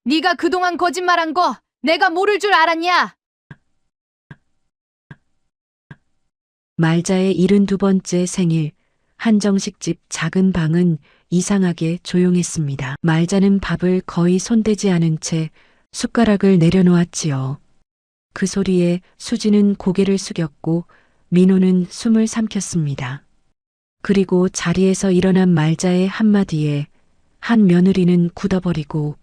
네가 그동안 거짓말한 거 내가 모를 줄 알았냐? 말자의 72번째 생일, 한정식집 작은 방은 이상하게 조용했습니다. 말자는 밥을 거의 손대지 않은 채 숟가락을 내려놓았지요. 그 소리에 수지는 고개를 숙였고 민호는 숨을 삼켰습니다. 그리고 자리에서 일어난 말자의 한마디에 한 며느리는 굳어버리고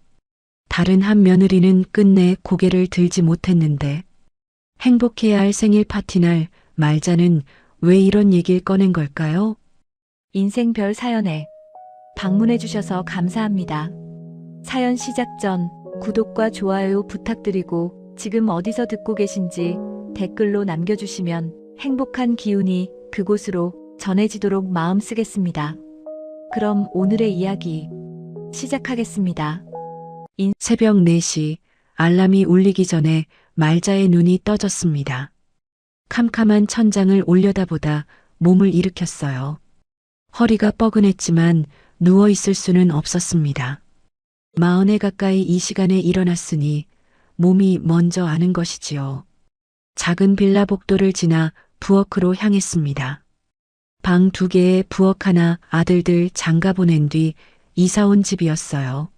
다른 한 며느리는 끝내 고개를 들지 못했는데 행복해야 할 생일 파티날 말자는 왜 이런 얘기를 꺼낸 걸까요? 인생별 사연에 방문해 주셔서 감사합니다. 사연 시작 전 구독과 좋아요 부탁드리고 지금 어디서 듣고 계신지 댓글로 남겨주시면 행복한 기운이 그곳으로 전해지도록 마음 쓰겠습니다. 그럼 오늘의 이야기 시작하겠습니다. 새벽 4시 알람이 울리기 전에 말자의 눈이 떠졌습니다. 캄캄한 천장을 올려다보다 몸을 일으켰어요. 허리가 뻐근했지만 누워 있을 수는 없었습니다. 40에 가까이 이 시간에 일어났으니 몸이 먼저 아는 것이지요. 작은 빌라 복도를 지나 부엌으로 향했습니다. 방 2개에 부엌 하나 아들들 장가 보낸 뒤 이사 온 집이었어요.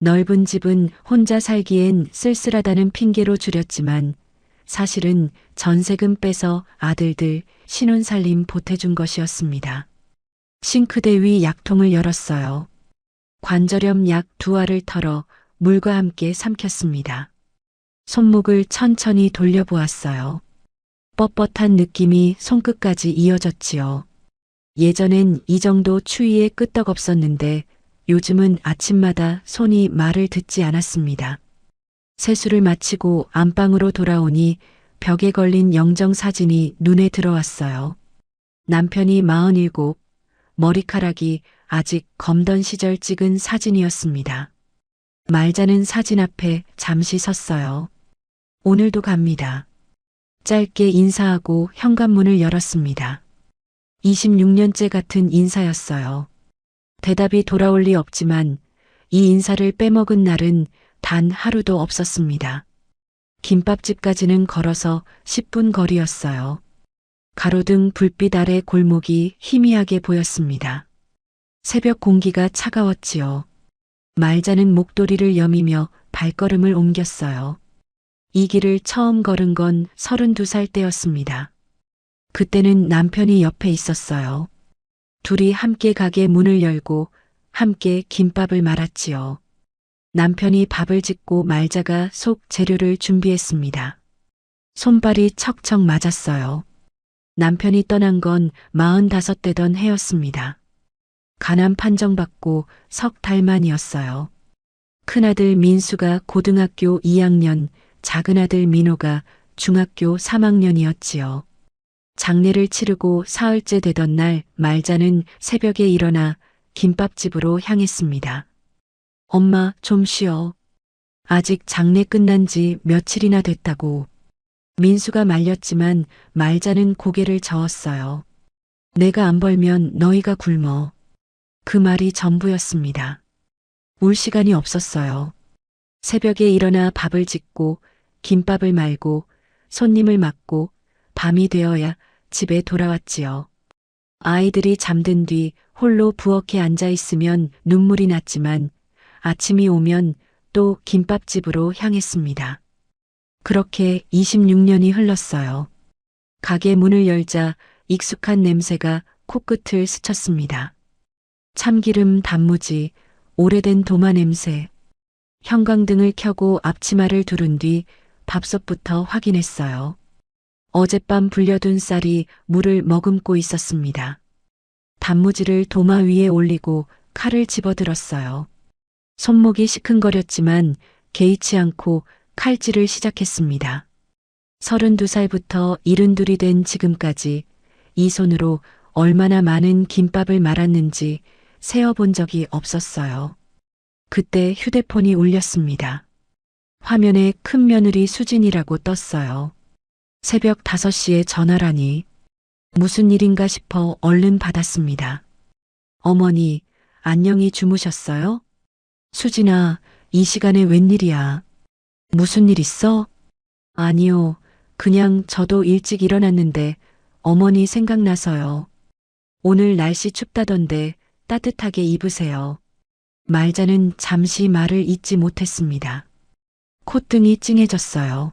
넓은 집은 혼자 살기엔 쓸쓸하다는 핑계로 줄였지만 사실은 전세금 빼서 아들들 신혼살림 보태준 것이었습니다. 싱크대 위 약통을 열었어요. 관절염 약 2알을 털어 물과 함께 삼켰습니다. 손목을 천천히 돌려보았어요. 뻣뻣한 느낌이 손끝까지 이어졌지요. 예전엔 이 정도 추위에 끄떡없었는데 요즘은 아침마다 손이 말을 듣지 않았습니다. 세수를 마치고 안방으로 돌아오니 벽에 걸린 영정사진이 눈에 들어왔어요. 남편이 47, 머리카락이 아직 검던 시절 찍은 사진이었습니다. 말자는 사진 앞에 잠시 섰어요. 오늘도 갑니다. 짧게 인사하고 현관문을 열었습니다. 26년째 같은 인사였어요. 대답이 돌아올 리 없지만 이 인사를 빼먹은 날은 단 하루도 없었습니다. 김밥집까지는 걸어서 10분 거리였어요. 가로등 불빛 아래 골목이 희미하게 보였습니다. 새벽 공기가 차가웠지요. 말자는 목도리를 여미며 발걸음을 옮겼어요. 이 길을 처음 걸은 건 32살 때였습니다. 그때는 남편이 옆에 있었어요. 둘이 함께 가게 문을 열고 함께 김밥을 말았지요. 남편이 밥을 짓고 말자가 속 재료를 준비했습니다. 손발이 척척 맞았어요. 남편이 떠난 건 45되던 해였습니다. 가난 판정받고 석 달 만이었어요. 큰아들 민수가 고등학교 2학년, 작은아들 민호가 중학교 3학년이었지요. 장례를 치르고 사흘째 되던 날 말자는 새벽에 일어나 김밥집으로 향했습니다. 엄마, 좀 쉬어. 아직 장례 끝난 지 며칠이나 됐다고. 민수가 말렸지만 말자는 고개를 저었어요. 내가 안 벌면 너희가 굶어. 그 말이 전부였습니다. 울 시간이 없었어요. 새벽에 일어나 밥을 짓고 김밥을 말고 손님을 맞고 밤이 되어야 집에 돌아왔지요. 아이들이 잠든 뒤 홀로 부엌에 앉아 있으면 눈물이 났지만 아침이 오면 또 김밥집으로 향했습니다. 그렇게 26년이 흘렀어요. 가게 문을 열자 익숙한 냄새가 코끝을 스쳤습니다. 참기름 단무지, 오래된 도마 냄새. 형광등을 켜고 앞치마를 두른 뒤 밥솥부터 확인했어요. 어젯밤 불려둔 쌀이 물을 머금고 있었습니다. 단무지를 도마 위에 올리고 칼을 집어들었어요. 손목이 시큰거렸지만 개의치 않고 칼질을 시작했습니다. 32살부터 72이 된 지금까지 이 손으로 얼마나 많은 김밥을 말았는지 세어본 적이 없었어요. 그때 휴대폰이 울렸습니다. 화면에 큰 며느리 수진이라고 떴어요. 새벽 5시에 전화라니 무슨 일인가 싶어 얼른 받았습니다. 어머니, 안녕히 주무셨어요? 수진아, 이 시간에 웬일이야? 무슨 일 있어? 아니요. 그냥 저도 일찍 일어났는데 어머니 생각나서요. 오늘 날씨 춥다던데 따뜻하게 입으세요. 말자는 잠시 말을 잇지 못했습니다. 콧등이 찡해졌어요.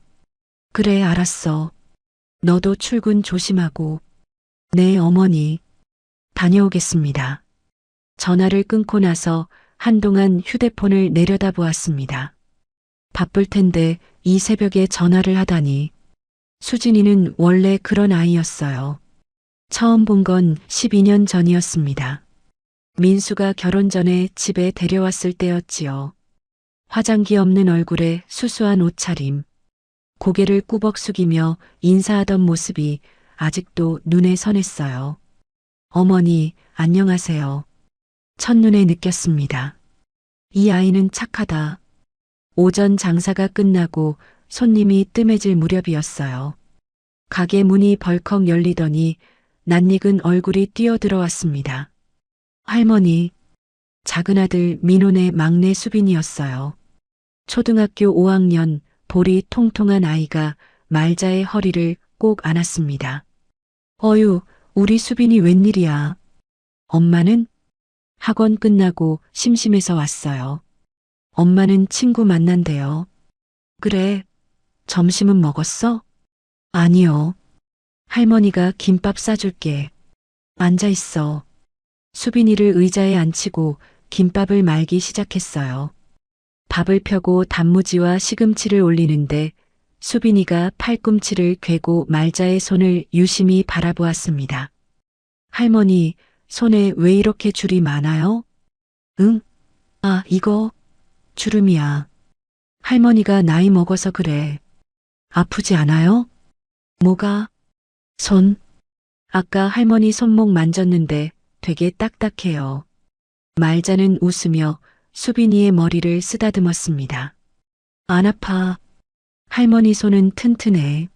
그래, 알았어. 너도 출근 조심하고. 네, 어머니. 다녀오겠습니다. 전화를 끊고 나서 한동안 휴대폰을 내려다보았습니다. 바쁠 텐데 이 새벽에 전화를 하다니. 수진이는 원래 그런 아이였어요. 처음 본 건 12년 전이었습니다. 민수가 결혼 전에 집에 데려왔을 때였지요. 화장기 없는 얼굴에 수수한 옷차림, 고개를 꾸벅 숙이며 인사하던 모습이 아직도 눈에 선했어요. 어머니, 안녕하세요. 첫눈에 느꼈습니다. 이 아이는 착하다. 오전 장사가 끝나고 손님이 뜸해질 무렵이었어요. 가게 문이 벌컥 열리더니 낯익은 얼굴이 뛰어들어왔습니다. 할머니, 작은아들 민혼의 막내 수빈이었어요. 초등학교 5학년 볼이 통통한 아이가 말자의 허리를 꼭 안았습니다. 어휴, 우리 수빈이 웬일이야. 엄마는? 학원 끝나고 심심해서 왔어요. 엄마는 친구 만난대요. 그래, 점심은 먹었어? 아니요. 할머니가 김밥 싸줄게. 앉아 있어. 수빈이를 의자에 앉히고 김밥을 말기 시작했어요. 밥을 펴고 단무지와 시금치를 올리는데 수빈이가 팔꿈치를 괴고 말자의 손을 유심히 바라보았습니다. 할머니, 손에 왜 이렇게 줄이 많아요? 응? 아, 이거 주름이야. 할머니가 나이 먹어서 그래. 아프지 않아요? 뭐가? 손. 아까 할머니 손목 만졌는데 되게 딱딱해요. 말자는 웃으며 수빈이의 머리를 쓰다듬었습니다. 안 아파. 할머니 손은 튼튼해.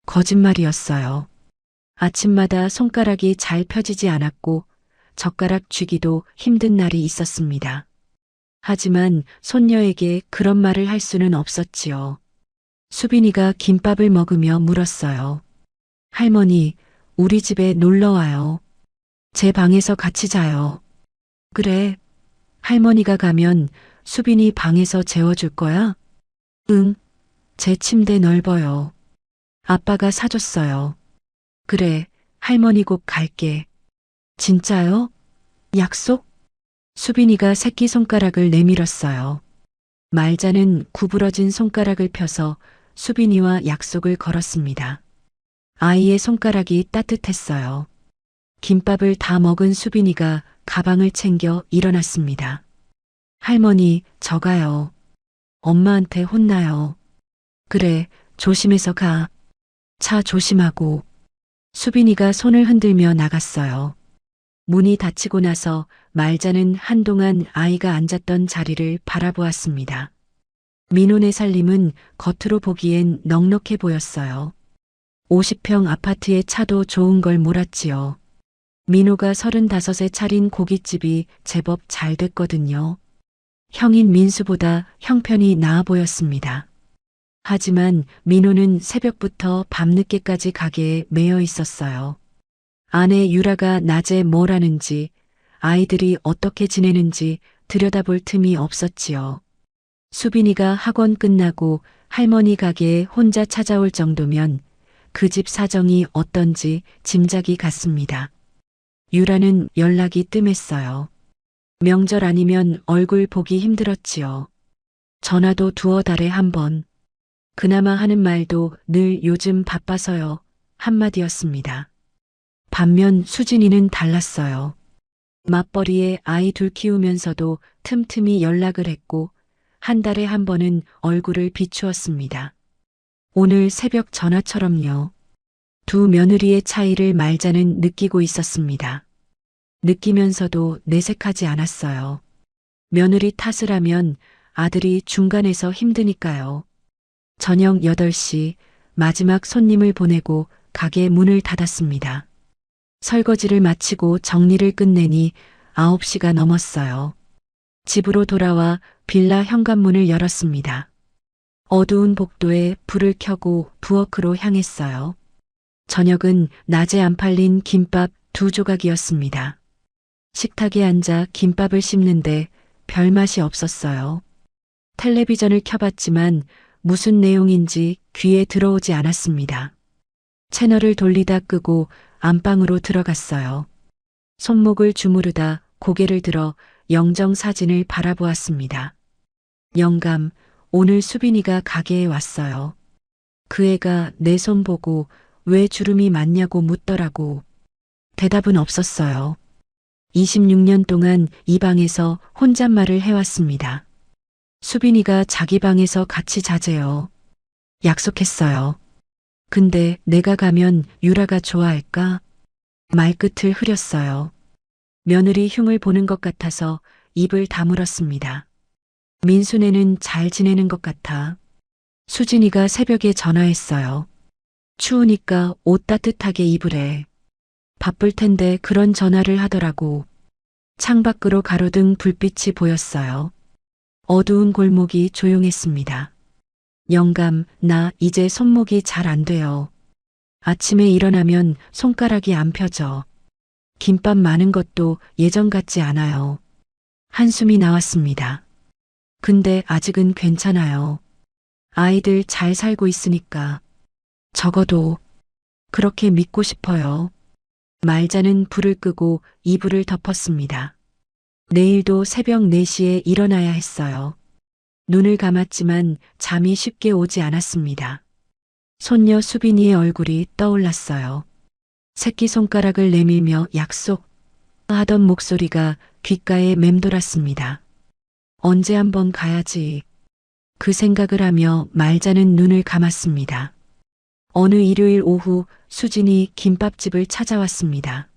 거짓말이었어요. 아침마다 손가락이 잘 펴지지 않았고 젓가락 쥐기도 힘든 날이 있었습니다. 하지만 손녀에게 그런 말을 할 수는 없었지요. 수빈이가 김밥을 먹으며 물었어요. 할머니, 우리 집에 놀러 와요. 제 방에서 같이 자요. 그래. 할머니가 가면 수빈이 방에서 재워줄 거야? 응. 제 침대 넓어요. 아빠가 사줬어요. 그래, 할머니 곧 갈게. 진짜요? 약속? 수빈이가 새끼손가락을 내밀었어요. 말자는 구부러진 손가락을 펴서 수빈이와 약속을 걸었습니다. 아이의 손가락이 따뜻했어요. 김밥을 다 먹은 수빈이가 가방을 챙겨 일어났습니다. 할머니, 저 가요. 엄마한테 혼나요. 그래, 조심해서 가. 차 조심하고. 수빈이가 손을 흔들며 나갔어요. 문이 닫히고 나서 말자는 한동안 아이가 앉았던 자리를 바라보았습니다. 민혼의 살림은 겉으로 보기엔 넉넉해 보였어요. 50평 아파트의 차도 좋은 걸 몰았지요. 민호가 35에 차린 고깃집이 제법 잘 됐거든요. 형인 민수보다 형편이 나아 보였습니다. 하지만 민호는 새벽부터 밤늦게까지 가게에 매여 있었어요. 아내 유라가 낮에 뭘 하는지, 아이들이 어떻게 지내는지 들여다볼 틈이 없었지요. 수빈이가 학원 끝나고 할머니 가게에 혼자 찾아올 정도면 그 집 사정이 어떤지 짐작이 갔습니다. 유라는 연락이 뜸했어요. 명절 아니면 얼굴 보기 힘들었지요. 전화도 두어 달에 한 번. 그나마 하는 말도 늘 요즘 바빠서요. 한마디였습니다. 반면 수진이는 달랐어요. 맞벌이에 아이 둘 키우면서도 틈틈이 연락을 했고 한 달에 한 번은 얼굴을 비추었습니다. 오늘 새벽 전화처럼요. 두 며느리의 차이를 말자는 느끼고 있었습니다. 느끼면서도 내색하지 않았어요. 며느리 탓을 하면 아들이 중간에서 힘드니까요. 저녁 8시 마지막 손님을 보내고 가게 문을 닫았습니다. 설거지를 마치고 정리를 끝내니 9시가 넘었어요. 집으로 돌아와 빌라 현관문을 열었습니다. 어두운 복도에 불을 켜고 부엌으로 향했어요. 저녁은 낮에 안 팔린 김밥 2조각이었습니다. 식탁에 앉아 김밥을 씹는데 별 맛이 없었어요. 텔레비전을 켜봤지만 무슨 내용인지 귀에 들어오지 않았습니다. 채널을 돌리다 끄고 안방으로 들어갔어요. 손목을 주무르다 고개를 들어 영정 사진을 바라보았습니다. 영감, 오늘 수빈이가 가게에 왔어요. 그 애가 내 손 보고 왜 주름이 많냐고 묻더라고. 대답은 없었어요. 26년 동안 이 방에서 혼잣말을 해왔습니다. 수빈이가 자기 방에서 같이 자재요. 약속했어요. 근데 내가 가면 유라가 좋아할까? 말끝을 흐렸어요. 며느리 흉을 보는 것 같아서 입을 다물었습니다. 민수네는 잘 지내는 것 같아. 수진이가 새벽에 전화했어요. 추우니까 옷 따뜻하게 입으래. 바쁠 텐데 그런 전화를 하더라고. 창밖으로 가로등 불빛이 보였어요. 어두운 골목이 조용했습니다. 영감, 나 이제 손목이 잘 안 돼요. 아침에 일어나면 손가락이 안 펴져. 김밥 많은 것도 예전 같지 않아요. 한숨이 나왔습니다. 근데 아직은 괜찮아요. 아이들 잘 살고 있으니까. 적어도 그렇게 믿고 싶어요. 말자는 불을 끄고 이불을 덮었습니다. 내일도 새벽 4시에 일어나야 했어요. 눈을 감았지만 잠이 쉽게 오지 않았습니다. 손녀 수빈이의 얼굴이 떠올랐어요. 새끼손가락을 내밀며 약속 하던 목소리가 귓가에 맴돌았습니다. 언제 한번 가야지. 그 생각을 하며 말자는 눈을 감았습니다. 어느 일요일 오후 수진이 김밥집을 찾아왔습니다.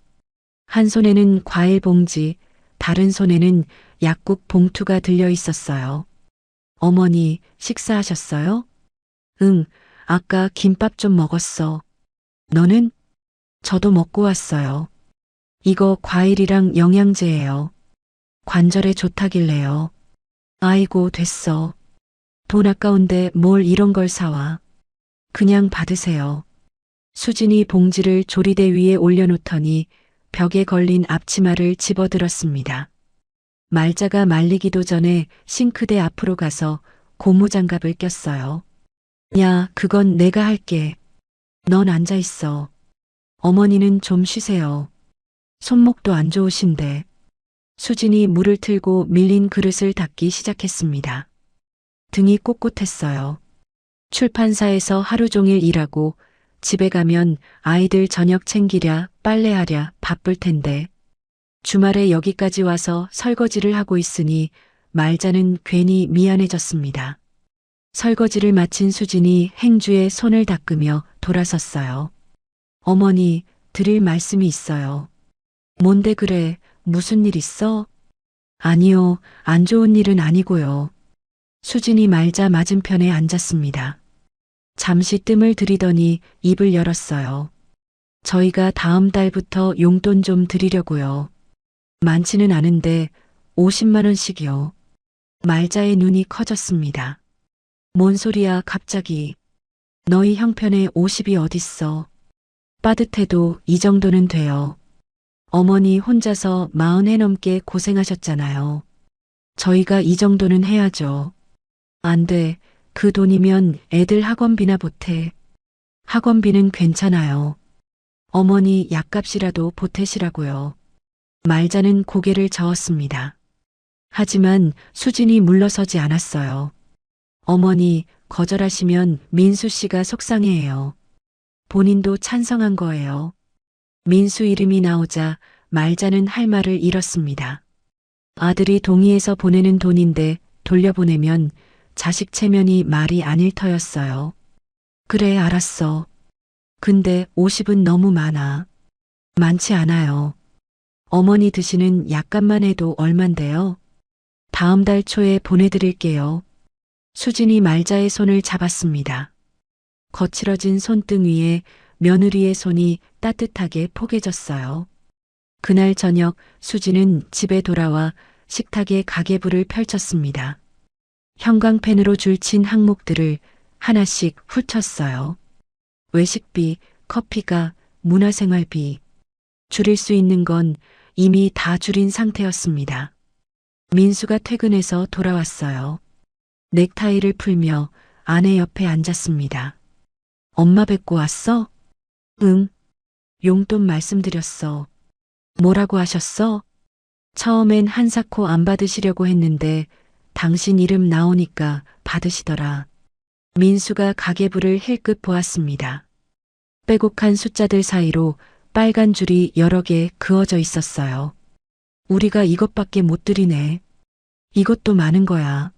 한 손에는 과일 봉지, 다른 손에는 약국 봉투가 들려 있었어요. 어머니, 식사하셨어요? 응, 아까 김밥 좀 먹었어. 너는? 저도 먹고 왔어요. 이거 과일이랑 영양제예요. 관절에 좋다길래요. 아이고, 됐어. 돈 아까운데 뭘 이런 걸 사와. 그냥 받으세요. 수진이 봉지를 조리대 위에 올려놓더니 벽에 걸린 앞치마를 집어들었습니다. 말자가 말리기도 전에 싱크대 앞으로 가서 고무장갑을 꼈어요. 야, 그건 내가 할게. 넌 앉아 있어. 어머니는 좀 쉬세요. 손목도 안 좋으신데. 수진이 물을 틀고 밀린 그릇을 닦기 시작했습니다. 등이 꼿꼿했어요. 출판사에서 하루 종일 일하고 집에 가면 아이들 저녁 챙기랴 빨래하랴 바쁠 텐데 주말에 여기까지 와서 설거지를 하고 있으니 말자는 괜히 미안해졌습니다. 설거지를 마친 수진이 행주에 손을 닦으며 돌아섰어요. 어머니, 드릴 말씀이 있어요. 뭔데 그래? 무슨 일 있어? 아니요, 안 좋은 일은 아니고요. 수진이 말자 맞은편에 앉았습니다. 잠시 뜸을 들이더니 입을 열었어요. 저희가 다음 달부터 용돈 좀 드리려고요. 많지는 않은데 50만 원씩이요. 말자의 눈이 커졌습니다. 뭔 소리야 갑자기. 너희 형편에 50이 어딨어. 빠듯해도 이 정도는 돼요. 어머니 혼자서 40해 넘게 고생하셨잖아요. 저희가 이 정도는 해야죠. 안 돼. 그 돈이면 애들 학원비나 보태. 학원비는 괜찮아요. 어머니 약값이라도 보태시라고요. 말자는 고개를 저었습니다. 하지만 수진이 물러서지 않았어요. 어머니, 거절하시면 민수 씨가 속상해해요. 본인도 찬성한 거예요. 민수 이름이 나오자 말자는 할 말을 잃었습니다. 아들이 동의해서 보내는 돈인데 돌려보내면 자식 체면이 말이 아닐 터였어요. 그래, 알았어. 근데 50은 너무 많아. 많지 않아요. 어머니 드시는 약값만 해도 얼만데요? 다음 달 초에 보내드릴게요. 수진이 말자의 손을 잡았습니다. 거칠어진 손등 위에 며느리의 손이 따뜻하게 포개졌어요. 그날 저녁 수진은 집에 돌아와 식탁에 가계부를 펼쳤습니다. 형광펜으로 줄친 항목들을 하나씩 훑었어요. 외식비, 커피가, 문화생활비. 줄일 수 있는 건 이미 다 줄인 상태였습니다. 민수가 퇴근해서 돌아왔어요. 넥타이를 풀며 아내 옆에 앉았습니다. 엄마 뵙고 왔어? 응. 용돈 말씀드렸어. 뭐라고 하셨어? 처음엔 한사코 안 받으시려고 했는데 당신 이름 나오니까 받으시더라. 민수가 가계부를 힐끗 보았습니다. 빼곡한 숫자들 사이로 빨간 줄이 여러 개 그어져 있었어요. 우리가 이것밖에 못 드리네. 이것도 많은 거야.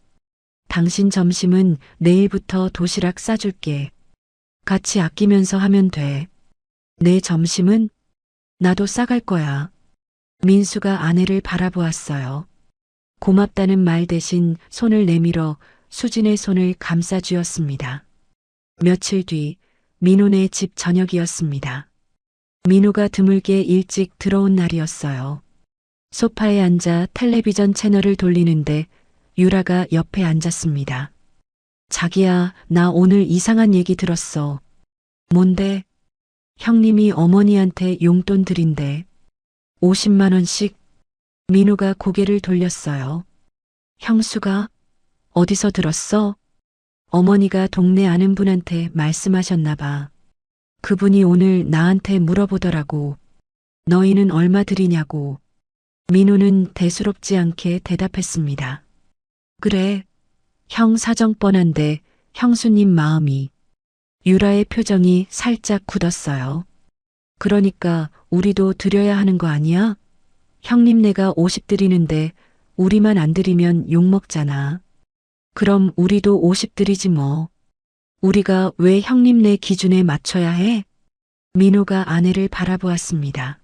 당신 점심은 내일부터 도시락 싸줄게. 같이 아끼면서 하면 돼. 내 점심은 나도 싸갈 거야. 민수가 아내를 바라보았어요. 고맙다는 말 대신 손을 내밀어 수진의 손을 감싸 쥐었습니다. 며칠 뒤 민호네 집 저녁이었습니다. 민호가 드물게 일찍 들어온 날이었어요. 소파에 앉아 텔레비전 채널을 돌리는데 유라가 옆에 앉았습니다. 자기야, 나 오늘 이상한 얘기 들었어. 뭔데? 형님이 어머니한테 용돈 드린대. 50만 원씩. 민호가 고개를 돌렸어요. 형수가? 어디서 들었어? 어머니가 동네 아는 분한테 말씀하셨나 봐. 그분이 오늘 나한테 물어보더라고. 너희는 얼마 드리냐고. 민호는 대수롭지 않게 대답했습니다. 그래. 형 사정 뻔한데 형수님 마음이. 유라의 표정이 살짝 굳었어요. 그러니까 우리도 드려야 하는 거 아니야? 형님 내가 50 드리는데 우리만 안 드리면 욕먹잖아. 그럼 우리도 50 드리지 뭐. 우리가 왜 형님네 기준에 맞춰야 해? 민호가 아내를 바라보았습니다.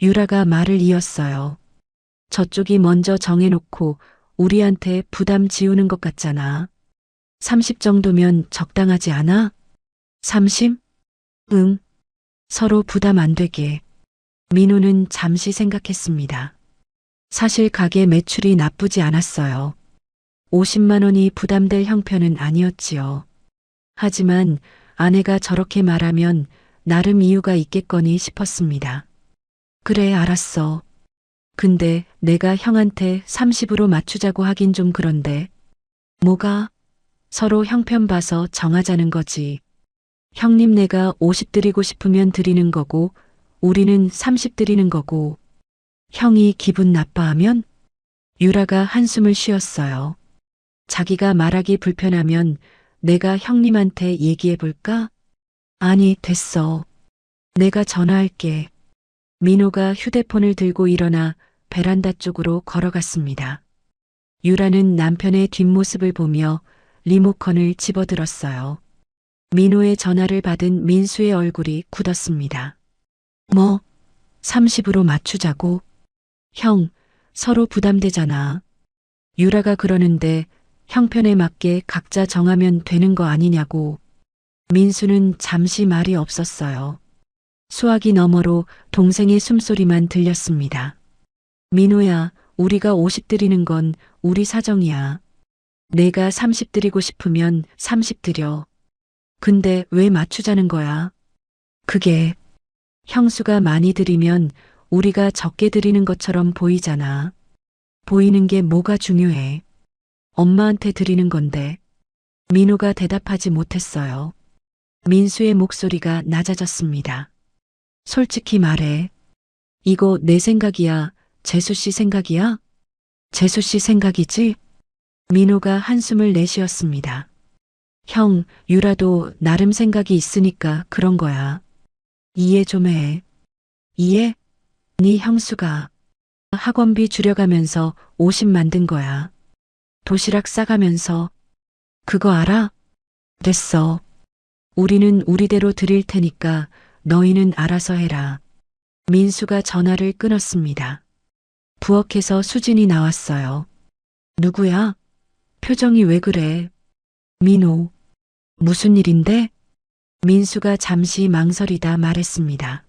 유라가 말을 이었어요. 저쪽이 먼저 정해놓고 우리한테 부담 지우는 것 같잖아. 30 정도면 적당하지 않아? 30? 응. 서로 부담 안 되게. 민호는 잠시 생각했습니다. 사실 가게 매출이 나쁘지 않았어요. 50만 원이 부담될 형편은 아니었지요. 하지만 아내가 저렇게 말하면 나름 이유가 있겠거니 싶었습니다. 그래, 알았어. 근데 내가 형한테 30으로 맞추자고 하긴 좀 그런데. 뭐가? 서로 형편 봐서 정하자는 거지. 형님 내가 50 드리고 싶으면 드리는 거고 우리는 30 드리는 거고. 형이 기분 나빠하면? 유라가 한숨을 쉬었어요. 자기가 말하기 불편하면 내가 형님한테 얘기해 볼까? 아니, 됐어. 내가 전화할게. 민호가 휴대폰을 들고 일어나 베란다 쪽으로 걸어갔습니다. 유라는 남편의 뒷모습을 보며 리모컨을 집어들었어요. 민호의 전화를 받은 민수의 얼굴이 굳었습니다. 뭐? 30으로 맞추자고? 형, 서로 부담되잖아. 유라가 그러는데 형편에 맞게 각자 정하면 되는 거 아니냐고. 민수는 잠시 말이 없었어요. 수화기 너머로 동생의 숨소리만 들렸습니다. 민호야, 우리가 50 드리는 건 우리 사정이야. 내가 30 드리고 싶으면 30 드려. 근데 왜 맞추자는 거야? 그게 형수가 많이 드리면 우리가 적게 드리는 것처럼 보이잖아. 보이는 게 뭐가 중요해? 엄마한테 드리는 건데. 민호가 대답하지 못했어요. 민수의 목소리가 낮아졌습니다. 솔직히 말해. 이거 내 생각이야? 재수 씨 생각이야? 재수 씨 생각이지? 민호가 한숨을 내쉬었습니다. 형, 유라도 나름 생각이 있으니까 그런 거야. 이해 좀 해. 이해? 네 형수가 학원비 줄여가면서 50 만든 거야. 도시락 싸가면서. 그거 알아? 됐어. 우리는 우리대로 드릴 테니까 너희는 알아서 해라. 민수가 전화를 끊었습니다. 부엌에서 수진이 나왔어요. 누구야? 표정이 왜 그래? 민호. 무슨 일인데? 민수가 잠시 망설이다 말했습니다.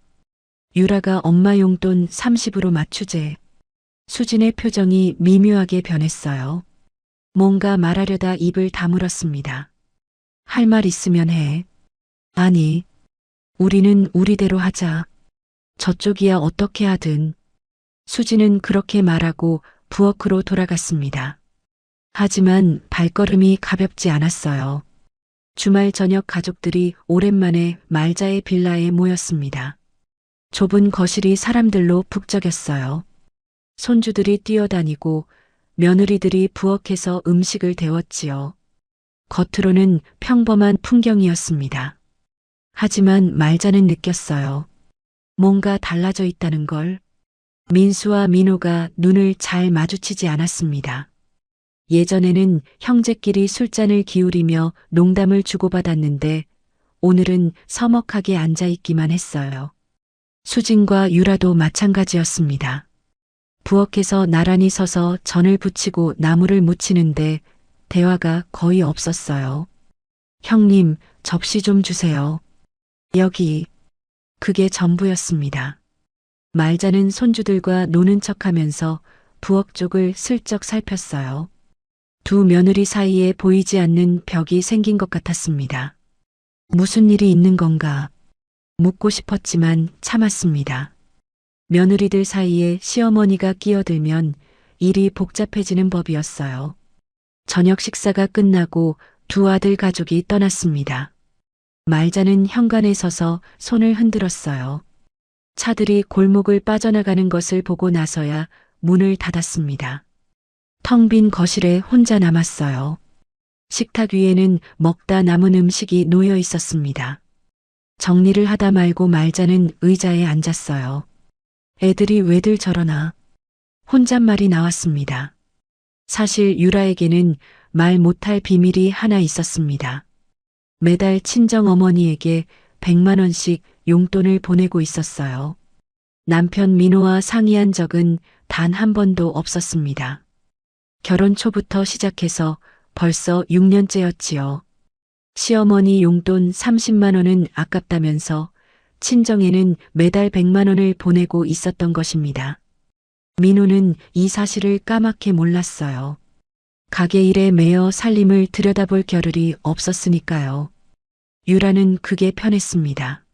유라가 엄마 용돈 30으로 맞추재. 수진의 표정이 미묘하게 변했어요. 뭔가 말하려다 입을 다물었습니다. 할 말 있으면 해. 아니, 우리는 우리대로 하자. 저쪽이야 어떻게 하든. 수진은 그렇게 말하고 부엌으로 돌아갔습니다. 하지만 발걸음이 가볍지 않았어요. 주말 저녁 가족들이 오랜만에 말자의 빌라에 모였습니다. 좁은 거실이 사람들로 북적였어요. 손주들이 뛰어다니고 며느리들이 부엌에서 음식을 데웠지요. 겉으로는 평범한 풍경이었습니다. 하지만 말자는 느꼈어요. 뭔가 달라져 있다는 걸. 민수와 민호가 눈을 잘 마주치지 않았습니다. 예전에는 형제끼리 술잔을 기울이며 농담을 주고받았는데 오늘은 서먹하게 앉아 있기만 했어요. 수진과 유라도 마찬가지였습니다. 부엌에서 나란히 서서 전을 부치고 나무를 묻히는데 대화가 거의 없었어요. 형님, 접시 좀 주세요. 여기. 그게 전부였습니다. 말자는 손주들과 노는 척하면서 부엌 쪽을 슬쩍 살폈어요. 두 며느리 사이에 보이지 않는 벽이 생긴 것 같았습니다. 무슨 일이 있는 건가? 묻고 싶었지만 참았습니다. 며느리들 사이에 시어머니가 끼어들면 일이 복잡해지는 법이었어요. 저녁 식사가 끝나고 두 아들 가족이 떠났습니다. 말자는 현관에 서서 손을 흔들었어요. 차들이 골목을 빠져나가는 것을 보고 나서야 문을 닫았습니다. 텅 빈 거실에 혼자 남았어요. 식탁 위에는 먹다 남은 음식이 놓여 있었습니다. 정리를 하다 말고 말자는 의자에 앉았어요. 애들이 왜들 저러나? 혼잣말이 나왔습니다. 사실 유라에게는 말 못할 비밀이 하나 있었습니다. 매달 친정 어머니에게 100만 원씩 용돈을 보내고 있었어요. 남편 민호와 상의한 적은 단 한 번도 없었습니다. 결혼 초부터 시작해서 벌써 6년째였지요. 시어머니 용돈 30만 원은 아깝다면서 친정에는 매달 100만 원을 보내고 있었던 것입니다. 민호는 이 사실을 까맣게 몰랐어요. 가게 일에 매여 살림을 들여다볼 겨를이 없었으니까요. 유라는 그게 편했습니다.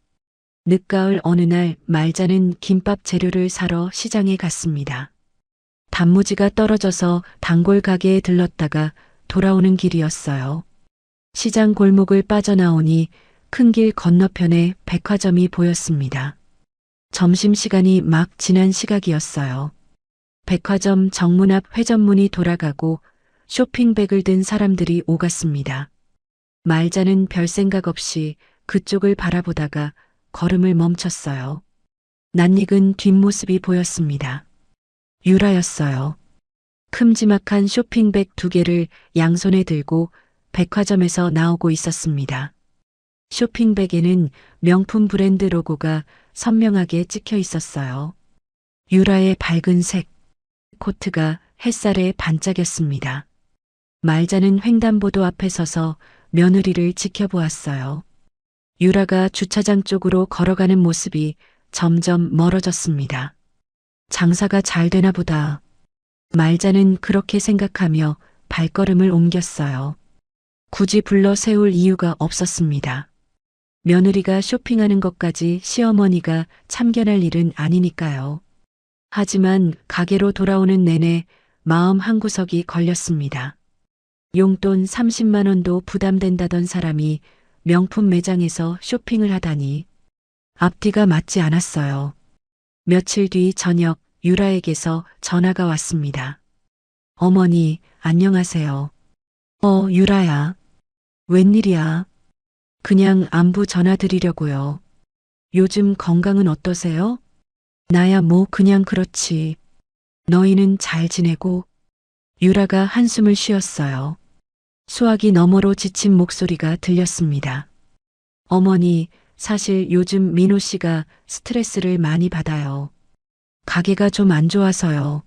늦가을 어느 날 말자는 김밥 재료를 사러 시장에 갔습니다. 단무지가 떨어져서 단골 가게에 들렀다가 돌아오는 길이었어요. 시장 골목을 빠져나오니 큰 길 건너편에 백화점이 보였습니다. 점심시간이 막 지난 시각이었어요. 백화점 정문 앞 회전문이 돌아가고 쇼핑백을 든 사람들이 오갔습니다. 말자는 별 생각 없이 그쪽을 바라보다가 걸음을 멈췄어요. 낯익은 뒷모습이 보였습니다. 유라였어요. 큼지막한 쇼핑백 2개를 양손에 들고 백화점에서 나오고 있었습니다. 쇼핑백에는 명품 브랜드 로고가 선명하게 찍혀 있었어요. 유라의 밝은 색 코트가 햇살에 반짝였습니다. 말자는 횡단보도 앞에 서서 며느리를 지켜보았어요. 유라가 주차장 쪽으로 걸어가는 모습이 점점 멀어졌습니다. 장사가 잘 되나 보다. 말자는 그렇게 생각하며 발걸음을 옮겼어요. 굳이 불러 세울 이유가 없었습니다. 며느리가 쇼핑하는 것까지 시어머니가 참견할 일은 아니니까요. 하지만 가게로 돌아오는 내내 마음 한구석이 걸렸습니다. 용돈 30만 원도 부담된다던 사람이 명품 매장에서 쇼핑을 하다니 앞뒤가 맞지 않았어요. 며칠 뒤 저녁 유라에게서 전화가 왔습니다. 어머니, 안녕하세요. 유라야. 웬일이야? 그냥 안부 전화 드리려고요. 요즘 건강은 어떠세요? 나야 뭐 그냥 그렇지. 너희는 잘 지내고? 유라가 한숨을 쉬었어요. 수화기 너머로 지친 목소리가 들렸습니다. 어머니, 사실 요즘 민호 씨가 스트레스를 많이 받아요. 가게가 좀 안 좋아서요.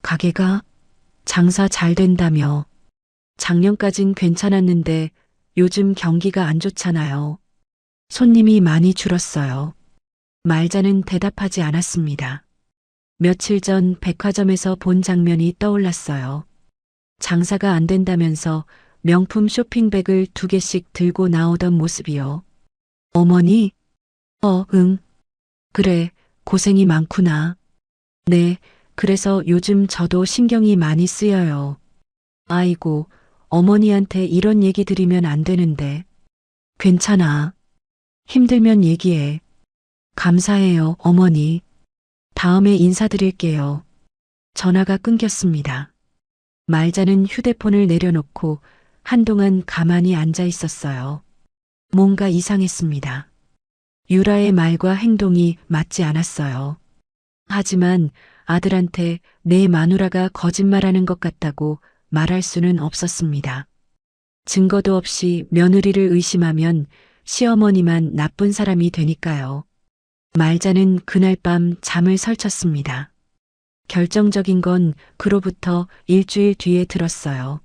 가게가? 장사 잘 된다며. 작년까진 괜찮았는데 요즘 경기가 안 좋잖아요. 손님이 많이 줄었어요. 말자는 대답하지 않았습니다. 며칠 전 백화점에서 본 장면이 떠올랐어요. 장사가 안 된다면서 명품 쇼핑백을 2개씩 들고 나오던 모습이요. 어머니? 응. 그래, 고생이 많구나. 네, 그래서 요즘 저도 신경이 많이 쓰여요. 아이고, 어머니한테 이런 얘기 드리면 안 되는데. 괜찮아. 힘들면 얘기해. 감사해요, 어머니. 다음에 인사드릴게요. 전화가 끊겼습니다. 말자는 휴대폰을 내려놓고 한동안 가만히 앉아 있었어요. 뭔가 이상했습니다. 유라의 말과 행동이 맞지 않았어요. 하지만 아들한테 내 마누라가 거짓말하는 것 같다고 말할 수는 없었습니다. 증거도 없이 며느리를 의심하면 시어머니만 나쁜 사람이 되니까요. 말자는 그날 밤 잠을 설쳤습니다. 결정적인 건 그로부터 일주일 뒤에 들었어요.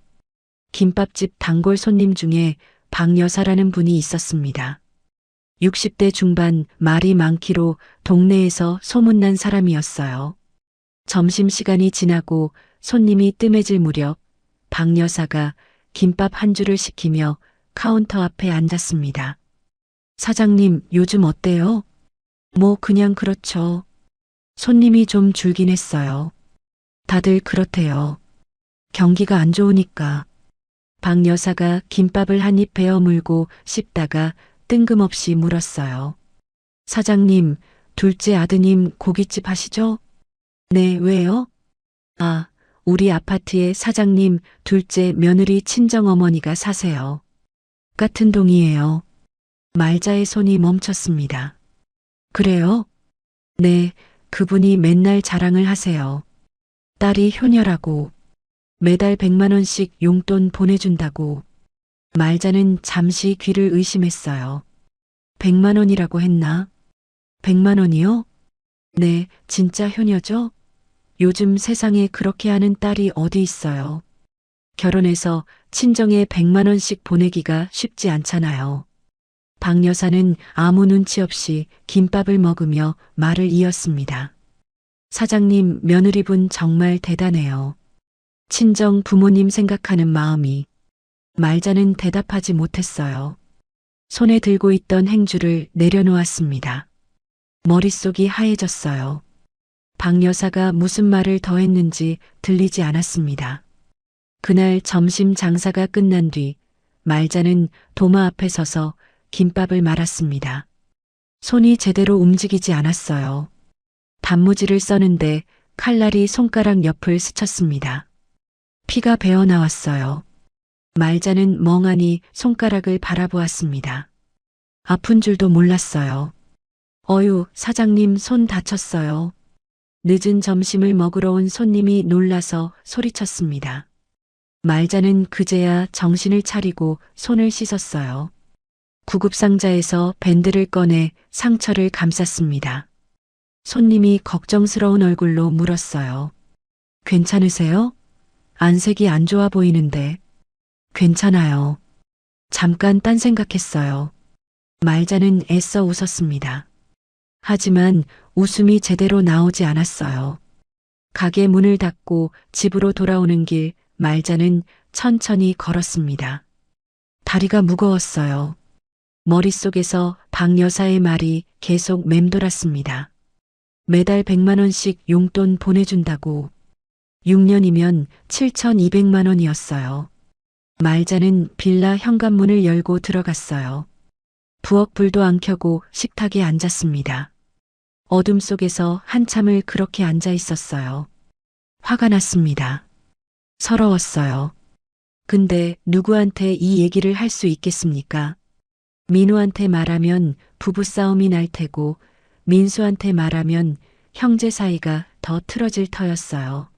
김밥집 단골 손님 중에 박 여사라는 분이 있었습니다. 60대 중반 말이 많기로 동네에서 소문난 사람이었어요. 점심시간이 지나고 손님이 뜸해질 무렵 박 여사가 김밥 한 줄을 시키며 카운터 앞에 앉았습니다. 사장님, 요즘 어때요? 뭐 그냥 그렇죠. 손님이 좀 줄긴 했어요. 다들 그렇대요. 경기가 안 좋으니까. 박 여사가 김밥을 한 입 베어 물고 씹다가 뜬금없이 물었어요. 사장님, 둘째 아드님 고깃집 하시죠? 네, 왜요? 아, 우리 아파트에 사장님 둘째 며느리 친정어머니가 사세요. 같은 동이에요. 말자의 손이 멈췄습니다. 그래요? 네, 그분이 맨날 자랑을 하세요. 딸이 효녀라고. 매달 100만 원씩 용돈 보내준다고. 말자는 잠시 귀를 의심했어요. 100만 원이라고 했나? 100만 원이요? 네, 진짜 효녀죠? 요즘 세상에 그렇게 하는 딸이 어디 있어요. 결혼해서 친정에 100만 원씩 보내기가 쉽지 않잖아요. 박 여사는 아무 눈치 없이 김밥을 먹으며 말을 이었습니다. 사장님, 며느리분 정말 대단해요. 친정 부모님 생각하는 마음이. 말자는 대답하지 못했어요. 손에 들고 있던 행주를 내려놓았습니다. 머릿속이 하얘졌어요. 박 여사가 무슨 말을 더 했는지 들리지 않았습니다. 그날 점심 장사가 끝난 뒤 말자는 도마 앞에 서서 김밥을 말았습니다. 손이 제대로 움직이지 않았어요. 단무지를 써는데 칼날이 손가락 옆을 스쳤습니다. 피가 배어 나왔어요. 말자는 멍하니 손가락을 바라보았습니다. 아픈 줄도 몰랐어요. 어휴, 사장님 손 다쳤어요. 늦은 점심을 먹으러 온 손님이 놀라서 소리쳤습니다. 말자는 그제야 정신을 차리고 손을 씻었어요. 구급상자에서 밴드를 꺼내 상처를 감쌌습니다. 손님이 걱정스러운 얼굴로 물었어요. 괜찮으세요? 안색이 안 좋아 보이는데. 괜찮아요. 잠깐 딴 생각했어요. 말자는 애써 웃었습니다. 하지만 웃음이 제대로 나오지 않았어요. 가게 문을 닫고 집으로 돌아오는 길 말자는 천천히 걸었습니다. 다리가 무거웠어요. 머릿속에서 박 여사의 말이 계속 맴돌았습니다. 매달 100만 원씩 용돈 보내준다고. 6년이면 7,200만 원이었어요. 말자는 빌라 현관문을 열고 들어갔어요. 부엌 불도 안 켜고 식탁에 앉았습니다. 어둠 속에서 한참을 그렇게 앉아 있었어요. 화가 났습니다. 서러웠어요. 근데 누구한테 이 얘기를 할 수 있겠습니까? 민우한테 말하면 부부싸움이 날 테고 민수한테 말하면 형제 사이가 더 틀어질 터였어요.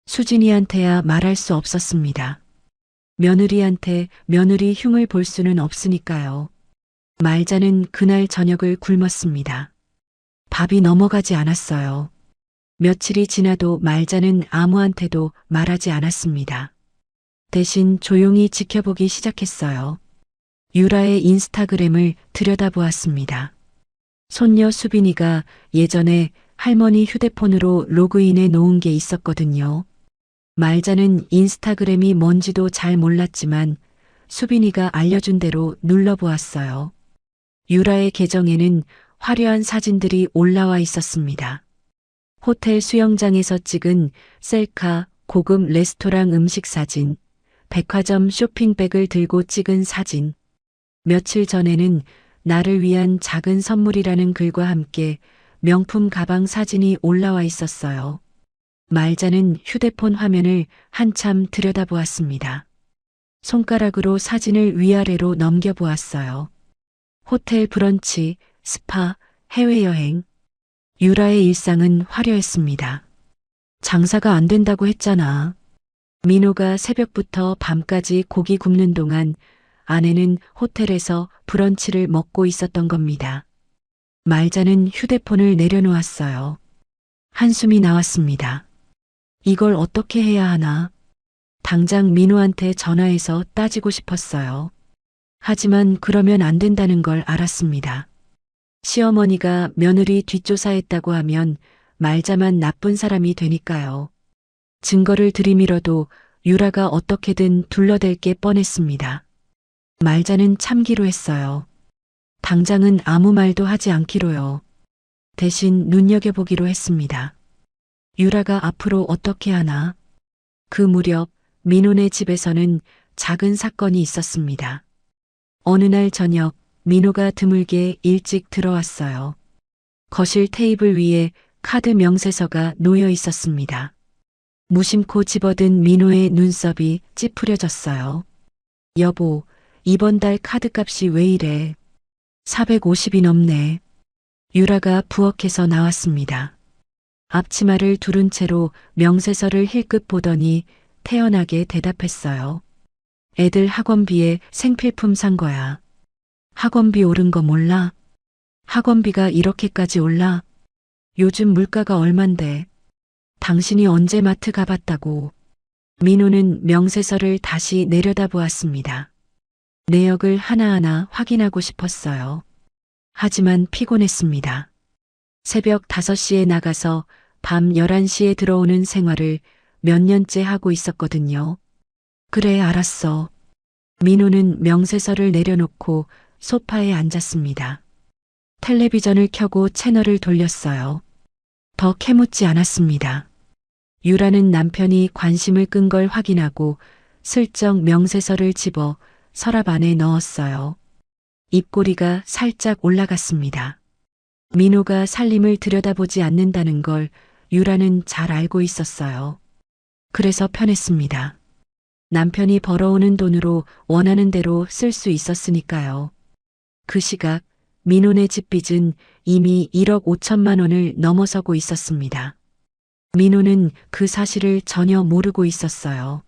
수진이한테야 말할 수 없었습니다. 며느리한테 며느리 흉을 볼 수는 없으니까요. 말자는 그날 저녁을 굶었습니다. 밥이 넘어가지 않았어요. 며칠이 지나도 말자는 아무한테도 말하지 않았습니다. 대신 조용히 지켜보기 시작했어요. 유라의 인스타그램을 들여다보았습니다. 손녀 수빈이가 예전에 할머니 휴대폰으로 로그인해 놓은 게 있었거든요. 말자는 인스타그램이 뭔지도 잘 몰랐지만 수빈이가 알려준 대로 눌러보았어요. 유라의 계정에는 화려한 사진들이 올라와 있었습니다. 호텔 수영장에서 찍은 셀카, 고급 레스토랑 음식 사진, 백화점 쇼핑백을 들고 찍은 사진. 며칠 전에는 나를 위한 작은 선물이라는 글과 함께 명품 가방 사진이 올라와 있었어요. 말자는 휴대폰 화면을 한참 들여다보았습니다. 손가락으로 사진을 위아래로 넘겨보았어요. 호텔 브런치, 스파, 해외여행. 유라의 일상은 화려했습니다. 장사가 안 된다고 했잖아. 민호가 새벽부터 밤까지 고기 굽는 동안 아내는 호텔에서 브런치를 먹고 있었던 겁니다. 말자는 휴대폰을 내려놓았어요. 한숨이 나왔습니다. 이걸 어떻게 해야 하나? 당장 민호한테 전화해서 따지고 싶었어요. 하지만 그러면 안 된다는 걸 알았습니다. 시어머니가 며느리 뒷조사했다고 하면 말자만 나쁜 사람이 되니까요. 증거를 들이밀어도 유라가 어떻게든 둘러댈 게 뻔했습니다. 말자는 참기로 했어요. 당장은 아무 말도 하지 않기로요. 대신 눈여겨보기로 했습니다. 유라가 앞으로 어떻게 하나? 그 무렵 민호네 집에서는 작은 사건이 있었습니다. 어느 날 저녁 민호가 드물게 일찍 들어왔어요. 거실 테이블 위에 카드 명세서가 놓여 있었습니다. 무심코 집어든 민호의 눈썹이 찌푸려졌어요. 여보, 이번 달 카드값이 왜 이래? 450이 넘네. 유라가 부엌에서 나왔습니다. 앞치마를 두른 채로 명세서를 힐끗 보더니 태연하게 대답했어요. 애들 학원비에 생필품 산 거야. 학원비 오른 거 몰라? 학원비가 이렇게까지 올라? 요즘 물가가 얼만데? 당신이 언제 마트 가봤다고? 민호는 명세서를 다시 내려다보았습니다. 내역을 하나하나 확인하고 싶었어요. 하지만 피곤했습니다. 새벽 5시에 나가서 밤 11시에 들어오는 생활을 몇 년째 하고 있었거든요. 그래, 알았어. 민호는 명세서를 내려놓고 소파에 앉았습니다. 텔레비전을 켜고 채널을 돌렸어요. 더 캐묻지 않았습니다. 유라는 남편이 관심을 끈 걸 확인하고 슬쩍 명세서를 집어 서랍 안에 넣었어요. 입꼬리가 살짝 올라갔습니다. 민호가 살림을 들여다보지 않는다는 걸 유라는 잘 알고 있었어요. 그래서 편했습니다. 남편이 벌어오는 돈으로 원하는 대로 쓸 수 있었으니까요. 그 시각 민호네 집 빚은 이미 1억 5천만 원을 넘어서고 있었습니다. 민호는 그 사실을 전혀 모르고 있었어요.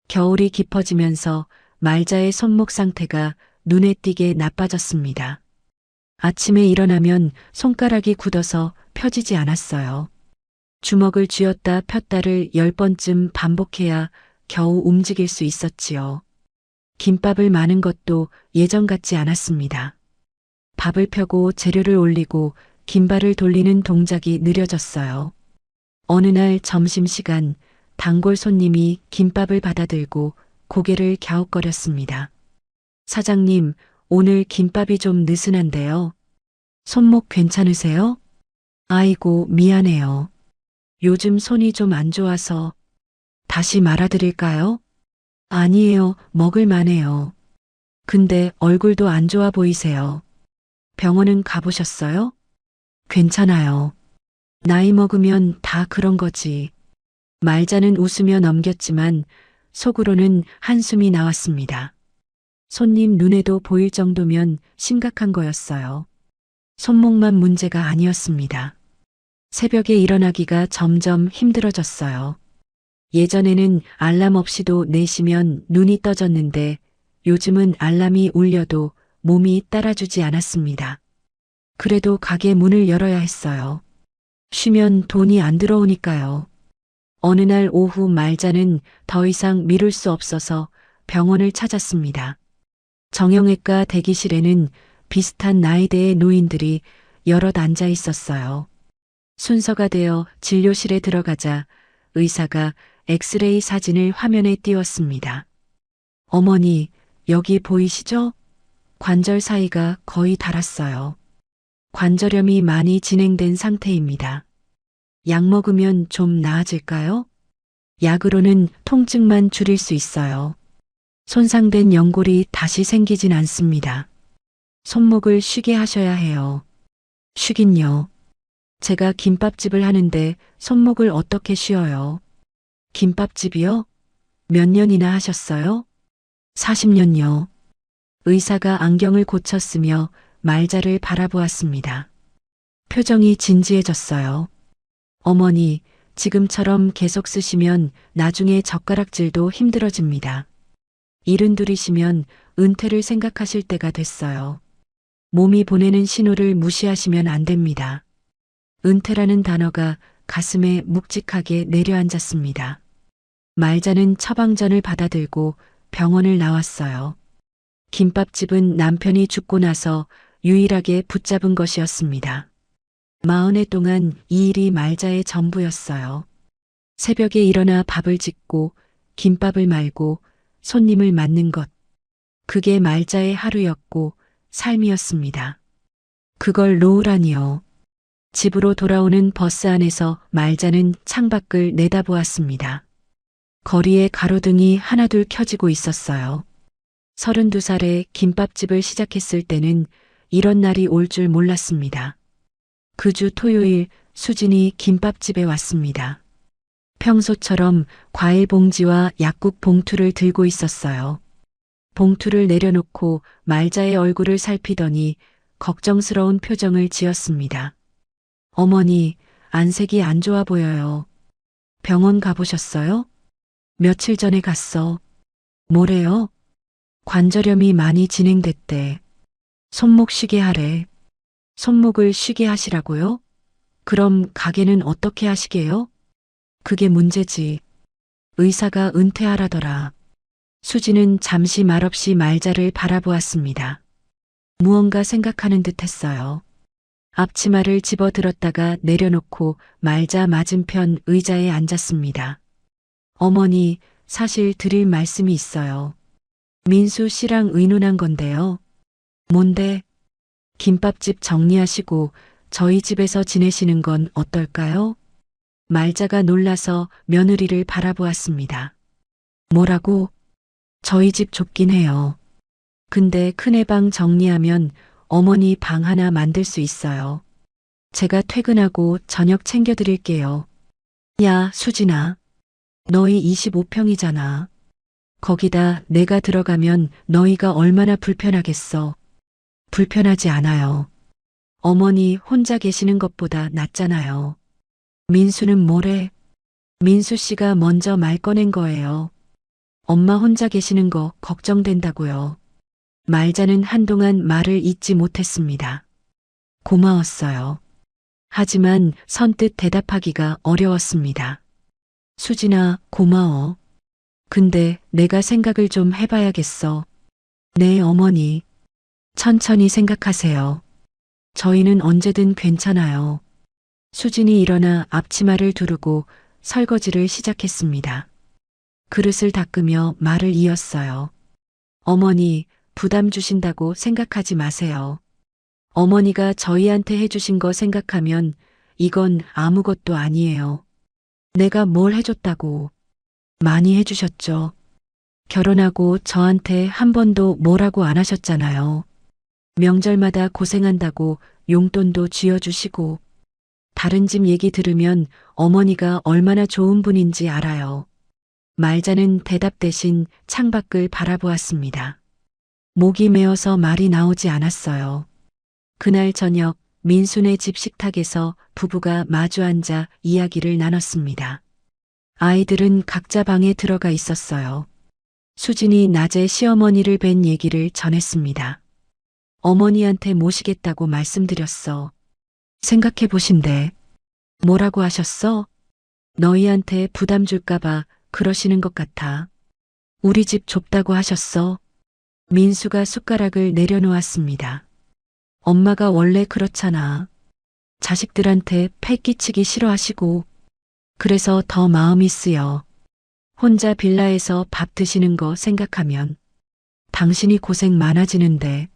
겨울이 깊어지면서 말자의 손목 상태가 눈에 띄게 나빠졌습니다. 아침에 일어나면 손가락이 굳어서 펴지지 않았어요. 주먹을 쥐었다 폈다를 10번쯤 반복해야 겨우 움직일 수 있었지요. 김밥을 마는 것도 예전 같지 않았습니다. 밥을 펴고 재료를 올리고 김발을 돌리는 동작이 느려졌어요. 어느 날 점심시간 단골 손님이 김밥을 받아들고 고개를 갸웃거렸습니다. 사장님, 오늘 김밥이 좀 느슨한데요. 손목 괜찮으세요? 아이고, 미안해요. 요즘 손이 좀 안 좋아서. 다시 말아드릴까요? 아니에요, 먹을만해요. 근데 얼굴도 안 좋아 보이세요. 병원은 가보셨어요? 괜찮아요. 나이 먹으면 다 그런 거지. 말자는 웃으며 넘겼지만 속으로는 한숨이 나왔습니다. 손님 눈에도 보일 정도면 심각한 거였어요. 손목만 문제가 아니었습니다. 새벽에 일어나기가 점점 힘들어졌어요. 예전에는 알람 없이도 4시면 눈이 떠졌는데 요즘은 알람이 울려도 몸이 따라주지 않았습니다. 그래도 가게 문을 열어야 했어요. 쉬면 돈이 안 들어오니까요. 어느 날 오후 말자는 더 이상 미룰 수 없어서 병원을 찾았습니다. 정형외과 대기실에는 비슷한 나이대의 노인들이 여럿 앉아 있었어요. 순서가 되어 진료실에 들어가자 의사가 엑스레이 사진을 화면에 띄웠습니다. 어머니, 여기 보이시죠? 관절 사이가 거의 닳았어요. 관절염이 많이 진행된 상태입니다. 약 먹으면 좀 나아질까요? 약으로는 통증만 줄일 수 있어요. 손상된 연골이 다시 생기진 않습니다. 손목을 쉬게 하셔야 해요. 쉬긴요. 제가 김밥집을 하는데 손목을 어떻게 쉬어요? 김밥집이요? 몇 년이나 하셨어요? 40년요. 의사가 안경을 고쳤으며 말자를 바라보았습니다. 표정이 진지해졌어요. 어머니, 지금처럼 계속 쓰시면 나중에 젓가락질도 힘들어집니다. 일은 들이시면 은퇴를 생각하실 때가 됐어요. 몸이 보내는 신호를 무시하시면 안 됩니다. 은퇴라는 단어가 가슴에 묵직하게 내려앉았습니다. 말자는 처방전을 받아들고 병원을 나왔어요. 김밥집은 남편이 죽고 나서 유일하게 붙잡은 것이었습니다. 40해 동안 이 일이 말자의 전부였어요. 새벽에 일어나 밥을 짓고 김밥을 말고 손님을 맞는 것. 그게 말자의 하루였고 삶이었습니다. 그걸 놓으라니요. 집으로 돌아오는 버스 안에서 말자는 창밖을 내다보았습니다. 거리에 가로등이 하나둘 켜지고 있었어요. 32살에 김밥집을 시작했을 때는 이런 날이 올 줄 몰랐습니다. 그 주 토요일 수진이 김밥집에 왔습니다. 평소처럼 과일 봉지와 약국 봉투를 들고 있었어요. 봉투를 내려놓고 말자의 얼굴을 살피더니 걱정스러운 표정을 지었습니다. 어머니, 안색이 안 좋아 보여요. 병원 가보셨어요? 며칠 전에 갔어. 뭐래요? 관절염이 많이 진행됐대. 손목 쉬게 하래. 손목을 쉬게 하시라고요? 그럼 가게는 어떻게 하시게요? 그게 문제지. 의사가 은퇴하라더라. 수지는 잠시 말없이 말자를 바라보았습니다. 무언가 생각하는 듯 했어요. 앞치마를 집어들었다가 내려놓고 말자 맞은편 의자에 앉았습니다. 어머니, 사실 드릴 말씀이 있어요. 민수 씨랑 의논한 건데요. 뭔데? 김밥집 정리하시고 저희 집에서 지내시는 건 어떨까요? 말자가 놀라서 며느리를 바라보았습니다. 뭐라고? 저희 집 좁긴 해요. 근데 큰애 방 정리하면 어머니 방 하나 만들 수 있어요. 제가 퇴근하고 저녁 챙겨드릴게요. 야, 수진아. 너희 25평이잖아. 거기다 내가 들어가면 너희가 얼마나 불편하겠어. 불편하지 않아요. 어머니 혼자 계시는 것보다 낫잖아요. 민수는 뭐래? 민수 씨가 먼저 말 꺼낸 거예요. 엄마 혼자 계시는 거 걱정된다고요. 말자는 한동안 말을 잇지 못했습니다. 고마웠어요. 하지만 선뜻 대답하기가 어려웠습니다. 수진아, 고마워. 근데 내가 생각을 좀 해봐야겠어. 네, 어머니. 천천히 생각하세요. 저희는 언제든 괜찮아요. 수진이 일어나 앞치마를 두르고 설거지를 시작했습니다. 그릇을 닦으며 말을 이었어요. 어머니, 부담 주신다고 생각하지 마세요. 어머니가 저희한테 해주신 거 생각하면 이건 아무것도 아니에요. 내가 뭘 해줬다고. 많이 해주셨죠. 결혼하고 저한테 한 번도 뭐라고 안 하셨잖아요. 명절마다 고생한다고 용돈도 쥐어주시고. 다른 집 얘기 들으면 어머니가 얼마나 좋은 분인지 알아요. 말자는 대답 대신 창밖을 바라보았습니다. 목이 메어서 말이 나오지 않았어요. 그날 저녁 민수네 집 식탁에서 부부가 마주 앉아 이야기를 나눴습니다. 아이들은 각자 방에 들어가 있었어요. 수진이 낮에 시어머니를 뵌 얘기를 전했습니다. 어머니한테 모시겠다고 말씀드렸어. 생각해 보신대. 뭐라고 하셨어? 너희한테 부담 줄까봐 그러시는 것 같아. 우리 집 좁다고 하셨어. 민수가 숟가락을 내려놓았습니다. 엄마가 원래 그렇잖아. 자식들한테 패 끼치기 싫어하시고 그래서 더 마음이 쓰여. 혼자 빌라에서 밥 드시는 거 생각하면 당신이 고생 많아지는데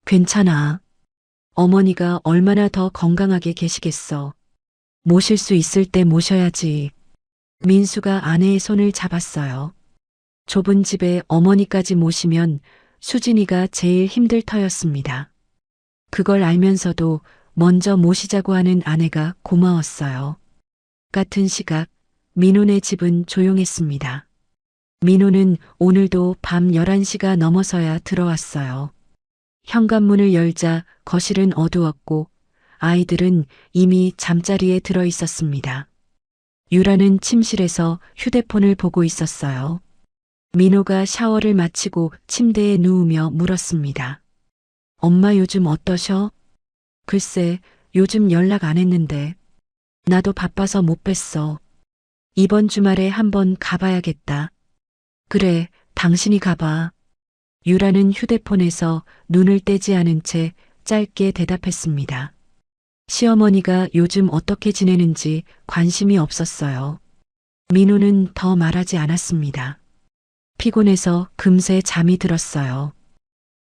괜찮아. 어머니가 얼마나 더 건강하게 계시겠어. 모실 수 있을 때 모셔야지. 민수가 아내의 손을 잡았어요. 좁은 집에 어머니까지 모시면 수진이가 제일 힘들 터였습니다. 그걸 알면서도 먼저 모시자고 하는 아내가 고마웠어요. 같은 시각 민호네 집은 조용했습니다. 민호는 오늘도 밤 11시가 넘어서야 들어왔어요. 현관문을 열자 거실은 어두웠고 아이들은 이미 잠자리에 들어 있었습니다. 유라는 침실에서 휴대폰을 보고 있었어요. 민호가 샤워를 마치고 침대에 누우며 물었습니다. 엄마 요즘 어떠셔? 글쎄, 요즘 연락 안 했는데. 나도 바빠서 못 뵀어. 이번 주말에 한번 가봐야겠다. 그래, 당신이 가봐. 유라는 휴대폰에서 눈을 떼지 않은 채 짧게 대답했습니다. 시어머니가 요즘 어떻게 지내는지 관심이 없었어요. 민호는 더 말하지 않았습니다. 피곤해서 금세 잠이 들었어요.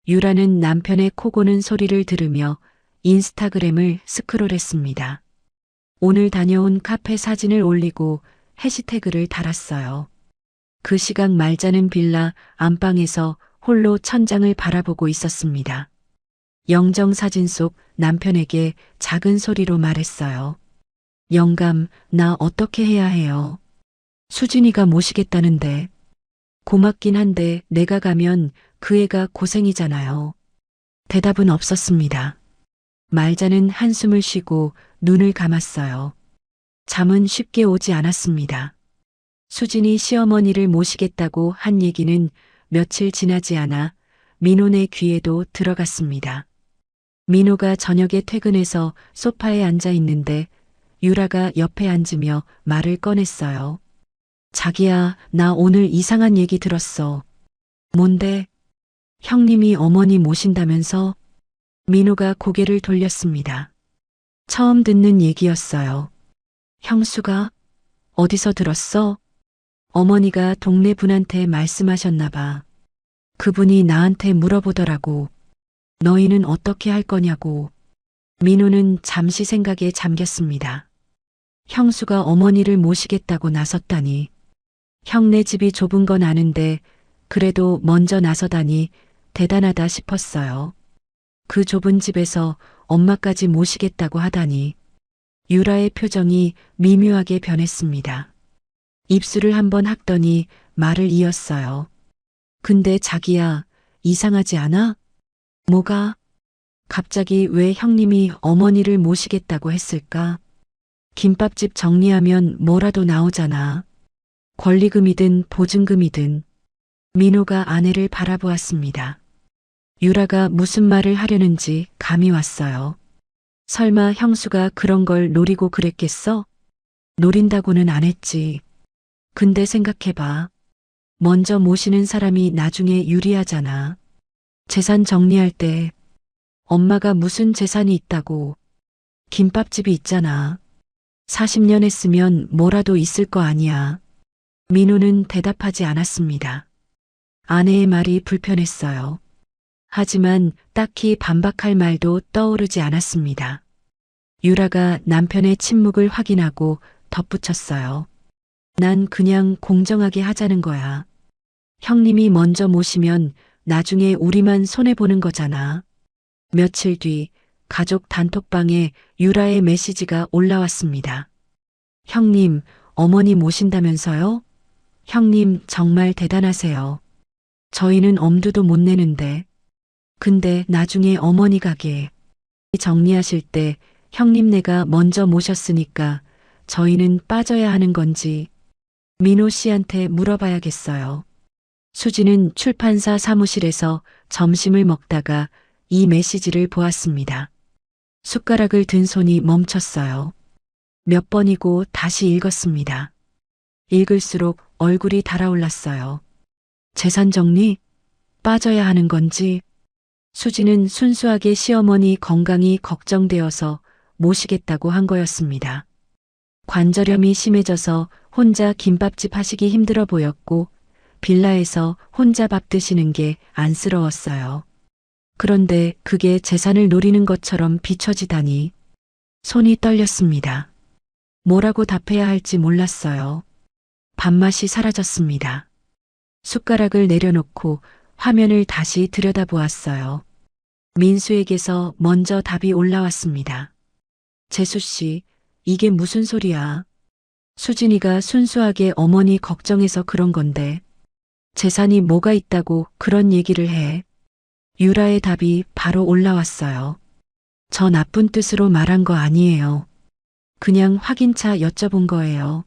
유라는 남편의 코 고는 소리를 들으며 인스타그램을 스크롤했습니다. 오늘 다녀온 카페 사진을 올리고 해시태그를 달았어요. 그 시각 말자는 빌라 안방에서 홀로 천장을 바라보고 있었습니다. 영정 사진 속 남편에게 작은 소리로 말했어요. 영감, 나 어떻게 해야 해요? 수진이가 모시겠다는데. 고맙긴 한데 내가 가면 그 애가 고생이잖아요. 대답은 없었습니다. 말자는 한숨을 쉬고 눈을 감았어요. 잠은 쉽게 오지 않았습니다. 수진이 시어머니를 모시겠다고 한 얘기는 며칠 지나지 않아 민호네 귀에도 들어갔습니다. 민호가 저녁에 퇴근해서 소파에 앉아 있는데 유라가 옆에 앉으며 말을 꺼냈어요. 자기야, 나 오늘 이상한 얘기 들었어. 뭔데? 형님이 어머니 모신다면서? 민호가 고개를 돌렸습니다. 처음 듣는 얘기였어요. 형수가? 어디서 들었어? 어머니가 동네 분한테 말씀하셨나 봐. 그분이 나한테 물어보더라고. 너희는 어떻게 할 거냐고. 민호는 잠시 생각에 잠겼습니다. 형수가 어머니를 모시겠다고 나섰다니. 형네 집이 좁은 건 아는데 그래도 먼저 나서다니 대단하다 싶었어요. 그 좁은 집에서 엄마까지 모시겠다고 하다니. 유라의 표정이 미묘하게 변했습니다. 입술을 한번 핥더니 말을 이었어요. 근데 자기야, 이상하지 않아? 뭐가? 갑자기 왜 형님이 어머니를 모시겠다고 했을까? 김밥집 정리하면 뭐라도 나오잖아. 권리금이든 보증금이든. 민호가 아내를 바라보았습니다. 유라가 무슨 말을 하려는지 감이 왔어요. 설마 형수가 그런 걸 노리고 그랬겠어? 노린다고는 안 했지. 근데 생각해봐. 먼저 모시는 사람이 나중에 유리하잖아. 재산 정리할 때 엄마가 무슨 재산이 있다고. 김밥집이 있잖아. 40년 했으면 뭐라도 있을 거 아니야. 민호는 대답하지 않았습니다. 아내의 말이 불편했어요. 하지만 딱히 반박할 말도 떠오르지 않았습니다. 유라가 남편의 침묵을 확인하고 덧붙였어요. 난 그냥 공정하게 하자는 거야. 형님이 먼저 모시면 나중에 우리만 손해보는 거잖아. 며칠 뒤 가족 단톡방에 유라의 메시지가 올라왔습니다. 형님, 어머니 모신다면서요? 형님 정말 대단하세요. 저희는 엄두도 못 내는데. 근데 나중에 어머니 가게 정리하실 때 형님네가 먼저 모셨으니까 저희는 빠져야 하는 건지 민호 씨한테 물어봐야겠어요. 수지는 출판사 사무실에서 점심을 먹다가 이 메시지를 보았습니다. 숟가락을 든 손이 멈췄어요. 몇 번이고 다시 읽었습니다. 읽을수록 얼굴이 달아올랐어요. 재산 정리? 빠져야 하는 건지? 수지는 순수하게 시어머니 건강이 걱정되어서 모시겠다고 한 거였습니다. 관절염이 심해져서 혼자 김밥집 하시기 힘들어 보였고 빌라에서 혼자 밥 드시는 게 안쓰러웠어요. 그런데 그게 재산을 노리는 것처럼 비춰지다니 손이 떨렸습니다. 뭐라고 답해야 할지 몰랐어요. 밥맛이 사라졌습니다. 숟가락을 내려놓고 화면을 다시 들여다보았어요. 민수에게서 먼저 답이 올라왔습니다. 재수 씨, 이게 무슨 소리야? 수진이가 순수하게 어머니 걱정해서 그런 건데 재산이 뭐가 있다고 그런 얘기를 해? 유라의 답이 바로 올라왔어요. 저 나쁜 뜻으로 말한 거 아니에요. 그냥 확인차 여쭤본 거예요.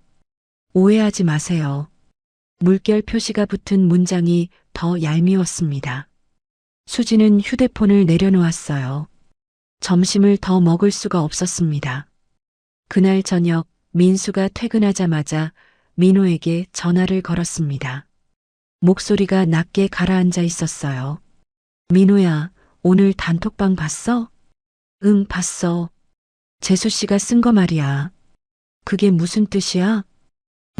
오해하지 마세요. 물결 표시가 붙은 문장이 더 얄미웠습니다. 수지는 휴대폰을 내려놓았어요. 점심을 더 먹을 수가 없었습니다. 그날 저녁 민수가 퇴근하자마자 민호에게 전화를 걸었습니다. 목소리가 낮게 가라앉아 있었어요. 민호야, 오늘 단톡방 봤어? 응, 봤어. 재수 씨가 쓴 거 말이야. 그게 무슨 뜻이야?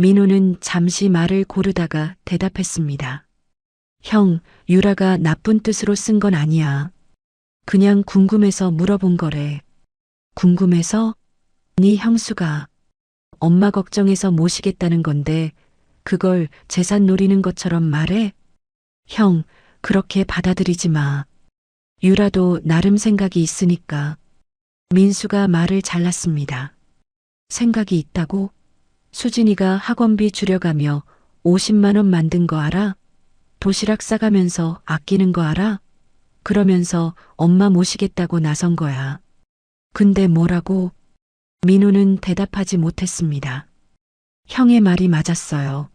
민호는 잠시 말을 고르다가 대답했습니다. 형, 유라가 나쁜 뜻으로 쓴 건 아니야. 그냥 궁금해서 물어본 거래. 궁금해서? 네 형수가 엄마 걱정해서 모시겠다는 건데 그걸 재산 노리는 것처럼 말해? 형, 그렇게 받아들이지 마. 유라도 나름 생각이 있으니까. 민수가 말을 잘랐습니다. 생각이 있다고? 수진이가 학원비 줄여가며 50만 원 만든 거 알아? 도시락 싸가면서 아끼는 거 알아? 그러면서 엄마 모시겠다고 나선 거야. 근데 뭐라고? 민호는 대답하지 못했습니다. 형의 말이 맞았어요.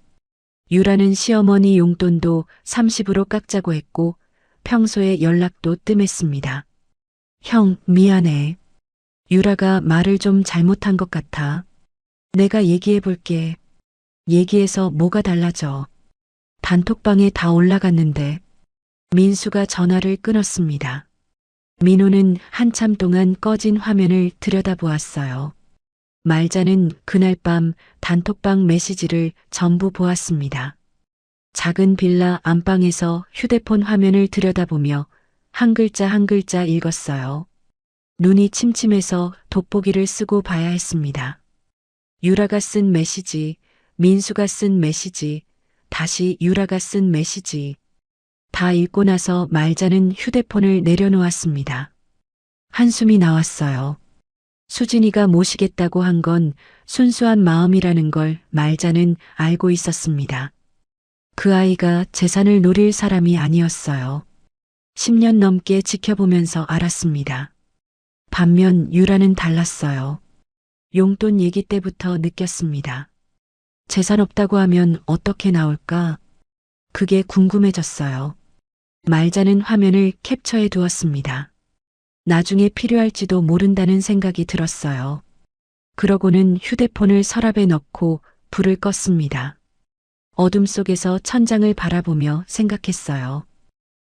유라는 시어머니 용돈도 30으로 깎자고 했고 평소에 연락도 뜸했습니다. 형, 미안해. 유라가 말을 좀 잘못한 것 같아. 내가 얘기해 볼게. 얘기해서 뭐가 달라져. 단톡방에 다 올라갔는데. 민수가 전화를 끊었습니다. 민호는 한참 동안 꺼진 화면을 들여다보았어요. 말자는 그날 밤 단톡방 메시지를 전부 보았습니다. 작은 빌라 안방에서 휴대폰 화면을 들여다보며 한 글자 한 글자 읽었어요. 눈이 침침해서 돋보기를 쓰고 봐야 했습니다. 유라가 쓴 메시지, 민수가 쓴 메시지, 다시 유라가 쓴 메시지. 다 읽고 나서 말자는 휴대폰을 내려놓았습니다. 한숨이 나왔어요. 수진이가 모시겠다고 한 건 순수한 마음이라는 걸 말자는 알고 있었습니다. 그 아이가 재산을 노릴 사람이 아니었어요. 10년 넘게 지켜보면서 알았습니다. 반면 유라는 달랐어요. 용돈 얘기 때부터 느꼈습니다. 재산 없다고 하면 어떻게 나올까? 그게 궁금해졌어요. 말자는 화면을 캡처해 두었습니다. 나중에 필요할지도 모른다는 생각이 들었어요. 그러고는 휴대폰을 서랍에 넣고 불을 껐습니다. 어둠 속에서 천장을 바라보며 생각했어요.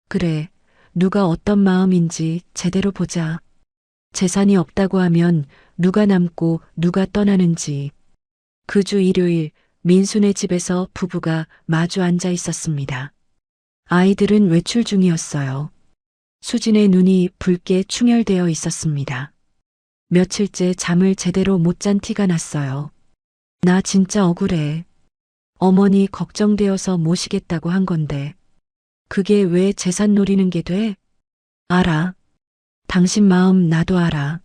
그래, 누가 어떤 마음인지 제대로 보자. 재산이 없다고 하면 누가 남고 누가 떠나는지. 그 주 일요일 민수네 집에서 부부가 마주 앉아 있었습니다. 아이들은 외출 중이었어요. 수진의 눈이 붉게 충혈되어 있었습니다. 며칠째 잠을 제대로 못 잔 티가 났어요. 나 진짜 억울해. 어머니 걱정되어서 모시겠다고 한 건데. 그게 왜 재산 노리는 게 돼? 알아. 당신 마음 나도 알아.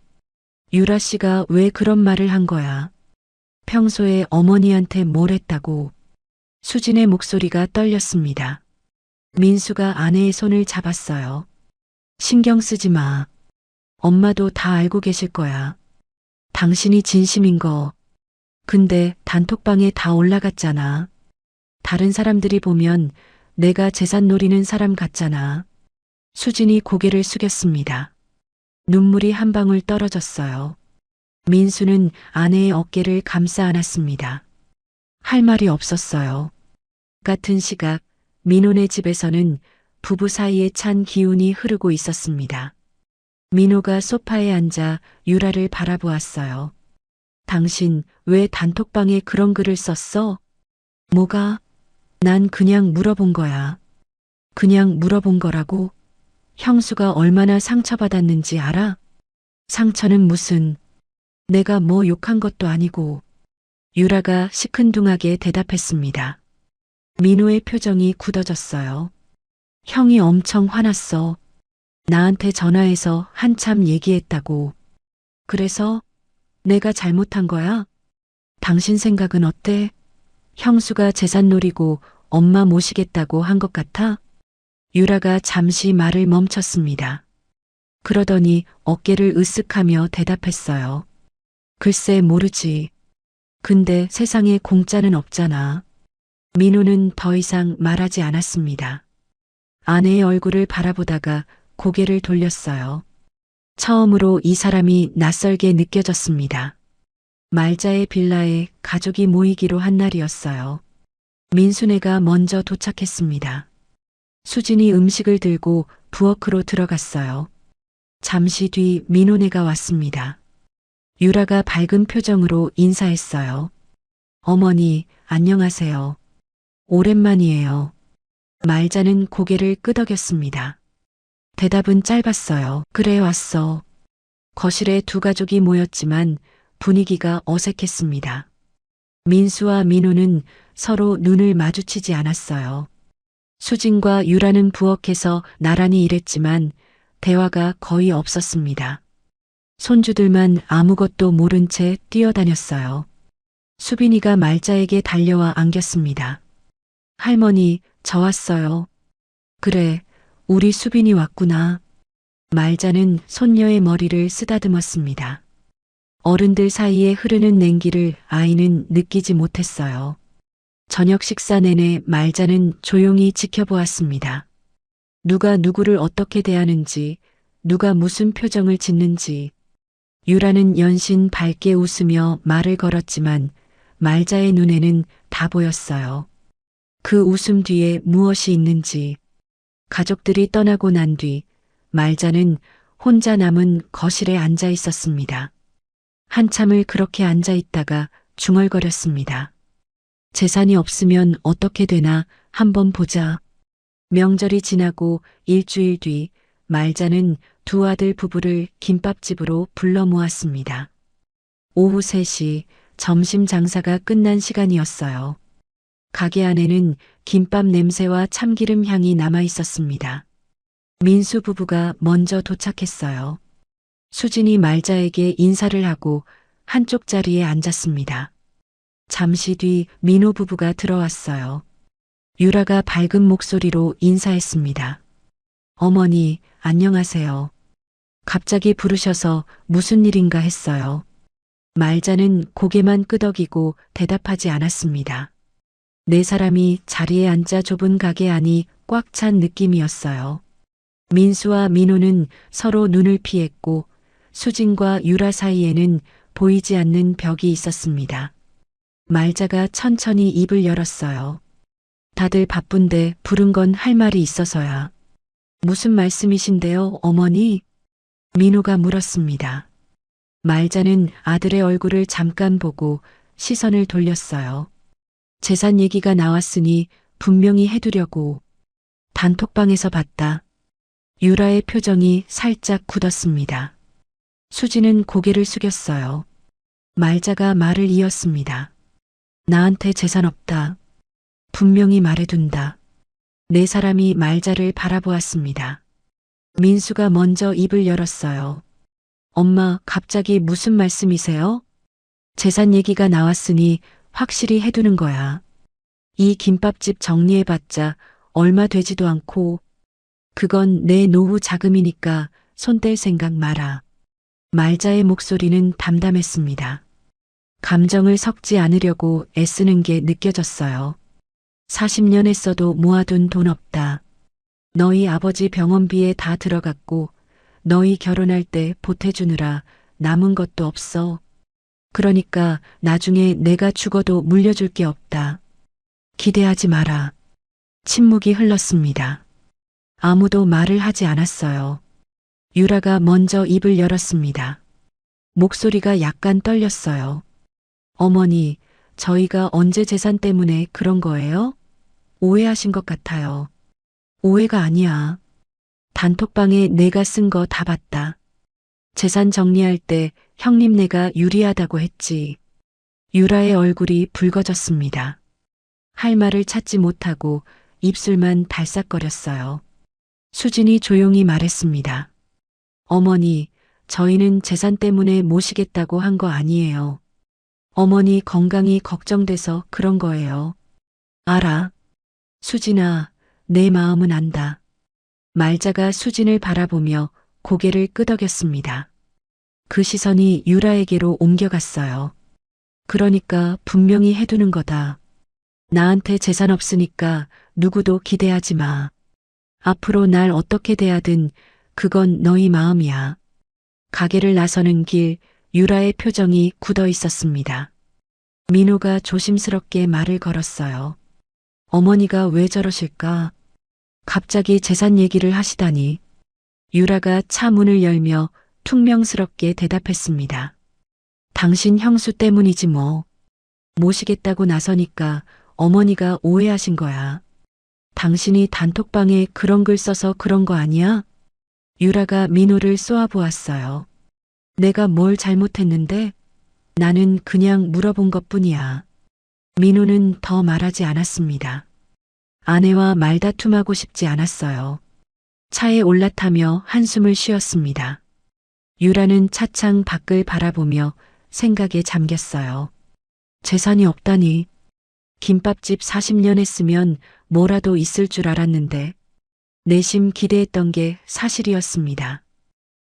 유라 씨가 왜 그런 말을 한 거야? 평소에 어머니한테 뭘 했다고? 수진의 목소리가 떨렸습니다. 민수가 아내의 손을 잡았어요. 신경 쓰지 마. 엄마도 다 알고 계실 거야. 당신이 진심인 거. 근데 단톡방에 다 올라갔잖아. 다른 사람들이 보면 내가 재산 노리는 사람 같잖아. 수진이 고개를 숙였습니다. 눈물이 한 방울 떨어졌어요. 민수는 아내의 어깨를 감싸 안았습니다. 할 말이 없었어요. 같은 시각 민호네 집에서는 부부 사이에 찬 기운이 흐르고 있었습니다. 민호가 소파에 앉아 유라를 바라보았어요. 당신 왜 단톡방에 그런 글을 썼어? 뭐가? 난 그냥 물어본 거야. 그냥 물어본 거라고? 형수가 얼마나 상처받았는지 알아? 상처는 무슨, 내가 뭐 욕한 것도 아니고. 유라가 시큰둥하게 대답했습니다. 민호의 표정이 굳어졌어요. 형이 엄청 화났어. 나한테 전화해서 한참 얘기했다고. 그래서 내가 잘못한 거야? 당신 생각은 어때? 형수가 재산 노리고 엄마 모시겠다고 한 것 같아? 유라가 잠시 말을 멈췄습니다. 그러더니 어깨를 으쓱하며 대답했어요. 글쎄 모르지. 근데 세상에 공짜는 없잖아. 민호는 더 이상 말하지 않았습니다. 아내의 얼굴을 바라보다가 고개를 돌렸어요. 처음으로 이 사람이 낯설게 느껴졌습니다. 말자의 빌라에 가족이 모이기로 한 날이었어요. 민수네가 먼저 도착했습니다. 수진이 음식을 들고 부엌으로 들어갔어요. 잠시 뒤 민호네가 왔습니다. 유라가 밝은 표정으로 인사했어요. 어머니, 안녕하세요. 오랜만이에요. 말자는 고개를 끄덕였습니다. 대답은 짧았어요. 그래 왔어. 거실에 두 가족이 모였지만 분위기가 어색했습니다. 민수와 민호는 서로 눈을 마주치지 않았어요. 수진과 유라는 부엌에서 나란히 일했지만 대화가 거의 없었습니다. 손주들만 아무것도 모른 채 뛰어다녔어요. 수빈이가 말자에게 달려와 안겼습니다. 할머니, 저 왔어요. 그래, 우리 수빈이 왔구나. 말자는 손녀의 머리를 쓰다듬었습니다. 어른들 사이에 흐르는 냉기를 아이는 느끼지 못했어요. 저녁 식사 내내 말자는 조용히 지켜보았습니다. 누가 누구를 어떻게 대하는지, 누가 무슨 표정을 짓는지. 유라는 연신 밝게 웃으며 말을 걸었지만 말자의 눈에는 다 보였어요. 그 웃음 뒤에 무엇이 있는지. 가족들이 떠나고 난 뒤 말자는 혼자 남은 거실에 앉아 있었습니다. 한참을 그렇게 앉아 있다가 중얼거렸습니다. 재산이 없으면 어떻게 되나 한번 보자. 명절이 지나고 일주일 뒤 말자는 두 아들 부부를 김밥집으로 불러 모았습니다. 오후 3시 점심 장사가 끝난 시간이었어요. 가게 안에는 김밥 냄새와 참기름 향이 남아 있었습니다. 민수 부부가 먼저 도착했어요. 수진이 말자에게 인사를 하고 한쪽 자리에 앉았습니다. 잠시 뒤 민호 부부가 들어왔어요. 유라가 밝은 목소리로 인사했습니다. 어머니, 안녕하세요. 갑자기 부르셔서 무슨 일인가 했어요. 말자는 고개만 끄덕이고 대답하지 않았습니다. 네 사람이 자리에 앉아 좁은 가게 안이 꽉 찬 느낌이었어요. 민수와 민호는 서로 눈을 피했고 수진과 유라 사이에는 보이지 않는 벽이 있었습니다. 말자가 천천히 입을 열었어요. 다들 바쁜데 부른 건 할 말이 있어서야. 무슨 말씀이신데요, 어머니? 민호가 물었습니다. 말자는 아들의 얼굴을 잠깐 보고 시선을 돌렸어요. 재산 얘기가 나왔으니 분명히 해두려고. 단톡방에서 봤다. 유라의 표정이 살짝 굳었습니다. 수지는 고개를 숙였어요. 말자가 말을 이었습니다. 나한테 재산 없다. 분명히 말해둔다. 네 사람이 말자를 바라보았습니다. 민수가 먼저 입을 열었어요. 엄마, 갑자기 무슨 말씀이세요? 재산 얘기가 나왔으니 확실히 해두는 거야. 이 김밥집 정리해봤자 얼마 되지도 않고 그건 내 노후 자금이니까 손댈 생각 마라. 말자의 목소리는 담담했습니다. 감정을 섞지 않으려고 애쓰는 게 느껴졌어요. 40년 했어도 모아둔 돈 없다. 너희 아버지 병원비에 다 들어갔고 너희 결혼할 때 보태주느라 남은 것도 없어. 그러니까 나중에 내가 죽어도 물려줄 게 없다. 기대하지 마라. 침묵이 흘렀습니다. 아무도 말을 하지 않았어요. 유라가 먼저 입을 열었습니다. 목소리가 약간 떨렸어요. 어머니, 저희가 언제 재산 때문에 그런 거예요? 오해하신 것 같아요. 오해가 아니야. 단톡방에 내가 쓴 거 다 봤다. 재산 정리할 때 형님네가 유리하다고 했지. 유라의 얼굴이 붉어졌습니다. 할 말을 찾지 못하고 입술만 달싹거렸어요. 수진이 조용히 말했습니다. 어머니, 저희는 재산 때문에 모시겠다고 한 거 아니에요. 어머니 건강이 걱정돼서 그런 거예요. 알아. 수진아, 내 마음은 안다. 말자가 수진을 바라보며 고개를 끄덕였습니다. 그 시선이 유라에게로 옮겨갔어요. 그러니까 분명히 해두는 거다. 나한테 재산 없으니까 누구도 기대하지 마. 앞으로 날 어떻게 대하든 그건 너희 마음이야. 가게를 나서는 길 유라의 표정이 굳어 있었습니다. 민호가 조심스럽게 말을 걸었어요. 어머니가 왜 저러실까? 갑자기 재산 얘기를 하시다니. 유라가 차 문을 열며 퉁명스럽게 대답했습니다. 당신 형수 때문이지 뭐. 모시겠다고 나서니까 어머니가 오해하신 거야. 당신이 단톡방에 그런 글 써서 그런 거 아니야? 유라가 민호를 쏘아보았어요. 내가 뭘 잘못했는데? 나는 그냥 물어본 것뿐이야. 민호는 더 말하지 않았습니다. 아내와 말다툼하고 싶지 않았어요. 차에 올라타며 한숨을 쉬었습니다. 유라는 차창 밖을 바라보며 생각에 잠겼어요. 재산이 없다니. 김밥집 40년 했으면 뭐라도 있을 줄 알았는데 내심 기대했던 게 사실이었습니다.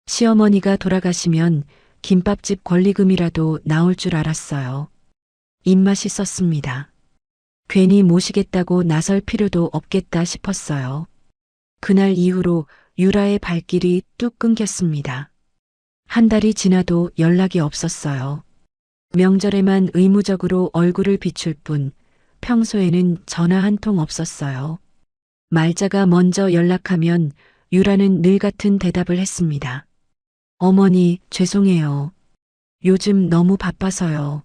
시어머니가 돌아가시면 김밥집 권리금이라도 나올 줄 알았어요. 입맛이 썼습니다. 괜히 모시겠다고 나설 필요도 없겠다 싶었어요. 그날 이후로 유라의 발길이 뚝 끊겼습니다. 한 달이 지나도 연락이 없었어요. 명절에만 의무적으로 얼굴을 비출 뿐 평소에는 전화 한 통 없었어요. 말자가 먼저 연락하면 유라는 늘 같은 대답을 했습니다. 어머니, 죄송해요. 요즘 너무 바빠서요.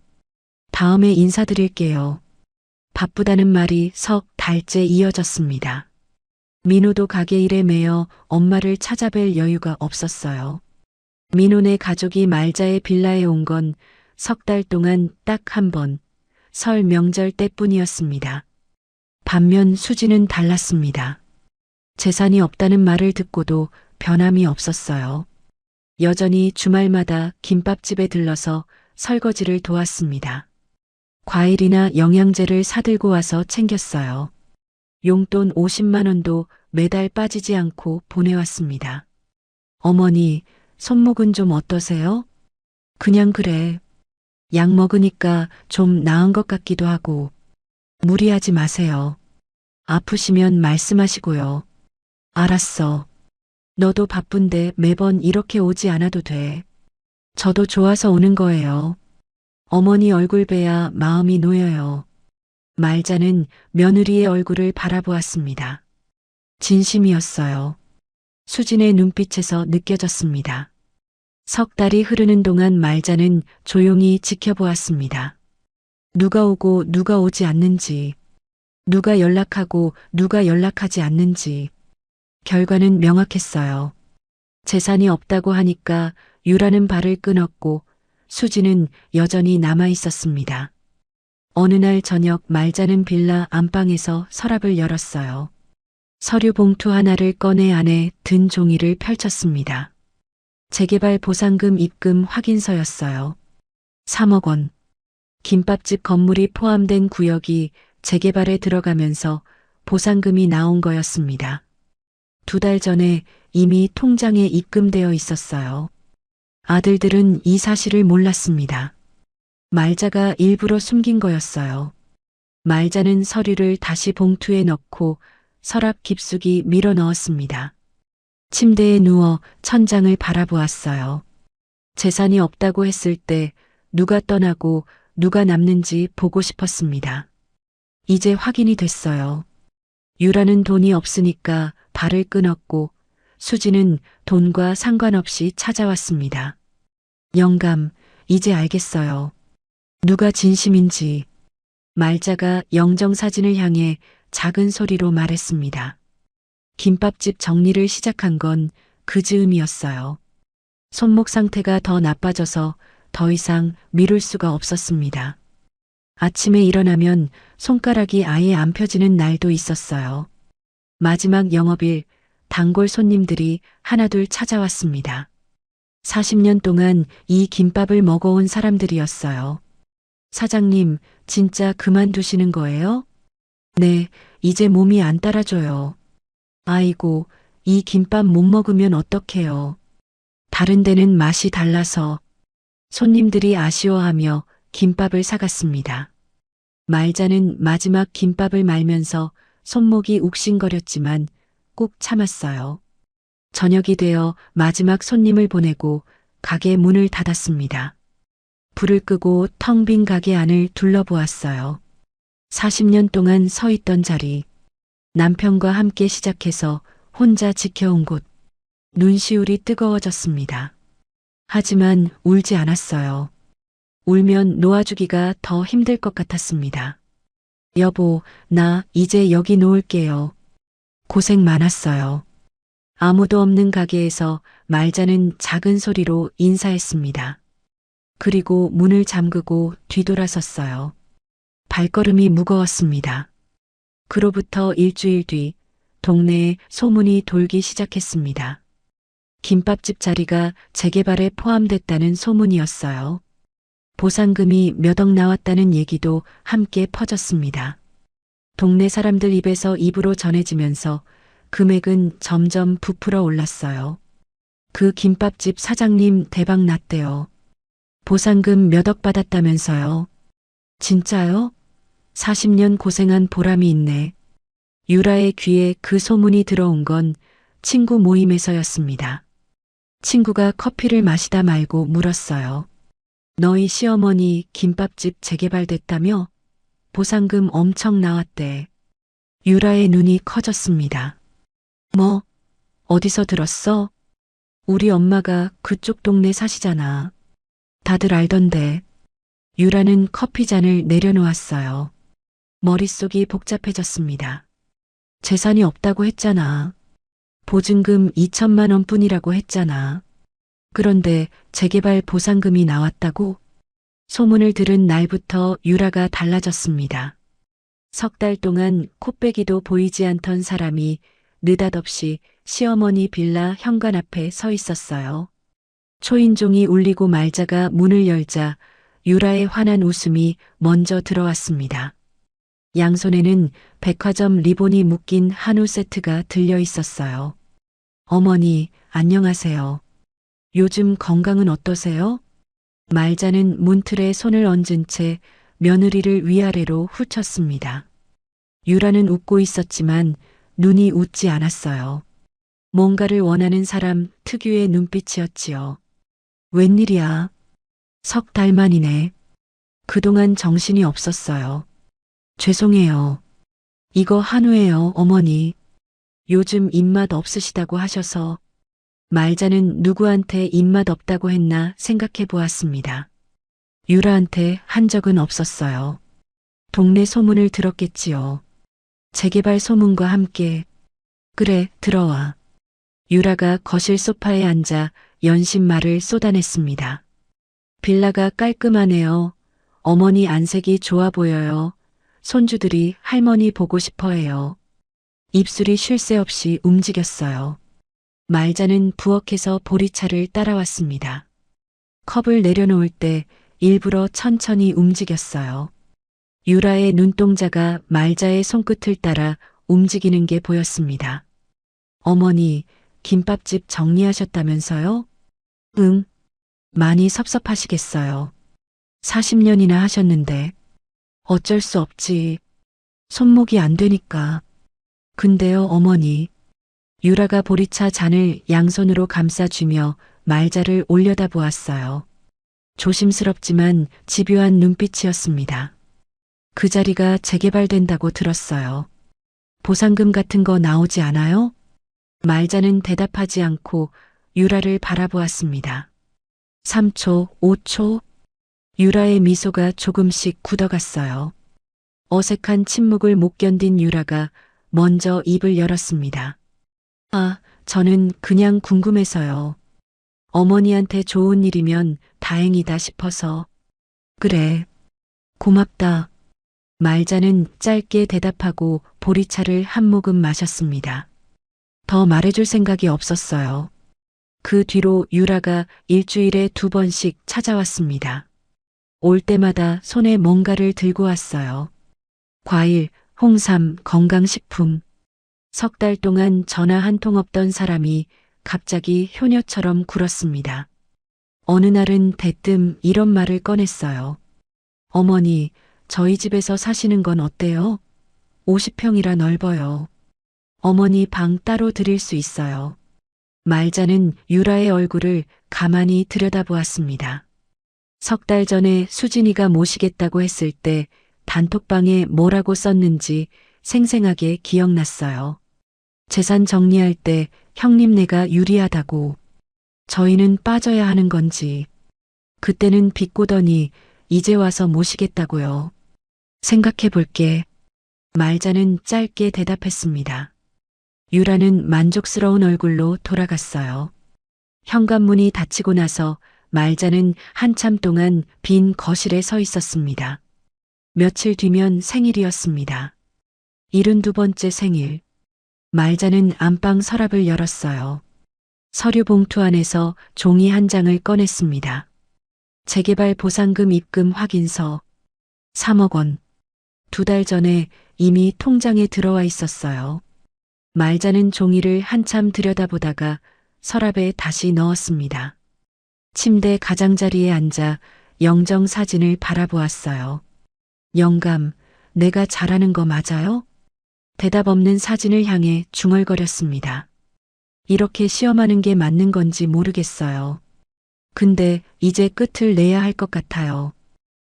다음에 인사드릴게요. 바쁘다는 말이 석 달째 이어졌습니다. 민호도 가게 일에 매여 엄마를 찾아뵐 여유가 없었어요. 민호네 가족이 말자의 빌라에 온 건 석 달 동안 딱 한 번, 설 명절 때뿐이었습니다. 반면 수지는 달랐습니다. 재산이 없다는 말을 듣고도 변함이 없었어요. 여전히 주말마다 김밥집에 들러서 설거지를 도왔습니다. 과일이나 영양제를 사들고 와서 챙겼어요. 용돈 50만 원도 매달 빠지지 않고 보내왔습니다. 어머니, 손목은 좀 어떠세요? 그냥 그래. 약 먹으니까 좀 나은 것 같기도 하고. 무리하지 마세요. 아프시면 말씀하시고요. 알았어. 너도 바쁜데 매번 이렇게 오지 않아도 돼. 저도 좋아서 오는 거예요. 어머니 얼굴 뵈야 마음이 놓여요. 말자는 며느리의 얼굴을 바라보았습니다. 진심이었어요. 수진의 눈빛에서 느껴졌습니다. 석 달이 흐르는 동안 말자는 조용히 지켜보았습니다. 누가 오고 누가 오지 않는지, 누가 연락하고 누가 연락하지 않는지. 결과는 명확했어요. 재산이 없다고 하니까 유라는 발을 끊었고 수지는 여전히 남아 있었습니다. 어느 날 저녁 말자는 빌라 안방에서 서랍을 열었어요. 서류 봉투 하나를 꺼내 안에 든 종이를 펼쳤습니다. 재개발 보상금 입금 확인서였어요. 3억 원. 김밥집 건물이 포함된 구역이 재개발에 들어가면서 보상금이 나온 거였습니다. 2달 전에 이미 통장에 입금되어 있었어요. 아들들은 이 사실을 몰랐습니다. 말자가 일부러 숨긴 거였어요. 말자는 서류를 다시 봉투에 넣고 서랍 깊숙이 밀어 넣었습니다. 침대에 누워 천장을 바라보았어요. 재산이 없다고 했을 때 누가 떠나고 누가 남는지 보고 싶었습니다. 이제 확인이 됐어요. 유라는 돈이 없으니까 발을 끊었고 수지는 돈과 상관없이 찾아왔습니다. 영감, 이제 알겠어요. 누가 진심인지. 말자가 영정사진을 향해 작은 소리로 말했습니다. 김밥집 정리를 시작한 건 그 즈음이었어요. 손목 상태가 더 나빠져서 더 이상 미룰 수가 없었습니다. 아침에 일어나면 손가락이 아예 안 펴지는 날도 있었어요. 마지막 영업일, 단골 손님들이 하나둘 찾아왔습니다. 40년 동안 이 김밥을 먹어온 사람들이었어요. 사장님, 진짜 그만두시는 거예요? 네, 이제 몸이 안 따라줘요. 아이고, 이 김밥 못 먹으면 어떡해요. 다른 데는 맛이 달라서. 손님들이 아쉬워하며 김밥을 사갔습니다. 말자는 마지막 김밥을 말면서 손목이 욱신거렸지만 꾹 참았어요. 저녁이 되어 마지막 손님을 보내고 가게 문을 닫았습니다. 불을 끄고 텅 빈 가게 안을 둘러보았어요. 40년 동안 서 있던 자리, 남편과 함께 시작해서 혼자 지켜온 곳, 눈시울이 뜨거워졌습니다. 하지만 울지 않았어요. 울면 놓아주기가 더 힘들 것 같았습니다. 여보, 나 이제 여기 놓을게요. 고생 많았어요. 아무도 없는 가게에서 말자는 작은 소리로 인사했습니다. 그리고 문을 잠그고 뒤돌아섰어요. 발걸음이 무거웠습니다. 그로부터 일주일 뒤 동네에 소문이 돌기 시작했습니다. 김밥집 자리가 재개발에 포함됐다는 소문이었어요. 보상금이 몇 억 나왔다는 얘기도 함께 퍼졌습니다. 동네 사람들 입에서 입으로 전해지면서 금액은 점점 부풀어 올랐어요. 그 김밥집 사장님 대박 났대요. 보상금 몇 억 받았다면서요. 진짜요? 40년 고생한 보람이 있네. 유라의 귀에 그 소문이 들어온 건 친구 모임에서였습니다. 친구가 커피를 마시다 말고 물었어요. 너희 시어머니 김밥집 재개발됐다며? 보상금 엄청 나왔대. 유라의 눈이 커졌습니다. 뭐? 어디서 들었어? 우리 엄마가 그쪽 동네 사시잖아. 다들 알던데. 유라는 커피잔을 내려놓았어요. 머릿속이 복잡해졌습니다. 재산이 없다고 했잖아. 보증금 2천만 원뿐이라고 했잖아. 그런데 재개발 보상금이 나왔다고? 소문을 들은 날부터 유라가 달라졌습니다. 석 달 동안 코빼기도 보이지 않던 사람이 느닷없이 시어머니 빌라 현관 앞에 서 있었어요. 초인종이 울리고 말자가 문을 열자 유라의 환한 웃음이 먼저 들어왔습니다. 양손에는 백화점 리본이 묶인 한우 세트가 들려 있었어요. 어머니, 안녕하세요. 요즘 건강은 어떠세요? 말자는 문틀에 손을 얹은 채 며느리를 위아래로 훑었습니다. 유라는 웃고 있었지만 눈이 웃지 않았어요. 뭔가를 원하는 사람 특유의 눈빛이었지요. 웬일이야? 석 달 만이네. 그동안 정신이 없었어요. 죄송해요. 이거 한우예요, 어머니. 요즘 입맛 없으시다고 하셔서. 말자는 누구한테 입맛 없다고 했나 생각해 보았습니다. 유라한테 한 적은 없었어요. 동네 소문을 들었겠지요. 재개발 소문과 함께. 그래, 들어와. 유라가 거실 소파에 앉아 연신말을 쏟아냈습니다. 빌라가 깔끔하네요. 어머니 안색이 좋아 보여요. 손주들이 할머니 보고 싶어 해요. 입술이 쉴 새 없이 움직였어요. 말자는 부엌에서 보리차를 따라왔습니다. 컵을 내려놓을 때 일부러 천천히 움직였어요. 유라의 눈동자가 말자의 손끝을 따라 움직이는 게 보였습니다. 어머니, 김밥집 정리하셨다면서요? 응. 많이 섭섭하시겠어요. 40년이나 하셨는데. 어쩔 수 없지. 손목이 안 되니까. 근데요, 어머니. 유라가 보리차 잔을 양손으로 감싸주며 말자를 올려다보았어요. 조심스럽지만 집요한 눈빛이었습니다. 그 자리가 재개발된다고 들었어요. 보상금 같은 거 나오지 않아요? 말자는 대답하지 않고 유라를 바라보았습니다. 3초, 5초. 유라의 미소가 조금씩 굳어갔어요. 어색한 침묵을 못 견딘 유라가 먼저 입을 열었습니다. 아, 저는 그냥 궁금해서요. 어머니한테 좋은 일이면 다행이다 싶어서. 그래. 고맙다. 말자는 짧게 대답하고 보리차를 한 모금 마셨습니다. 더 말해줄 생각이 없었어요. 그 뒤로 유라가 일주일에 2번씩 찾아왔습니다. 올 때마다 손에 뭔가를 들고 왔어요. 과일, 홍삼, 건강식품. 3달 동안 전화 한 통 없던 사람이 갑자기 효녀처럼 굴었습니다. 어느 날은 대뜸 이런 말을 꺼냈어요. 어머니, 저희 집에서 사시는 건 어때요? 50평이라 넓어요. 어머니 방 따로 드릴 수 있어요. 말자는 유라의 얼굴을 가만히 들여다보았습니다. 3달 전에 수진이가 모시겠다고 했을 때 단톡방에 뭐라고 썼는지 생생하게 기억났어요. 재산 정리할 때 형님네가 유리하다고. 저희는 빠져야 하는 건지. 그때는 비꼬더니 이제 와서 모시겠다고요. 생각해 볼게. 말자는 짧게 대답했습니다. 유라는 만족스러운 얼굴로 돌아갔어요. 현관문이 닫히고 나서 말자는 한참 동안 빈 거실에 서 있었습니다. 며칠 뒤면 생일이었습니다. 72번째 생일. 말자는 안방 서랍을 열었어요. 서류 봉투 안에서 종이 한 장을 꺼냈습니다. 재개발 보상금 입금 확인서 3억 원. 2달 전에 이미 통장에 들어와 있었어요. 말자는 종이를 한참 들여다보다가 서랍에 다시 넣었습니다. 침대 가장자리에 앉아 영정 사진을 바라보았어요. 영감, 내가 잘하는 거 맞아요? 대답 없는 사진을 향해 중얼거렸습니다. 이렇게 시험하는 게 맞는 건지 모르겠어요. 근데 이제 끝을 내야 할 것 같아요.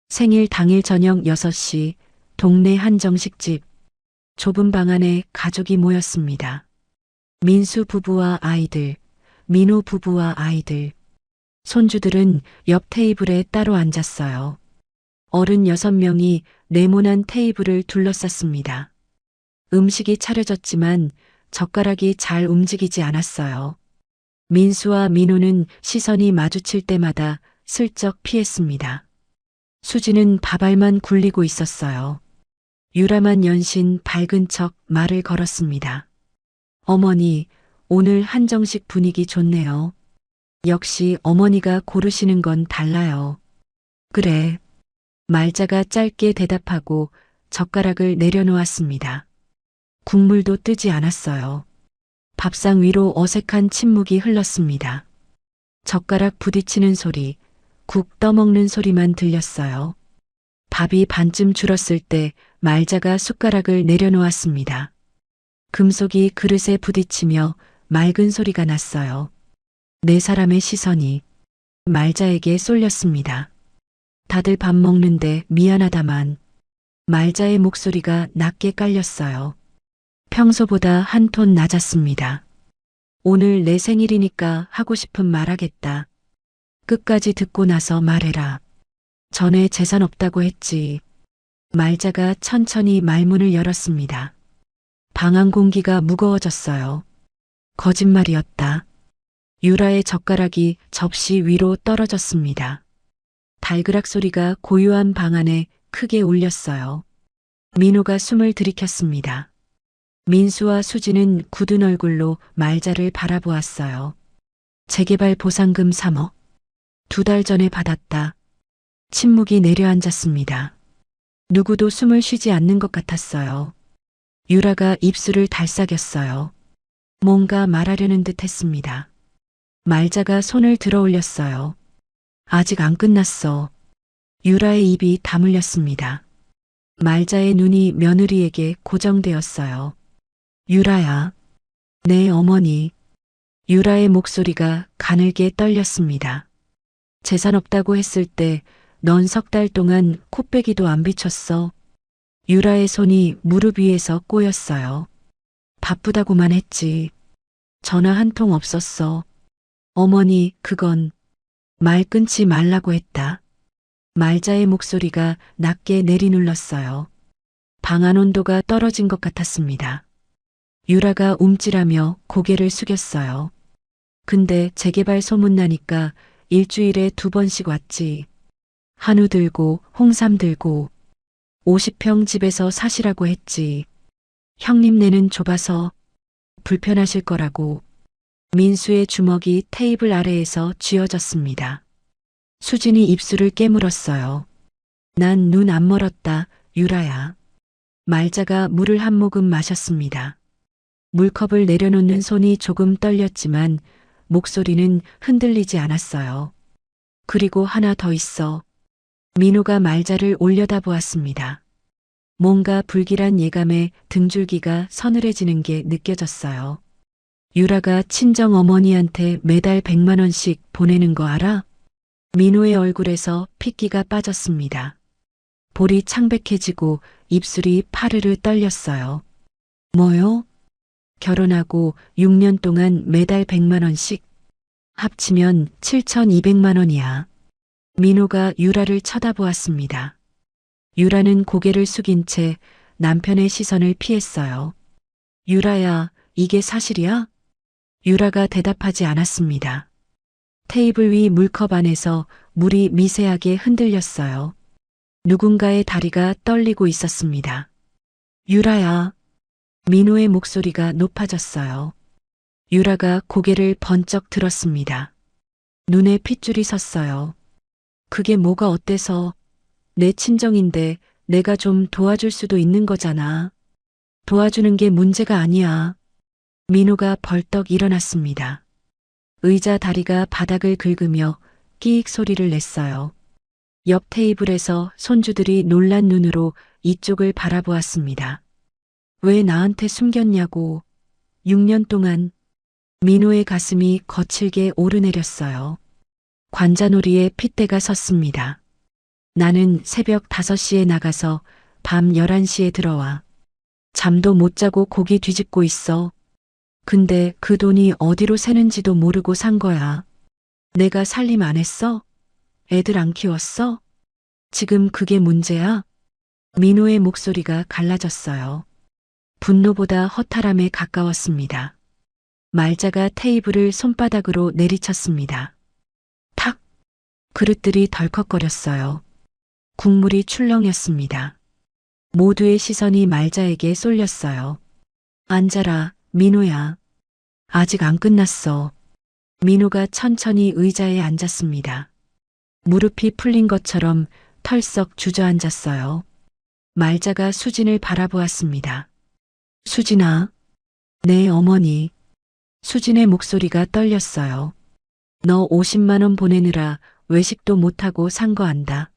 생일 당일 저녁 6시, 동네 한정식집. 좁은 방 안에 가족이 모였습니다. 민수 부부와 아이들, 민호 부부와 아이들. 손주들은 옆 테이블에 따로 앉았어요. 어른 6명이 네모난 테이블을 둘러쌌습니다. 음식이 차려졌지만 젓가락이 잘 움직이지 않았어요. 민수와 민호는 시선이 마주칠 때마다 슬쩍 피했습니다. 수지는 밥알만 굴리고 있었어요. 유라만 연신 밝은 척 말을 걸었습니다. 어머니, 오늘 한정식 분위기 좋네요. 역시 어머니가 고르시는 건 달라요. 그래. 말자가 짧게 대답하고 젓가락을 내려놓았습니다. 국물도 뜨지 않았어요. 밥상 위로 어색한 침묵이 흘렀습니다. 젓가락 부딪히는 소리, 국 떠먹는 소리만 들렸어요. 밥이 반쯤 줄었을 때 말자가 숟가락을 내려놓았습니다. 금속이 그릇에 부딪히며 맑은 소리가 났어요. 네 사람의 시선이 말자에게 쏠렸습니다. 다들 밥 먹는데 미안하다만. 말자의 목소리가 낮게 깔렸어요. 평소보다 한 톤 낮았습니다. 오늘 내 생일이니까 하고 싶은 말 하겠다. 끝까지 듣고 나서 말해라. 전에 재산 없다고 했지. 말자가 천천히 말문을 열었습니다. 방 안 공기가 무거워졌어요. 거짓말이었다. 유라의 젓가락이 접시 위로 떨어졌습니다. 달그락 소리가 고요한 방 안에 크게 울렸어요. 민호가 숨을 들이켰습니다. 민수와 수지는 굳은 얼굴로 말자를 바라보았어요. 재개발 보상금 3억. 2달 전에 받았다. 침묵이 내려앉았습니다. 누구도 숨을 쉬지 않는 것 같았어요. 유라가 입술을 달싹였어요. 뭔가 말하려는 듯 했습니다. 말자가 손을 들어 올렸어요. 아직 안 끝났어. 유라의 입이 다물렸습니다. 말자의 눈이 며느리에게 고정되었어요. 유라야. 네, 어머니. 유라의 목소리가 가늘게 떨렸습니다. 재산 없다고 했을 때 넌 3달 동안 코빼기도 안 비쳤어. 유라의 손이 무릎 위에서 꼬였어요. 바쁘다고만 했지. 전화 한 통 없었어. 어머니, 그건 말 끊지 말라고 했다. 말자의 목소리가 낮게 내리눌렀어요. 방 안 온도가 떨어진 것 같았습니다. 유라가 움찔하며 고개를 숙였어요. 근데 재개발 소문나니까 일주일에 2번씩 왔지. 한우 들고 홍삼 들고 50평 집에서 사시라고 했지. 형님네는 좁아서 불편하실 거라고. 민수의 주먹이 테이블 아래에서 쥐어졌습니다. 수진이 입술을 깨물었어요. 난 눈 안 멀었다, 유라야. 말자가 물을 한 모금 마셨습니다. 물컵을 내려놓는 손이 조금 떨렸지만 목소리는 흔들리지 않았어요. 그리고 하나 더 있어. 민호가 말자를 올려다보았습니다. 뭔가 불길한 예감에 등줄기가 서늘해지는 게 느껴졌어요. 유라가 친정 어머니한테 매달 100만 원씩 보내는 거 알아? 민호의 얼굴에서 핏기가 빠졌습니다. 볼이 창백해지고 입술이 파르르 떨렸어요. 뭐요? 결혼하고 6년 동안 매달 100만 원씩? 합치면 7,200만 원이야. 민호가 유라를 쳐다보았습니다. 유라는 고개를 숙인 채 남편의 시선을 피했어요. 유라야, 이게 사실이야? 유라가 대답하지 않았습니다. 테이블 위 물컵 안에서 물이 미세하게 흔들렸어요. 누군가의 다리가 떨리고 있었습니다. 유라야. 민호의 목소리가 높아졌어요. 유라가 고개를 번쩍 들었습니다. 눈에 핏줄이 섰어요. 그게 뭐가 어때서? 내 친정인데 내가 좀 도와줄 수도 있는 거잖아. 도와주는 게 문제가 아니야. 민호가 벌떡 일어났습니다. 의자 다리가 바닥을 긁으며 끼익 소리를 냈어요. 옆 테이블에서 손주들이 놀란 눈으로 이쪽을 바라보았습니다. 왜 나한테 숨겼냐고. 6년 동안. 민호의 가슴이 거칠게 오르내렸어요. 관자놀이에 핏대가 섰습니다. 나는 새벽 5시에 나가서 밤 11시에 들어와. 잠도 못 자고 고기 뒤집고 있어. 근데 그 돈이 어디로 새는지도 모르고 산 거야. 내가 살림 안 했어? 애들 안 키웠어? 지금 그게 문제야? 민호의 목소리가 갈라졌어요. 분노보다 허탈함에 가까웠습니다. 말자가 테이블을 손바닥으로 내리쳤습니다. 탁! 그릇들이 덜컥거렸어요. 국물이 출렁였습니다. 모두의 시선이 말자에게 쏠렸어요. 앉아라, 민호야. 아직 안 끝났어. 민호가 천천히 의자에 앉았습니다. 무릎이 풀린 것처럼 털썩 주저앉았어요. 말자가 수진을 바라보았습니다. 수진아. 네, 어머니. 수진의 목소리가 떨렸어요. 너 50만 원 보내느라 외식도 못하고 산 거 안다.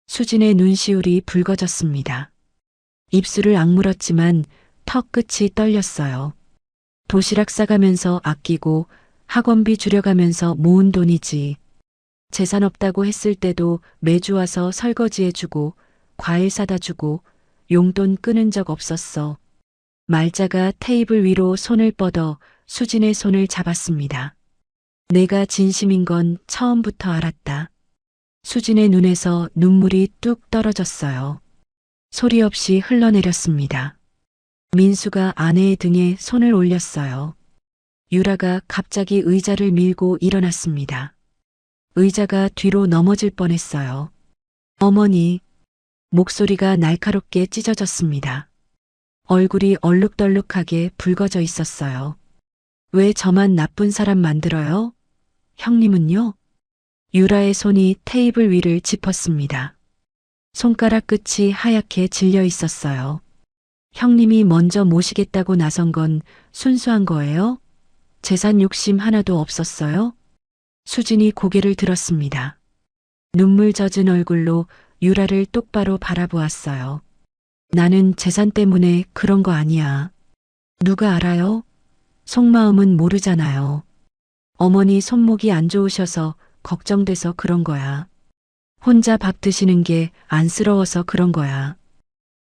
수진의 눈시울이 붉어졌습니다. 입술을 악물었지만 턱 끝이 떨렸어요. 도시락 싸가면서 아끼고 학원비 줄여가면서 모은 돈이지. 재산 없다고 했을 때도 매주 와서 설거지해주고 과일 사다 주고 용돈 끊은 적 없었어. 말자가 테이블 위로 손을 뻗어 수진의 손을 잡았습니다. 내가 진심인 건 처음부터 알았다. 수진의 눈에서 눈물이 뚝 떨어졌어요. 소리 없이 흘러내렸습니다. 민수가 아내의 등에 손을 올렸어요. 유라가 갑자기 의자를 밀고 일어났습니다. 의자가 뒤로 넘어질 뻔했어요. 어머니. 목소리가 날카롭게 찢어졌습니다. 얼굴이 얼룩덜룩하게 붉어져 있었어요. 왜 저만 나쁜 사람 만들어요? 형님은요? 유라의 손이 테이블 위를 짚었습니다. 손가락 끝이 하얗게 질려 있었어요. 형님이 먼저 모시겠다고 나선 건 순수한 거예요? 재산 욕심 하나도 없었어요? 수진이 고개를 들었습니다. 눈물 젖은 얼굴로 유라를 똑바로 바라보았어요. 나는 재산 때문에 그런 거 아니야. 누가 알아요? 속마음은 모르잖아요. 어머니 손목이 안 좋으셔서 걱정돼서 그런 거야. 혼자 밥 드시는 게 안쓰러워서 그런 거야.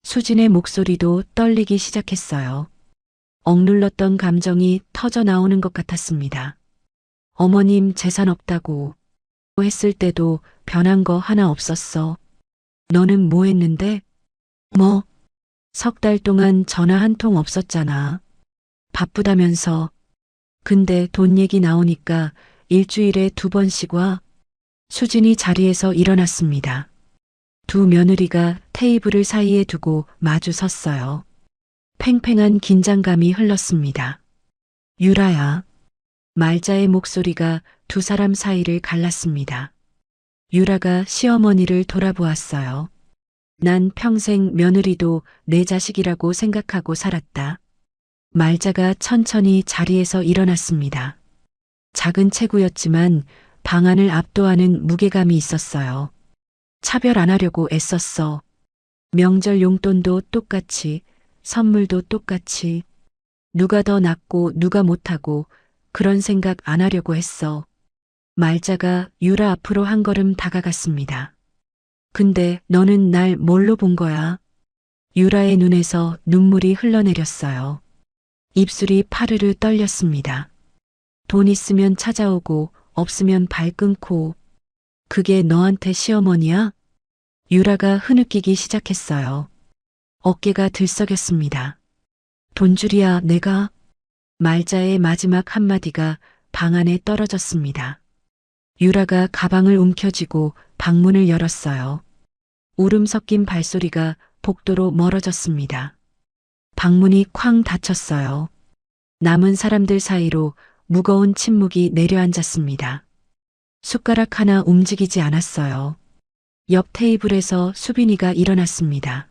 수진의 목소리도 떨리기 시작했어요. 억눌렀던 감정이 터져 나오는 것 같았습니다. 어머님 재산 없다고 했을 때도 변한 거 하나 없었어. 너는 뭐 했는데? 뭐? 석 달 동안 전화 한 통 없었잖아. 바쁘다면서. 근데 돈 얘기 나오니까 일주일에 2번씩 와. 수진이 자리에서 일어났습니다. 두 며느리가 테이블을 사이에 두고 마주 섰어요. 팽팽한 긴장감이 흘렀습니다. 유라야. 말자의 목소리가 두 사람 사이를 갈랐습니다. 유라가 시어머니를 돌아보았어요. 난 평생 며느리도 내 자식이라고 생각하고 살았다. 말자가 천천히 자리에서 일어났습니다. 작은 체구였지만 방안을 압도하는 무게감이 있었어요. 차별 안 하려고 애썼어. 명절 용돈도 똑같이, 선물도 똑같이. 누가 더 낫고 누가 못하고 그런 생각 안 하려고 했어. 말자가 유라 앞으로 한 걸음 다가갔습니다. 근데 너는 날 뭘로 본 거야? 유라의 눈에서 눈물이 흘러내렸어요. 입술이 파르르 떨렸습니다. 돈 있으면 찾아오고 없으면 발 끊고. 그게 너한테 시어머니야? 유라가 흐느끼기 시작했어요. 어깨가 들썩였습니다. 돈줄이야 내가. 말자의 마지막 한마디가 방 안에 떨어졌습니다. 유라가 가방을 움켜쥐고 방문을 열었어요. 울음 섞인 발소리가 복도로 멀어졌습니다. 방문이 쾅 닫혔어요. 남은 사람들 사이로 무거운 침묵이 내려앉았습니다. 숟가락 하나 움직이지 않았어요. 옆 테이블에서 수빈이가 일어났습니다.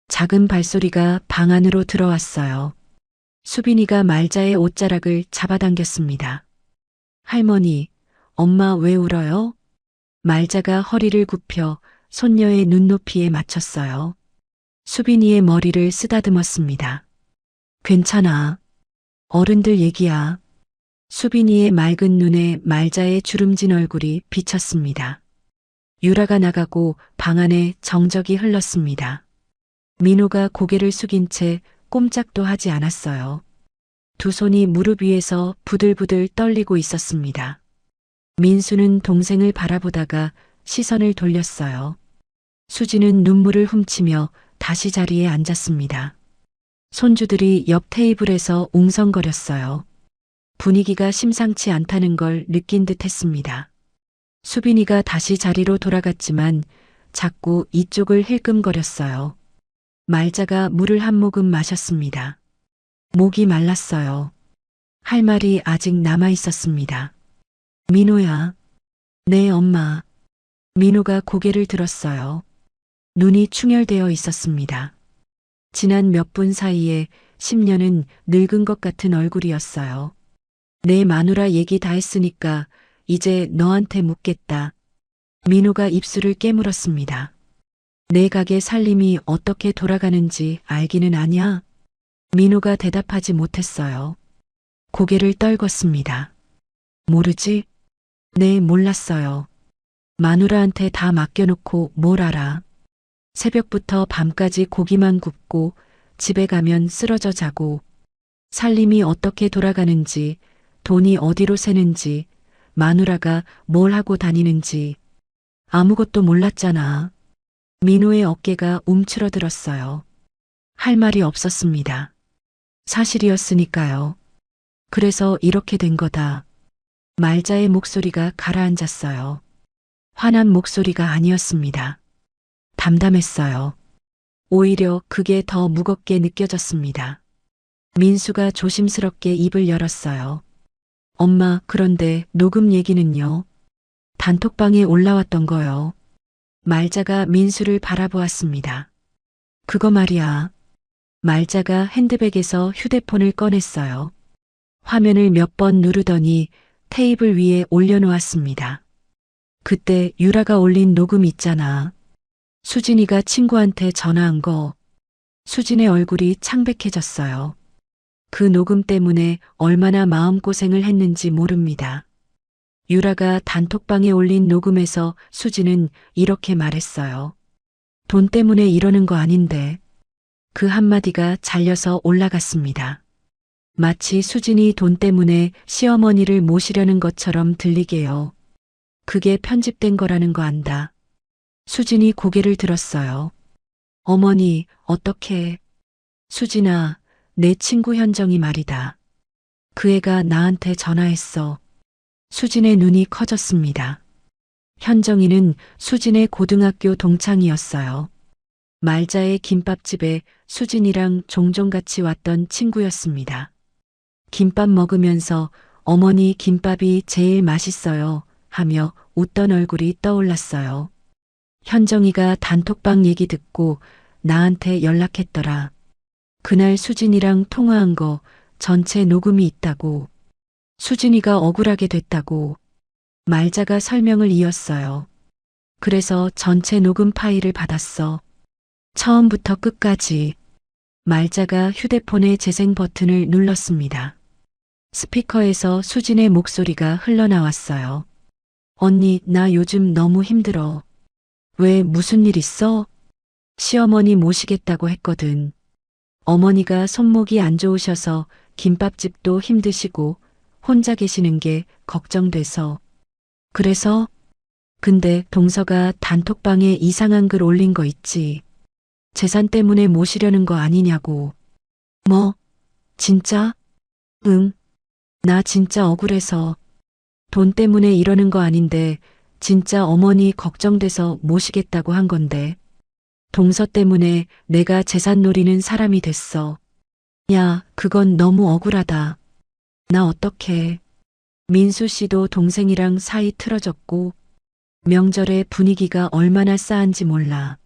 작은 발소리가 방 안으로 들어왔어요. 수빈이가 말자의 옷자락을 잡아당겼습니다. 할머니, 엄마 왜 울어요? 말자가 허리를 굽혀 손녀의 눈높이에 맞췄어요. 수빈이의 머리를 쓰다듬었습니다. 괜찮아. 어른들 얘기야. 수빈이의 맑은 눈에 말자의 주름진 얼굴이 비쳤습니다. 유라가 나가고 방 안에 정적이 흘렀습니다. 민호가 고개를 숙인 채 꼼짝도 하지 않았어요. 두 손이 무릎 위에서 부들부들 떨리고 있었습니다. 민수는 동생을 바라보다가 시선을 돌렸어요. 수지는 눈물을 훔치며 다시 자리에 앉았습니다. 손주들이 옆 테이블에서 웅성거렸어요. 분위기가 심상치 않다는 걸 느낀 듯 했습니다. 수빈이가 다시 자리로 돌아갔지만 자꾸 이쪽을 힐끔거렸어요. 말자가 물을 한 모금 마셨습니다. 목이 말랐어요. 할 말이 아직 남아 있었습니다. 민호야. 네, 엄마. 민호가 고개를 들었어요. 눈이 충혈되어 있었습니다. 지난 몇 분 사이에 10년은 늙은 것 같은 얼굴이었어요. 내 마누라 얘기 다 했으니까 이제 너한테 묻겠다. 민호가 입술을 깨물었습니다. 내 가게 살림이 어떻게 돌아가는지 알기는 아냐? 민호가 대답하지 못했어요. 고개를 떨궜습니다. 모르지? 네, 몰랐어요. 마누라한테 다 맡겨놓고 뭘 알아? 새벽부터 밤까지 고기만 굽고 집에 가면 쓰러져 자고 살림이 어떻게 돌아가는지 돈이 어디로 새는지 마누라가 뭘 하고 다니는지 아무것도 몰랐잖아. 민호의 어깨가 움츠러들었어요. 할 말이 없었습니다. 사실이었으니까요. 그래서 이렇게 된 거다. 말자의 목소리가 가라앉았어요. 화난 목소리가 아니었습니다. 담담했어요. 오히려 그게 더 무겁게 느껴졌습니다. 민수가 조심스럽게 입을 열었어요. 엄마, 그런데 녹음 얘기는요? 단톡방에 올라왔던 거요. 말자가 민수를 바라보았습니다. 그거 말이야. 말자가 핸드백에서 휴대폰을 꺼냈어요. 화면을 몇 번 누르더니 테이블 위에 올려놓았습니다. 그때 유라가 올린 녹음 있잖아. 수진이가 친구한테 전화한 거. 수진의 얼굴이 창백해졌어요. 그 녹음 때문에 얼마나 마음고생을 했는지 모릅니다. 유라가 단톡방에 올린 녹음에서 수진은 이렇게 말했어요. 돈 때문에 이러는 거 아닌데. 그 한마디가 잘려서 올라갔습니다. 마치 수진이 돈 때문에 시어머니를 모시려는 것처럼 들리게요. 그게 편집된 거라는 거 안다. 수진이 고개를 들었어요. 어머니, 어떻게? 수진아, 내 친구 현정이 말이다. 그 애가 나한테 전화했어. 수진의 눈이 커졌습니다. 현정이는 수진의 고등학교 동창이었어요. 말자의 김밥집에 수진이랑 종종 같이 왔던 친구였습니다. 김밥 먹으면서 어머니 김밥이 제일 맛있어요 하며 웃던 얼굴이 떠올랐어요. 현정이가 단톡방 얘기 듣고 나한테 연락했더라. 그날 수진이랑 통화한 거 전체 녹음이 있다고. 수진이가 억울하게 됐다고. 말자가 설명을 이었어요. 그래서 전체 녹음 파일을 받았어. 처음부터 끝까지. 말자가 휴대폰의 재생 버튼을 눌렀습니다. 스피커에서 수진의 목소리가 흘러나왔어요. 언니, 나 요즘 너무 힘들어. 왜, 무슨 일 있어? 시어머니 모시겠다고 했거든. 어머니가 손목이 안 좋으셔서 김밥집도 힘드시고 혼자 계시는 게 걱정돼서. 그래서? 근데 동서가 단톡방에 이상한 글 올린 거 있지. 재산 때문에 모시려는 거 아니냐고. 뭐? 진짜? 응. 나 진짜 억울해서. 돈 때문에 이러는 거 아닌데 진짜 어머니 걱정돼서 모시겠다고 한 건데. 동서 때문에 내가 재산 노리는 사람이 됐어. 야, 그건 너무 억울하다. 나 어떡해. 민수 씨도 동생이랑 사이 틀어졌고 명절에 분위기가 얼마나 싸한지 몰라.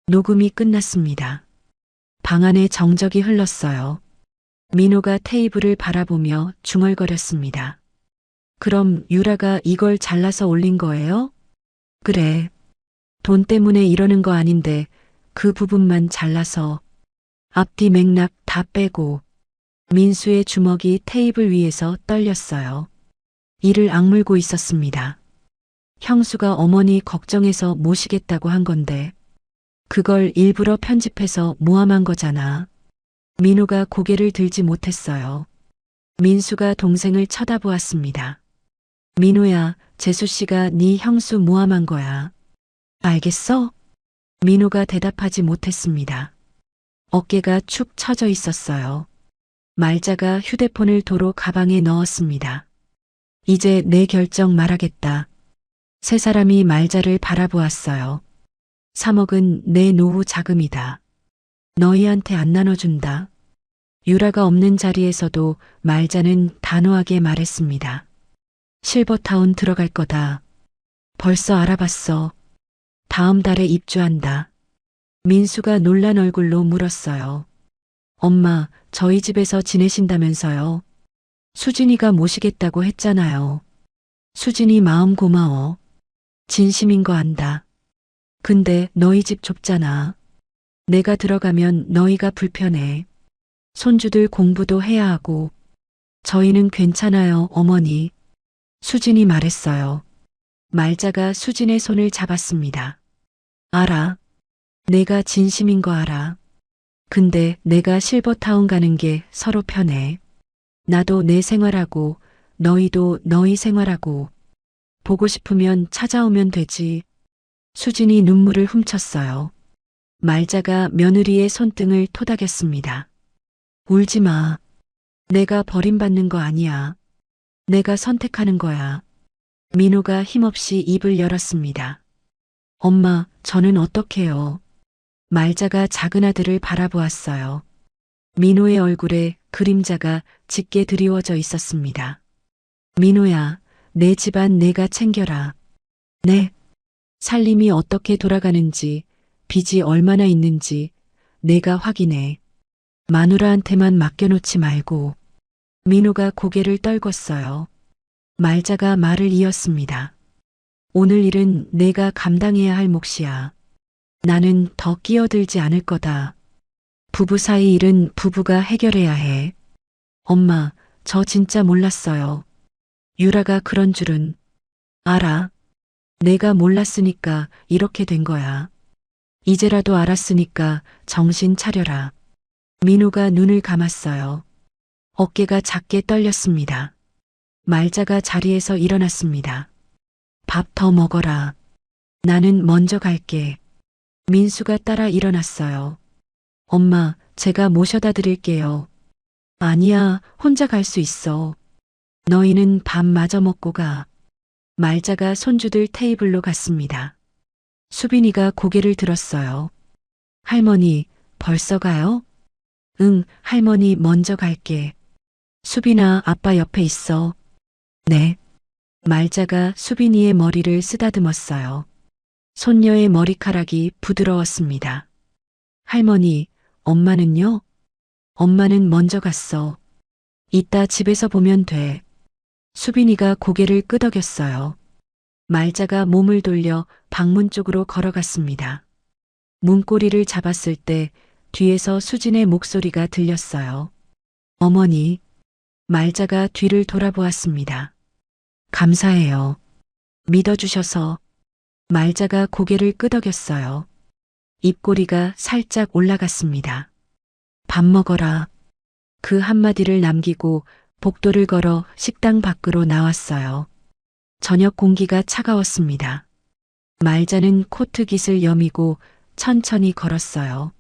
녹음이 끝났습니다. 방 안에 정적이 흘렀어요. 민호가 테이블을 바라보며 중얼거렸습니다. 그럼 유라가 이걸 잘라서 올린 거예요? 그래. 돈 때문에 이러는 거 아닌데 그 부분만 잘라서. 앞뒤 맥락 다 빼고. 민수의 주먹이 테이블 위에서 떨렸어요. 이를 악물고 있었습니다. 형수가 어머니 걱정해서 모시겠다고 한 건데 그걸 일부러 편집해서 모함한 거잖아. 민호가 고개를 들지 못했어요. 민수가 동생을 쳐다보았습니다. 민호야, 재수 씨가 네 형수 모함한 거야. 알겠어? 민호가 대답하지 못했습니다. 어깨가 축 처져 있었어요. 말자가 휴대폰을 도로 가방에 넣었습니다. 이제 내 결정 말하겠다. 세 사람이 말자를 바라보았어요. 3억은 내 노후 자금이다. 너희한테 안 나눠준다. 유라가 없는 자리에서도 말자는 단호하게 말했습니다. 실버타운 들어갈 거다. 벌써 알아봤어. 다음 달에 입주한다. 민수가 놀란 얼굴로 물었어요. 엄마, 저희 집에서 지내신다면서요. 수진이가 모시겠다고 했잖아요. 수진이 마음 고마워. 진심인 거 안다. 근데 너희 집 좁잖아. 내가 들어가면 너희가 불편해. 손주들 공부도 해야 하고. 저희는 괜찮아요, 어머니. 수진이 말했어요. 말자가 수진의 손을 잡았습니다. 알아. 내가 진심인 거 알아. 근데 내가 실버타운 가는 게 서로 편해. 나도 내 생활하고 너희도 너희 생활하고 보고 싶으면 찾아오면 되지. 수진이 눈물을 훔쳤어요. 말자가 며느리의 손등을 토닥였습니다. 울지 마. 내가 버림받는 거 아니야. 내가 선택하는 거야. 민호가 힘없이 입을 열었습니다. 엄마, 저는 어떡해요? 말자가 작은 아들을 바라보았어요. 민호의 얼굴에 그림자가 짙게 드리워져 있었습니다. 민호야, 내 집안 내가 챙겨라. 네. 살림이 어떻게 돌아가는지, 빚이 얼마나 있는지 내가 확인해. 마누라한테만 맡겨놓지 말고. 민호가 고개를 떨궜어요. 말자가 말을 이었습니다. 오늘 일은 내가 감당해야 할 몫이야. 나는 더 끼어들지 않을 거다. 부부 사이 일은 부부가 해결해야 해. 엄마, 저 진짜 몰랐어요. 유라가 그런 줄은. 알아. 내가 몰랐으니까 이렇게 된 거야. 이제라도 알았으니까 정신 차려라. 민호가 눈을 감았어요. 어깨가 작게 떨렸습니다. 말자가 자리에서 일어났습니다. 밥 더 먹어라. 나는 먼저 갈게. 민수가 따라 일어났어요. 엄마, 제가 모셔다 드릴게요. 아니야, 혼자 갈 수 있어. 너희는 밥 마저 먹고 가. 말자가 손주들 테이블로 갔습니다. 수빈이가 고개를 들었어요. 할머니, 벌써 가요? 응, 할머니 먼저 갈게. 수빈아, 아빠 옆에 있어. 네. 말자가 수빈이의 머리를 쓰다듬었어요. 손녀의 머리카락이 부드러웠습니다. 할머니, 엄마는요? 엄마는 먼저 갔어. 이따 집에서 보면 돼. 수빈이가 고개를 끄덕였어요. 말자가 몸을 돌려 방문 쪽으로 걸어갔습니다. 문고리를 잡았을 때 뒤에서 수진의 목소리가 들렸어요. 어머니. 말자가 뒤를 돌아보았습니다. 감사해요. 믿어주셔서. 말자가 고개를 끄덕였어요. 입꼬리가 살짝 올라갔습니다. 밥 먹어라. 그 한마디를 남기고 복도를 걸어 식당 밖으로 나왔어요. 저녁 공기가 차가웠습니다. 말자는 코트깃을 여미고 천천히 걸었어요.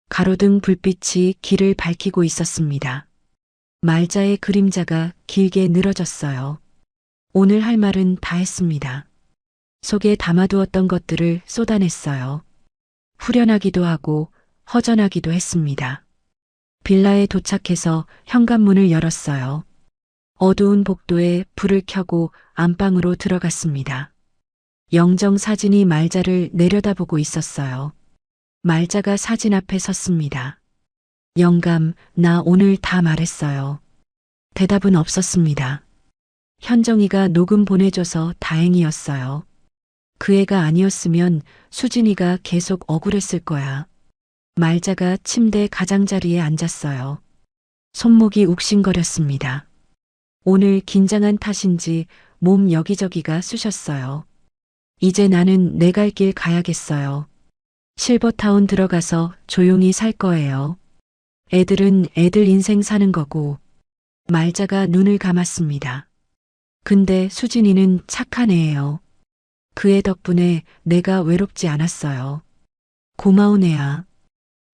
가로등 불빛이 길을 밝히고 있었습니다. 말자의 그림자가 길게 늘어졌어요. 오늘 할 말은 다 했습니다. 속에 담아두었던 것들을 쏟아냈어요. 후련하기도 하고 허전하기도 했습니다. 빌라에 도착해서 현관문을 열었어요. 어두운 복도에 불을 켜고 안방으로 들어갔습니다. 영정 사진이 말자를 내려다보고 있었어요. 말자가 사진 앞에 섰습니다. 영감, 나 오늘 다 말했어요. 대답은 없었습니다. 현정이가 녹음 보내줘서 다행이었어요. 그 애가 아니었으면 수진이가 계속 억울했을 거야. 말자가 침대 가장자리에 앉았어요. 손목이 욱신거렸습니다. 오늘 긴장한 탓인지 몸 여기저기가 쑤셨어요. 이제 나는 내 갈 길 가야겠어요. 실버타운 들어가서 조용히 살 거예요. 애들은 애들 인생 사는 거고. 말자가 눈을 감았습니다. 근데 수진이는 착한 애예요. 그 애 덕분에 내가 외롭지 않았어요. 고마운 애야.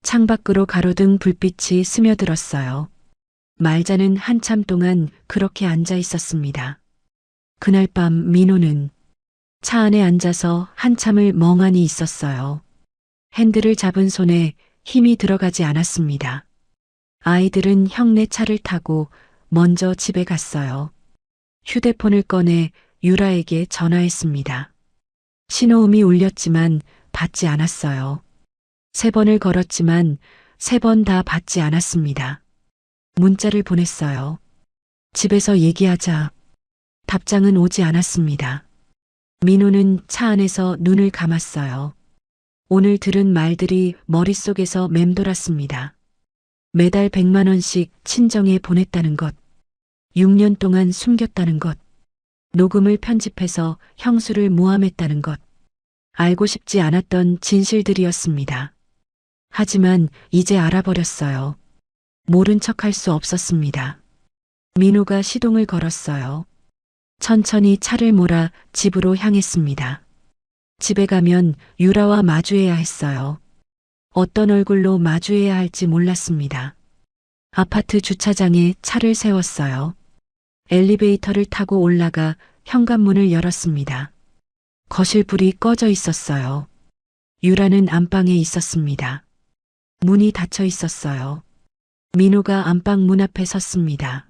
창밖으로 가로등 불빛이 스며들었어요. 말자는 한참 동안 그렇게 앉아 있었습니다. 그날 밤 민호는 차 안에 앉아서 한참을 멍하니 있었어요. 핸들을 잡은 손에 힘이 들어가지 않았습니다. 아이들은 형네 차를 타고 먼저 집에 갔어요. 휴대폰을 꺼내 유라에게 전화했습니다. 신호음이 울렸지만 받지 않았어요. 3번을 걸었지만 3번 다 받지 않았습니다. 문자를 보냈어요. 집에서 얘기하자. 답장은 오지 않았습니다. 민호는 차 안에서 눈을 감았어요. 오늘 들은 말들이 머릿속에서 맴돌았습니다. 매달 100만 원씩 친정에 보냈다는 것. 6년 동안 숨겼다는 것. 녹음을 편집해서 형수를 모함했다는 것. 알고 싶지 않았던 진실들이었습니다. 하지만 이제 알아버렸어요. 모른 척할 수 없었습니다. 민호가 시동을 걸었어요. 천천히 차를 몰아 집으로 향했습니다. 집에 가면 유라와 마주해야 했어요. 어떤 얼굴로 마주해야 할지 몰랐습니다. 아파트 주차장에 차를 세웠어요. 엘리베이터를 타고 올라가 현관문을 열었습니다. 거실 불이 꺼져 있었어요. 유라는 안방에 있었습니다. 문이 닫혀 있었어요. 민호가 안방 문 앞에 섰습니다.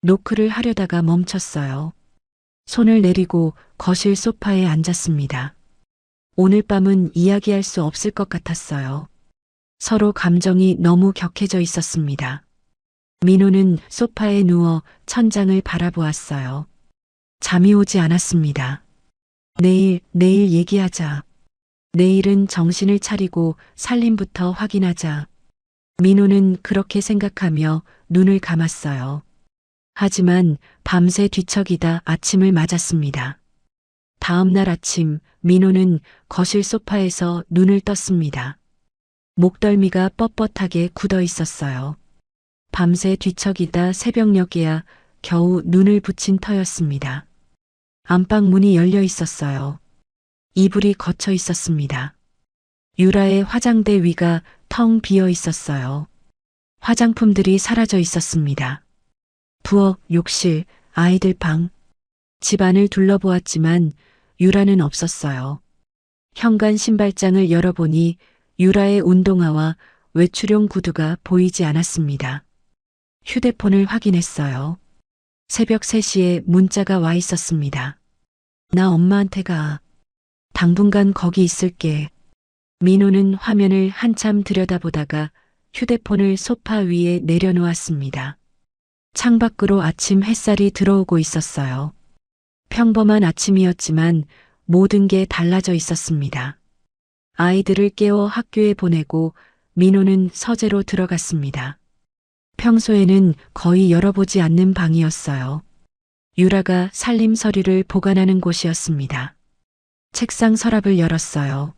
노크를 하려다가 멈췄어요. 손을 내리고 거실 소파에 앉았습니다. 오늘 밤은 이야기할 수 없을 것 같았어요. 서로 감정이 너무 격해져 있었습니다. 민호는 소파에 누워 천장을 바라보았어요. 잠이 오지 않았습니다. 내일 얘기하자. 내일은 정신을 차리고 살림부터 확인하자. 민호는 그렇게 생각하며 눈을 감았어요. 하지만 밤새 뒤척이다 아침을 맞았습니다. 다음 날 아침 민호는 거실 소파에서 눈을 떴습니다. 목덜미가 뻣뻣하게 굳어 있었어요. 밤새 뒤척이다 새벽녘에야 겨우 눈을 붙인 터였습니다. 안방 문이 열려 있었어요. 이불이 걷혀 있었습니다. 유라의 화장대 위가 텅 비어 있었어요. 화장품들이 사라져 있었습니다. 부엌, 욕실, 아이들 방, 집안을 둘러보았지만 유라는 없었어요. 현관 신발장을 열어보니 유라의 운동화와 외출용 구두가 보이지 않았습니다. 휴대폰을 확인했어요. 새벽 3시에 문자가 와 있었습니다. 나 엄마한테 가. 당분간 거기 있을게. 민호는 화면을 한참 들여다보다가 휴대폰을 소파 위에 내려놓았습니다. 창밖으로 아침 햇살이 들어오고 있었어요. 평범한 아침이었지만 모든 게 달라져 있었습니다. 아이들을 깨워 학교에 보내고 민호는 서재로 들어갔습니다. 평소에는 거의 열어보지 않는 방이었어요. 유라가 살림 서류를 보관하는 곳이었습니다. 책상 서랍을 열었어요.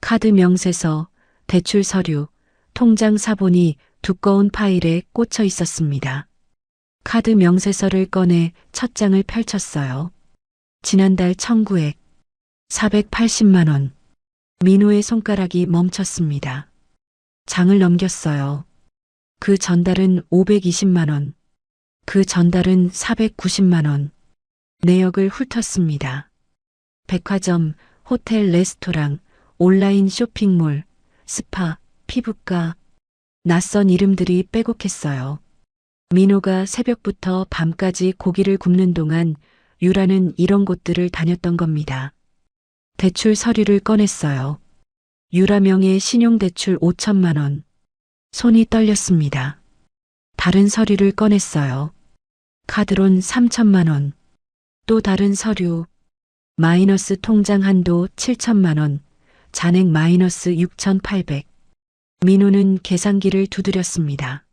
카드 명세서, 대출 서류, 통장 사본이 두꺼운 파일에 꽂혀 있었습니다. 카드 명세서를 꺼내 첫 장을 펼쳤어요. 지난달 청구액 480만 원. 민호의 손가락이 멈췄습니다. 장을 넘겼어요. 그 전달은 520만 원. 그 전달은 490만 원. 내역을 훑었습니다. 백화점, 호텔, 레스토랑, 온라인 쇼핑몰, 스파, 피부과, 낯선 이름들이 빼곡했어요. 민호가 새벽부터 밤까지 고기를 굽는 동안 유라는 이런 곳들을 다녔던 겁니다. 대출 서류를 꺼냈어요. 유라 명의 신용대출 5천만 원. 손이 떨렸습니다. 다른 서류를 꺼냈어요. 카드론 3천만 원. 또 다른 서류. 마이너스 통장 한도 7천만 원. 잔액 마이너스 6,800. 민호는 계산기를 두드렸습니다.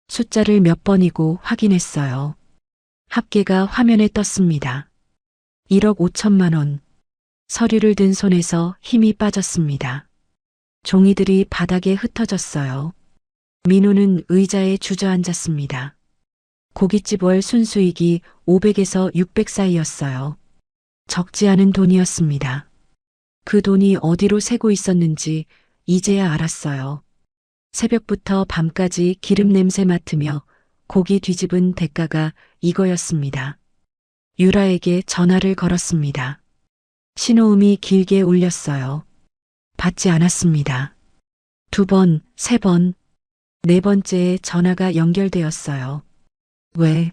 숫자를 몇 번이고 확인했어요. 합계가 화면에 떴습니다. 1억 5천만 원. 서류를 든 손에서 힘이 빠졌습니다. 종이들이 바닥에 흩어졌어요. 민호는 의자에 주저앉았습니다. 고깃집 월 순수익이 500에서 600 사이였어요. 적지 않은 돈이었습니다. 그 돈이 어디로 새고 있었는지 이제야 알았어요. 새벽부터 밤까지 기름 냄새 맡으며 고기 뒤집은 대가가 이거였습니다. 유라에게 전화를 걸었습니다. 신호음이 길게 울렸어요. 받지 않았습니다. 2번, 3번, 4번째에 전화가 연결되었어요. 왜?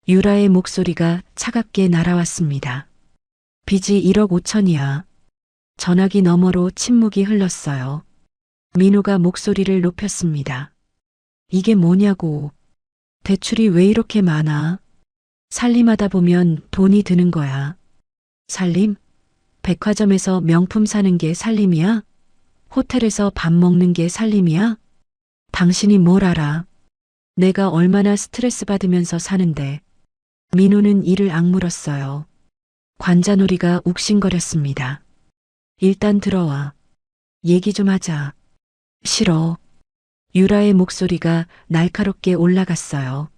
유라의 목소리가 차갑게 날아왔습니다. 빚이 1억 5천이야. 전화기 너머로 침묵이 흘렀어요. 민호가 목소리를 높였습니다. 이게 뭐냐고. 대출이 왜 이렇게 많아? 살림하다 보면 돈이 드는 거야. 살림? 백화점에서 명품 사는 게 살림이야? 호텔에서 밥 먹는 게 살림이야? 당신이 뭘 알아? 내가 얼마나 스트레스 받으면서 사는데. 민호는 이를 악물었어요. 관자놀이가 욱신거렸습니다. 일단 들어와. 얘기 좀 하자. 싫어. 유라의 목소리가 날카롭게 올라갔어요.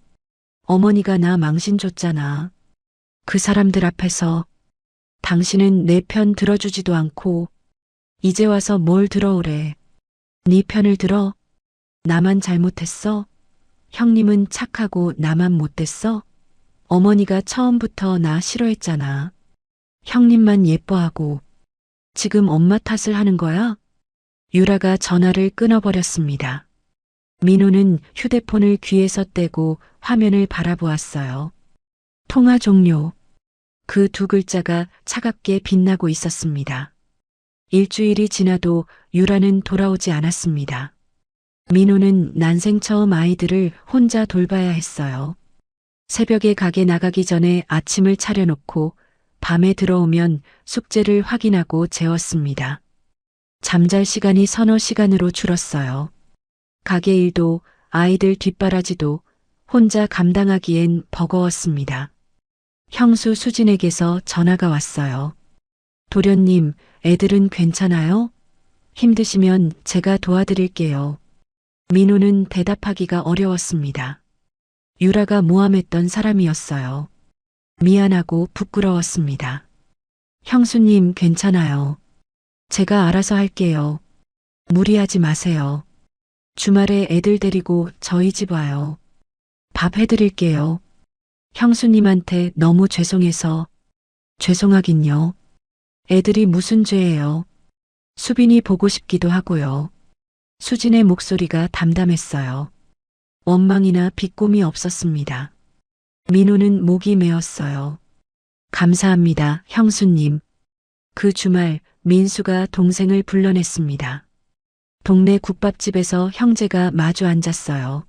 어머니가 나 망신 줬잖아. 그 사람들 앞에서 당신은 내 편 들어주지도 않고 이제 와서 뭘 들어오래. 네 편을 들어? 나만 잘못했어? 형님은 착하고 나만 못됐어? 어머니가 처음부터 나 싫어했잖아. 형님만 예뻐하고 지금 엄마 탓을 하는 거야? 유라가 전화를 끊어버렸습니다. 민호는 휴대폰을 귀에서 떼고 화면을 바라보았어요. 통화 종료. 그 2글자가 차갑게 빛나고 있었습니다. 일주일이 지나도 유라는 돌아오지 않았습니다. 민호는 난생 처음 아이들을 혼자 돌봐야 했어요. 새벽에 가게 나가기 전에 아침을 차려놓고 밤에 들어오면 숙제를 확인하고 재웠습니다. 잠잘 시간이 서너 시간으로 줄었어요. 가게 일도 아이들 뒷바라지도 혼자 감당하기엔 버거웠습니다. 형수 수진에게서 전화가 왔어요. 도련님, 애들은 괜찮아요? 힘드시면 제가 도와드릴게요. 민호는 대답하기가 어려웠습니다. 유라가 모함했던 사람이었어요. 미안하고 부끄러웠습니다. 형수님 괜찮아요. 제가 알아서 할게요. 무리하지 마세요. 주말에 애들 데리고 저희 집 와요. 밥 해드릴게요. 형수님한테 너무 죄송해서. 죄송하긴요. 애들이 무슨 죄예요. 수빈이 보고 싶기도 하고요. 수진의 목소리가 담담했어요. 원망이나 비꼼이 없었습니다. 민호는 목이 메었어요. 감사합니다, 형수님. 그 주말 민수가 동생을 불러냈습니다. 동네 국밥집에서 형제가 마주 앉았어요.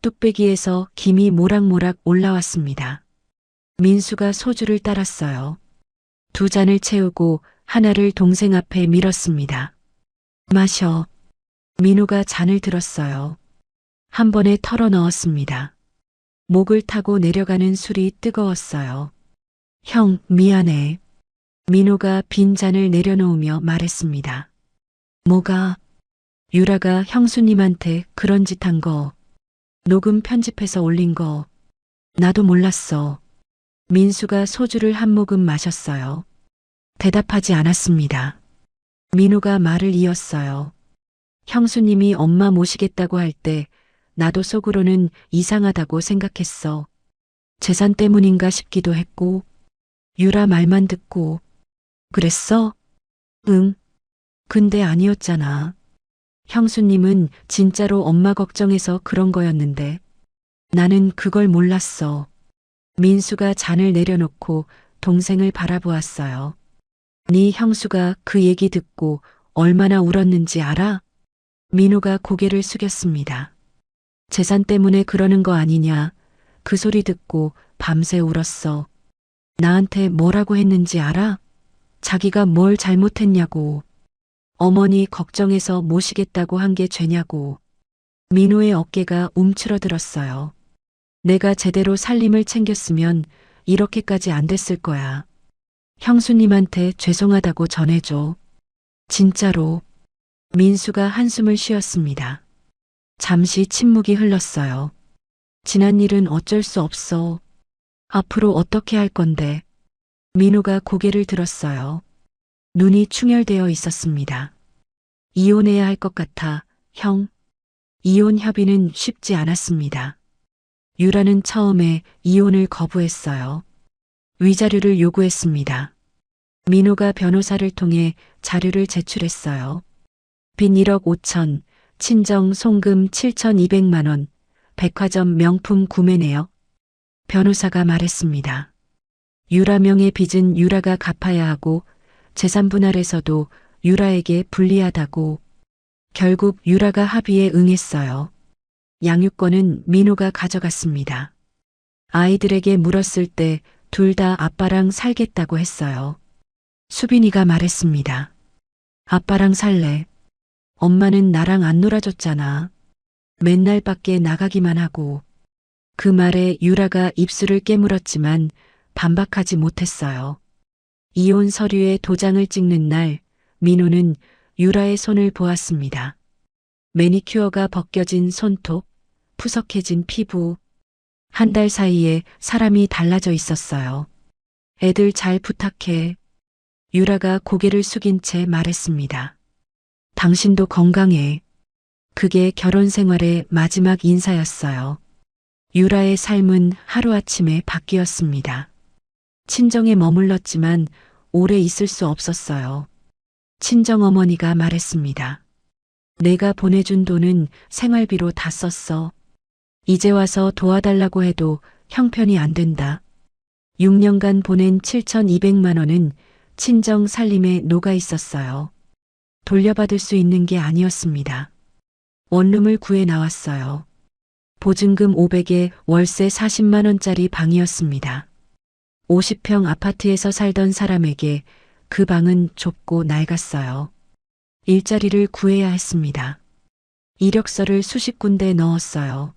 뚝배기에서 김이 모락모락 올라왔습니다. 민수가 소주를 따랐어요. 2잔을 채우고 하나를 동생 앞에 밀었습니다. 마셔. 민호가 잔을 들었어요. 한 번에 털어 넣었습니다. 목을 타고 내려가는 술이 뜨거웠어요. 형, 미안해. 민호가 빈 잔을 내려놓으며 말했습니다. 뭐가? 유라가 형수님한테 그런 짓 한 거, 녹음 편집해서 올린 거, 나도 몰랐어. 민수가 소주를 한 모금 마셨어요. 대답하지 않았습니다. 민호가 말을 이었어요. 형수님이 엄마 모시겠다고 할 때 나도 속으로는 이상하다고 생각했어. 재산 때문인가 싶기도 했고, 유라 말만 듣고. 그랬어? 응. 근데 아니었잖아. 형수님은 진짜로 엄마 걱정해서 그런 거였는데 나는 그걸 몰랐어. 민수가 잔을 내려놓고 동생을 바라보았어요. 네 형수가 그 얘기 듣고 얼마나 울었는지 알아? 민호가 고개를 숙였습니다. 재산 때문에 그러는 거 아니냐. 그 소리 듣고 밤새 울었어. 나한테 뭐라고 했는지 알아? 자기가 뭘 잘못했냐고. 어머니 걱정해서 모시겠다고 한 게 죄냐고. 민호의 어깨가 움츠러들었어요. 내가 제대로 살림을 챙겼으면 이렇게까지 안 됐을 거야. 형수님한테 죄송하다고 전해줘. 진짜로. 민수가 한숨을 쉬었습니다. 잠시 침묵이 흘렀어요. 지난 일은 어쩔 수 없어. 앞으로 어떻게 할 건데? 민호가 고개를 들었어요. 눈이 충혈되어 있었습니다. 이혼해야 할 것 같아, 형. 이혼 협의는 쉽지 않았습니다. 유라는 처음에 이혼을 거부했어요. 위자료를 요구했습니다. 민호가 변호사를 통해 자료를 제출했어요. 빚 1억 5천, 친정 송금 7,200만 원, 백화점 명품 구매네요. 변호사가 말했습니다. 유라 명의 빚은 유라가 갚아야 하고 재산 분할에서도 유라에게 불리하다고. 결국 유라가 합의에 응했어요. 양육권은 민호가 가져갔습니다. 아이들에게 물었을 때 둘 다 아빠랑 살겠다고 했어요. 수빈이가 말했습니다. 아빠랑 살래. 엄마는 나랑 안 놀아줬잖아. 맨날 밖에 나가기만 하고. 그 말에 유라가 입술을 깨물었지만 반박하지 못했어요. 이혼 서류에 도장을 찍는 날 민호는 유라의 손을 보았습니다. 매니큐어가 벗겨진 손톱, 푸석해진 피부. 한 달 사이에 사람이 달라져 있었어요. 애들 잘 부탁해. 유라가 고개를 숙인 채 말했습니다. 당신도 건강해. 그게 결혼 생활의 마지막 인사였어요. 유라의 삶은 하루아침에 바뀌었습니다. 친정에 머물렀지만 오래 있을 수 없었어요. 친정어머니가 말했습니다. 내가 보내준 돈은 생활비로 다 썼어. 이제 와서 도와달라고 해도 형편이 안 된다. 6년간 보낸 7,200만 원은 친정 살림에 녹아 있었어요. 돌려받을 수 있는 게 아니었습니다. 원룸을 구해 나왔어요. 보증금 500에 월세 40만 원짜리 방이었습니다. 50평 아파트에서 살던 사람에게 그 방은 좁고 낡았어요. 일자리를 구해야 했습니다. 이력서를 수십 군데 넣었어요.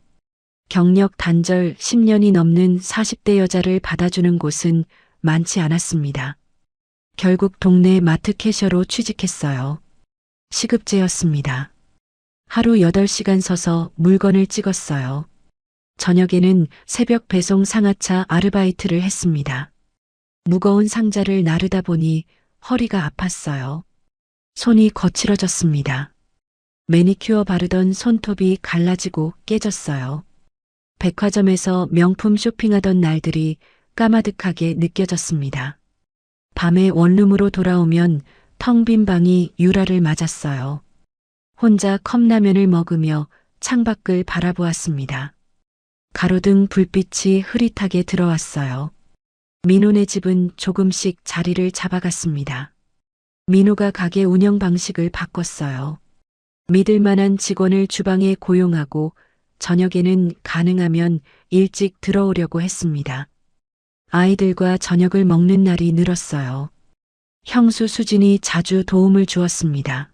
경력 단절 10년이 넘는 40대 여자를 받아주는 곳은 많지 않았습니다. 결국 동네 마트 캐셔로 취직했어요. 시급제였습니다. 하루 8시간 서서 물건을 찍었어요. 저녁에는 새벽 배송 상하차 아르바이트를 했습니다. 무거운 상자를 나르다 보니 허리가 아팠어요. 손이 거칠어졌습니다. 매니큐어 바르던 손톱이 갈라지고 깨졌어요. 백화점에서 명품 쇼핑하던 날들이 까마득하게 느껴졌습니다. 밤에 원룸으로 돌아오면 텅 빈 방이 유라를 맞았어요. 혼자 컵라면을 먹으며 창밖을 바라보았습니다. 가로등 불빛이 흐릿하게 들어왔어요. 민호네 집은 조금씩 자리를 잡아갔습니다. 민호가 가게 운영 방식을 바꿨어요. 믿을 만한 직원을 주방에 고용하고 저녁에는 가능하면 일찍 들어오려고 했습니다. 아이들과 저녁을 먹는 날이 늘었어요. 형수 수진이 자주 도움을 주었습니다.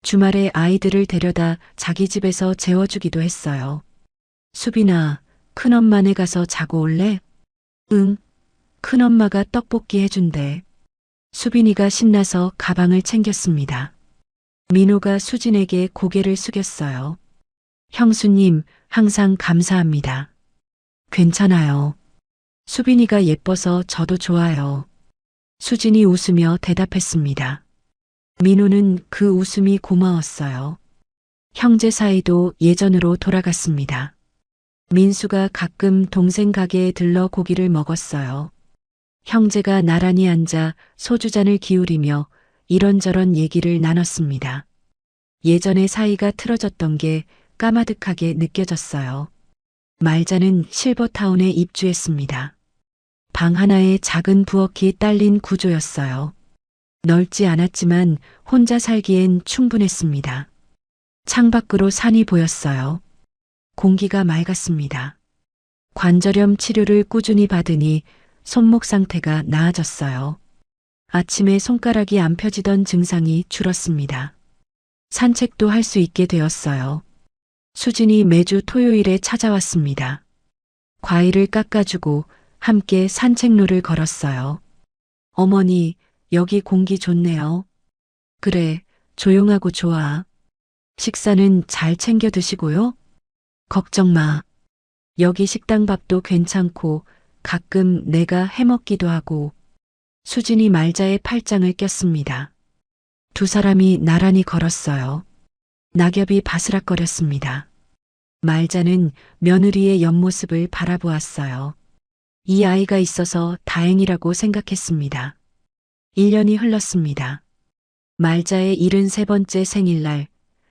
주말에 아이들을 데려다 자기 집에서 재워주기도 했어요. 수빈아, 큰엄마네 가서 자고 올래? 응, 큰엄마가 떡볶이 해준대. 수빈이가 신나서 가방을 챙겼습니다. 민호가 수진에게 고개를 숙였어요. 형수님, 항상 감사합니다. 괜찮아요. 수빈이가 예뻐서 저도 좋아요. 수진이 웃으며 대답했습니다. 민호는 그 웃음이 고마웠어요. 형제 사이도 예전으로 돌아갔습니다. 민수가 가끔 동생 가게에 들러 고기를 먹었어요. 형제가 나란히 앉아 소주잔을 기울이며 이런저런 얘기를 나눴습니다. 예전의 사이가 틀어졌던 게 까마득하게 느껴졌어요. 말자는 실버타운에 입주했습니다. 방 하나에 작은 부엌이 딸린 구조였어요. 넓지 않았지만 혼자 살기엔 충분했습니다. 창밖으로 산이 보였어요. 공기가 맑았습니다. 관절염 치료를 꾸준히 받으니 손목 상태가 나아졌어요. 아침에 손가락이 안 펴지던 증상이 줄었습니다. 산책도 할 수 있게 되었어요. 수진이 매주 토요일에 찾아왔습니다. 과일을 깎아주고 함께 산책로를 걸었어요. 어머니, 여기 공기 좋네요. 그래, 조용하고 좋아. 식사는 잘 챙겨 드시고요. 걱정 마. 여기 식당 밥도 괜찮고 가끔 내가 해먹기도 하고. 수진이 말자의 팔짱을 꼈습니다. 두 사람이 나란히 걸었어요. 낙엽이 바스락거렸습니다. 말자는 며느리의 옆모습을 바라보았어요. 이 아이가 있어서 다행이라고 생각했습니다. 1년이 흘렀습니다. 말자의 73번째 생일날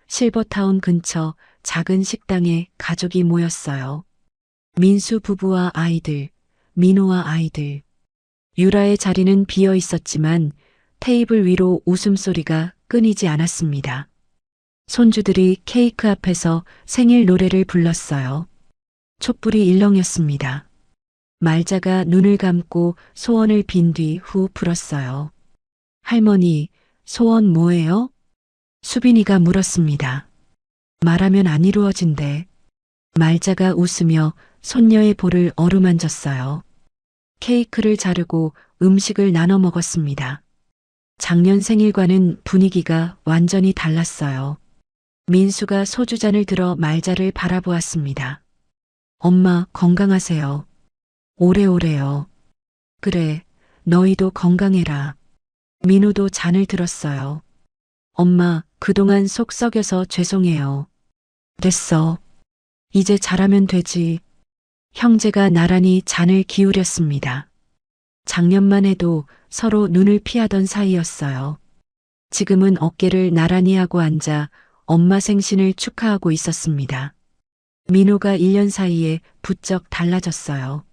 실버타운 근처 작은 식당에 가족이 모였어요. 민수 부부와 아이들, 민호와 아이들. 유라의 자리는 비어 있었지만 테이블 위로 웃음소리가 끊이지 않았습니다. 손주들이 케이크 앞에서 생일 노래를 불렀어요. 촛불이 일렁였습니다. 말자가 눈을 감고 소원을 빈 뒤 후 불었어요. 할머니, 소원 뭐예요? 수빈이가 물었습니다. 말하면 안 이루어진대. 말자가 웃으며 손녀의 볼을 어루만졌어요. 케이크를 자르고 음식을 나눠 먹었습니다. 작년 생일과는 분위기가 완전히 달랐어요. 민수가 소주잔을 들어 말자를 바라보았습니다. 엄마 건강하세요. 오래오래요. 그래, 너희도 건강해라. 민호도 잔을 들었어요. 엄마, 그동안 속 썩여서 죄송해요. 됐어. 이제 잘하면 되지. 형제가 나란히 잔을 기울였습니다. 작년만 해도 서로 눈을 피하던 사이였어요. 지금은 어깨를 나란히 하고 앉아 엄마 생신을 축하하고 있었습니다. 민호가 1년 사이에 부쩍 달라졌어요.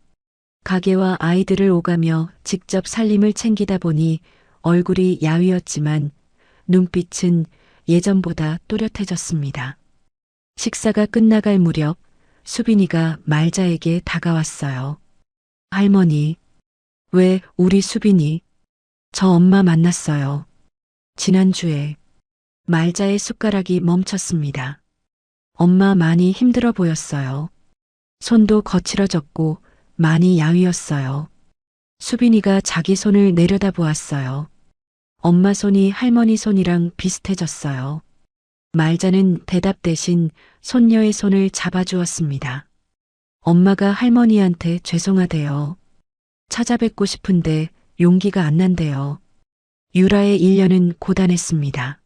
가게와 아이들을 오가며 직접 살림을 챙기다 보니 얼굴이 야위었지만 눈빛은 예전보다 또렷해졌습니다. 식사가 끝나갈 무렵 수빈이가 말자에게 다가왔어요. 할머니, 왜 우리 수빈이? 저 엄마 만났어요. 지난주에. 말자의 숟가락이 멈췄습니다. 엄마 많이 힘들어 보였어요. 손도 거칠어졌고 많이 야위었어요. 수빈이가 자기 손을 내려다보았어요. 엄마 손이 할머니 손이랑 비슷해졌어요. 말자는 대답 대신 손녀의 손을 잡아주었습니다. 엄마가 할머니한테 죄송하대요. 찾아뵙고 싶은데 용기가 안 난대요. 유라의 1년은 고단했습니다.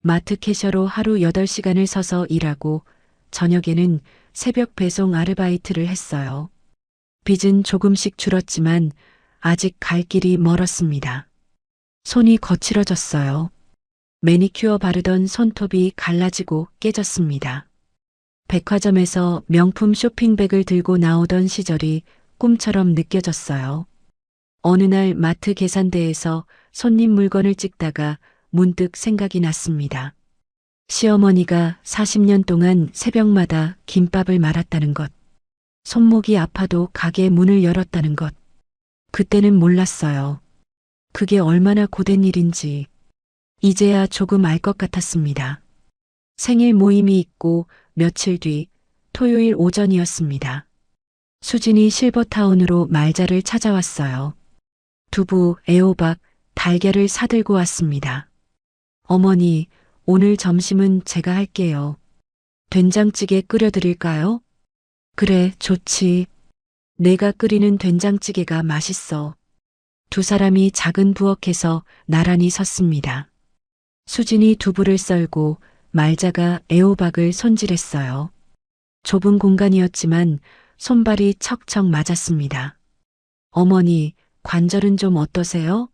마트 캐셔로 하루 8시간을 서서 일하고 저녁에는 새벽 배송 아르바이트를 했어요. 빚은 조금씩 줄었지만 아직 갈 길이 멀었습니다. 손이 거칠어졌어요. 매니큐어 바르던 손톱이 갈라지고 깨졌습니다. 백화점에서 명품 쇼핑백을 들고 나오던 시절이 꿈처럼 느껴졌어요. 어느 날 마트 계산대에서 손님 물건을 찍다가 문득 생각이 났습니다. 시어머니가 40년 동안 새벽마다 김밥을 말았다는 것. 손목이 아파도 가게 문을 열었다는 것. 그때는 몰랐어요. 그게 얼마나 고된 일인지. 이제야 조금 알 것 같았습니다. 생일 모임이 있고 며칠 뒤 토요일 오전이었습니다. 수진이 실버타운으로 말자를 찾아왔어요. 두부, 애호박, 달걀을 사들고 왔습니다. 어머니, 오늘 점심은 제가 할게요. 된장찌개 끓여드릴까요? 그래, 좋지. 내가 끓이는 된장찌개가 맛있어. 두 사람이 작은 부엌에서 나란히 섰습니다. 수진이 두부를 썰고 말자가 애호박을 손질했어요. 좁은 공간이었지만 손발이 척척 맞았습니다. 어머니, 관절은 좀 어떠세요?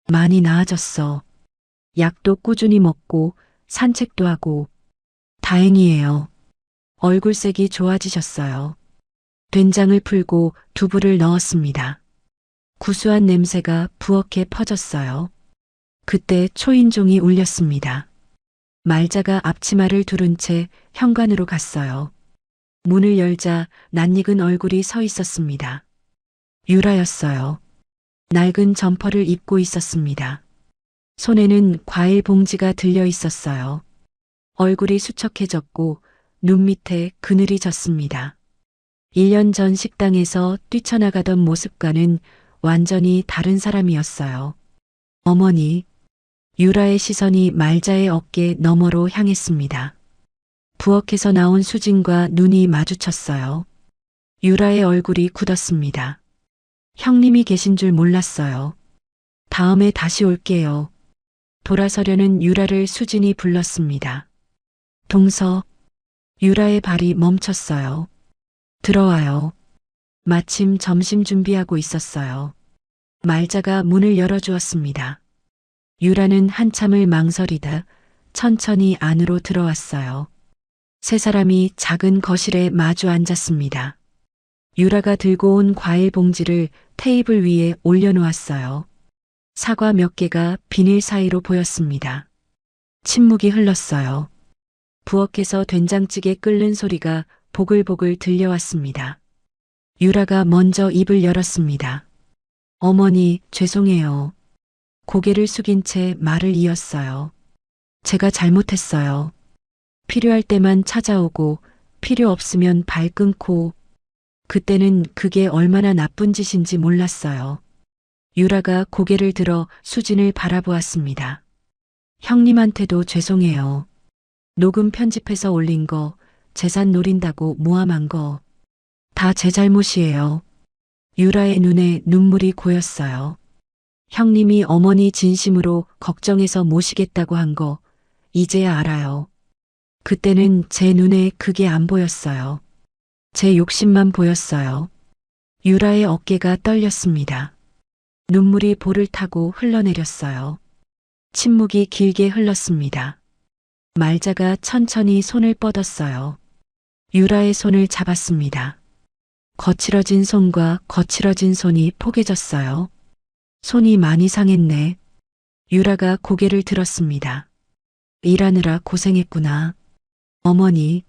많이 나아졌어. 약도 꾸준히 먹고 산책도 하고. 다행이에요. 얼굴색이 좋아지셨어요. 된장을 풀고 두부를 넣었습니다. 구수한 냄새가 부엌에 퍼졌어요. 그때 초인종이 울렸습니다. 말자가 앞치마를 두른 채 현관으로 갔어요. 문을 열자 낯익은 얼굴이 서 있었습니다. 유라였어요. 낡은 점퍼를 입고 있었습니다. 손에는 과일 봉지가 들려 있었어요. 얼굴이 수척해졌고 눈 밑에 그늘이 졌습니다. 1년 전 식당에서 뛰쳐나가던 모습과는 완전히 다른 사람이었어요. 어머니, 유라의 시선이 말자의 어깨 너머로 향했습니다. 부엌에서 나온 수진과 눈이 마주쳤어요. 유라의 얼굴이 굳었습니다. 형님이 계신 줄 몰랐어요. 다음에 다시 올게요. 돌아서려는 유라를 수진이 불렀습니다. 동서, 유라의 발이 멈췄어요. 들어와요. 마침 점심 준비하고 있었어요. 말자가 문을 열어주었습니다. 유라는 한참을 망설이다 천천히 안으로 들어왔어요. 세 사람이 작은 거실에 마주 앉았습니다. 유라가 들고 온 과일 봉지를 테이블 위에 올려놓았어요. 사과 몇 개가 비닐 사이로 보였습니다. 침묵이 흘렀어요. 부엌에서 된장찌개 끓는 소리가 보글보글 들려왔습니다. 유라가 먼저 입을 열었습니다. 어머니, 죄송해요. 고개를 숙인 채 말을 이었어요. 제가 잘못했어요. 필요할 때만 찾아오고 필요 없으면 발 끊고. 그때는 그게 얼마나 나쁜 짓인지 몰랐어요. 유라가 고개를 들어 수진을 바라보았습니다. 형님한테도 죄송해요. 녹음 편집해서 올린 거, 재산 노린다고 모함한 거. 다 제 잘못이에요. 유라의 눈에 눈물이 고였어요. 형님이 어머니 진심으로 걱정해서 모시겠다고 한 거, 이제야 알아요. 그때는 제 눈에 그게 안 보였어요. 제 욕심만 보였어요. 유라의 어깨가 떨렸습니다. 눈물이 볼을 타고 흘러내렸어요. 침묵이 길게 흘렀습니다. 말자가 천천히 손을 뻗었어요. 유라의 손을 잡았습니다. 거칠어진 손과 거칠어진 손이 포개졌어요. 손이 많이 상했네. 유라가 고개를 들었습니다. 일하느라 고생했구나. 어머니,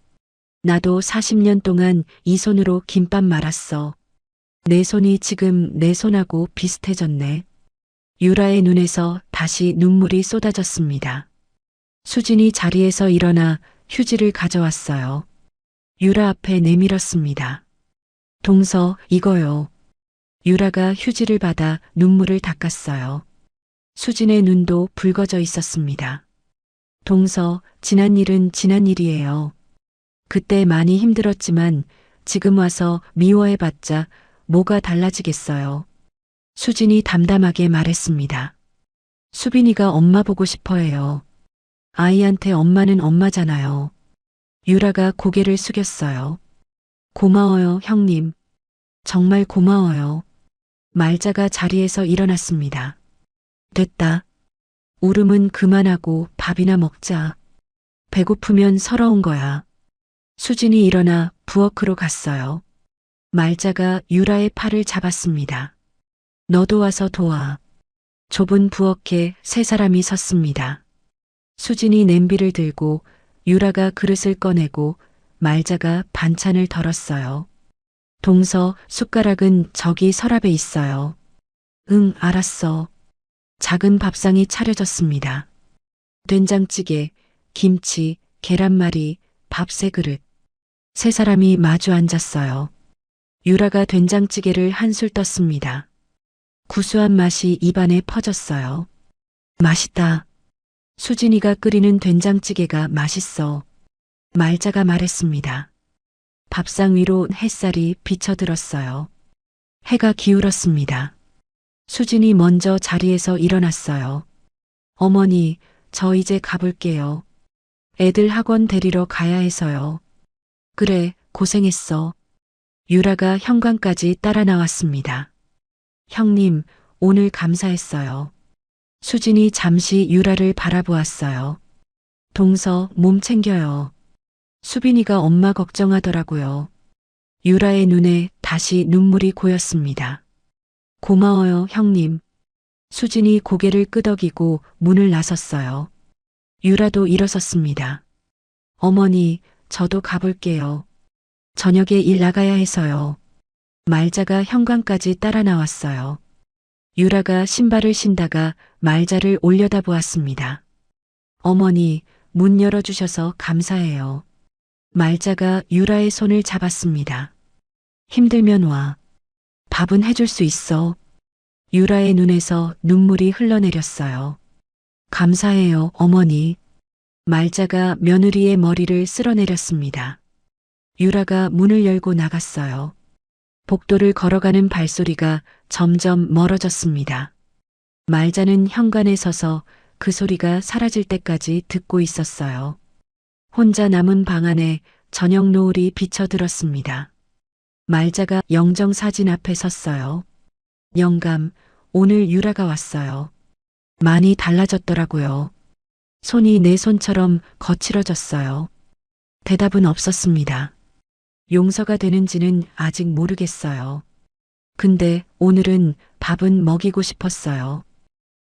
나도 40년 동안 이 손으로 김밥 말았어. 내 손이 지금 내 손하고 비슷해졌네. 유라의 눈에서 다시 눈물이 쏟아졌습니다. 수진이 자리에서 일어나 휴지를 가져왔어요. 유라 앞에 내밀었습니다. 동서, 이거요. 유라가 휴지를 받아 눈물을 닦았어요. 수진의 눈도 붉어져 있었습니다. 동서, 지난 일은 지난 일이에요. 그때 많이 힘들었지만 지금 와서 미워해봤자 뭐가 달라지겠어요. 수진이 담담하게 말했습니다. 수빈이가 엄마 보고 싶어 해요. 아이한테 엄마는 엄마잖아요. 유라가 고개를 숙였어요. 고마워요, 형님. 정말 고마워요. 말자가 자리에서 일어났습니다. 됐다. 울음은 그만하고 밥이나 먹자. 배고프면 서러운 거야. 수진이 일어나 부엌으로 갔어요. 말자가 유라의 팔을 잡았습니다. 너도 와서 도와. 좁은 부엌에 세 사람이 섰습니다. 수진이 냄비를 들고 유라가 그릇을 꺼내고 말자가 반찬을 덜었어요. 동서, 숟가락은 저기 서랍에 있어요. 응, 알았어. 작은 밥상이 차려졌습니다. 된장찌개, 김치, 계란말이, 밥 세 그릇. 세 사람이 마주 앉았어요. 유라가 된장찌개를 한술 떴습니다. 구수한 맛이 입안에 퍼졌어요. 맛있다. 수진이가 끓이는 된장찌개가 맛있어. 말자가 말했습니다. 밥상 위로 햇살이 비쳐들었어요. 해가 기울었습니다. 수진이 먼저 자리에서 일어났어요. 어머니, 저 이제 가볼게요. 애들 학원 데리러 가야 해서요. 그래, 고생했어. 유라가 현관까지 따라 나왔습니다. 형님, 오늘 감사했어요. 수진이 잠시 유라를 바라보았어요. 동서, 몸 챙겨요. 수빈이가 엄마 걱정하더라고요. 유라의 눈에 다시 눈물이 고였습니다. 고마워요, 형님. 수진이 고개를 끄덕이고 문을 나섰어요. 유라도 일어섰습니다. 어머니, 저도 가볼게요. 저녁에 일 나가야 해서요. 말자가 현관까지 따라 나왔어요. 유라가 신발을 신다가 말자를 올려다보았습니다. 어머니, 문 열어주셔서 감사해요. 말자가 유라의 손을 잡았습니다. 힘들면 와. 밥은 해줄 수 있어. 유라의 눈에서 눈물이 흘러내렸어요. 감사해요, 어머니. 말자가 며느리의 머리를 쓸어내렸습니다. 유라가 문을 열고 나갔어요. 복도를 걸어가는 발소리가 점점 멀어졌습니다. 말자는 현관에 서서 그 소리가 사라질 때까지 듣고 있었어요. 혼자 남은 방 안에 저녁 노을이 비쳐들었습니다. 말자가 영정 사진 앞에 섰어요. 영감, 오늘 유라가 왔어요. 많이 달라졌더라고요. 손이 내 손처럼 거칠어졌어요. 대답은 없었습니다. 용서가 되는지는 아직 모르겠어요. 근데 오늘은 밥은 먹이고 싶었어요.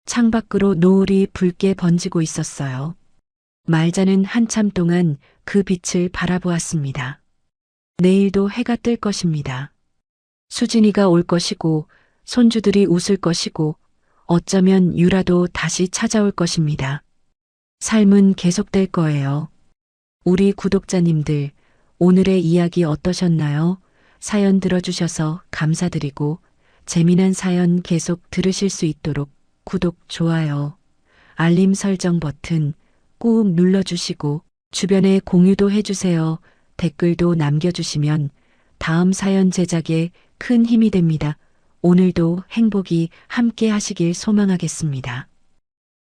창밖으로 노을이 붉게 번지고 있었어요. 말자는 한참 동안 그 빛을 바라보았습니다. 내일도 해가 뜰 것입니다. 수진이가 올 것이고 손주들이 웃을 것이고 어쩌면 유라도 다시 찾아올 것입니다. 삶은 계속될 거예요. 우리 구독자님들, 오늘의 이야기 어떠셨나요? 사연 들어주셔서 감사드리고 재미난 사연 계속 들으실 수 있도록 구독, 좋아요, 알림 설정 버튼 꾹 눌러주시고 주변에 공유도 해주세요. 댓글도 남겨주시면 다음 사연 제작에 큰 힘이 됩니다. 오늘도 행복이 함께 하시길 소망하겠습니다.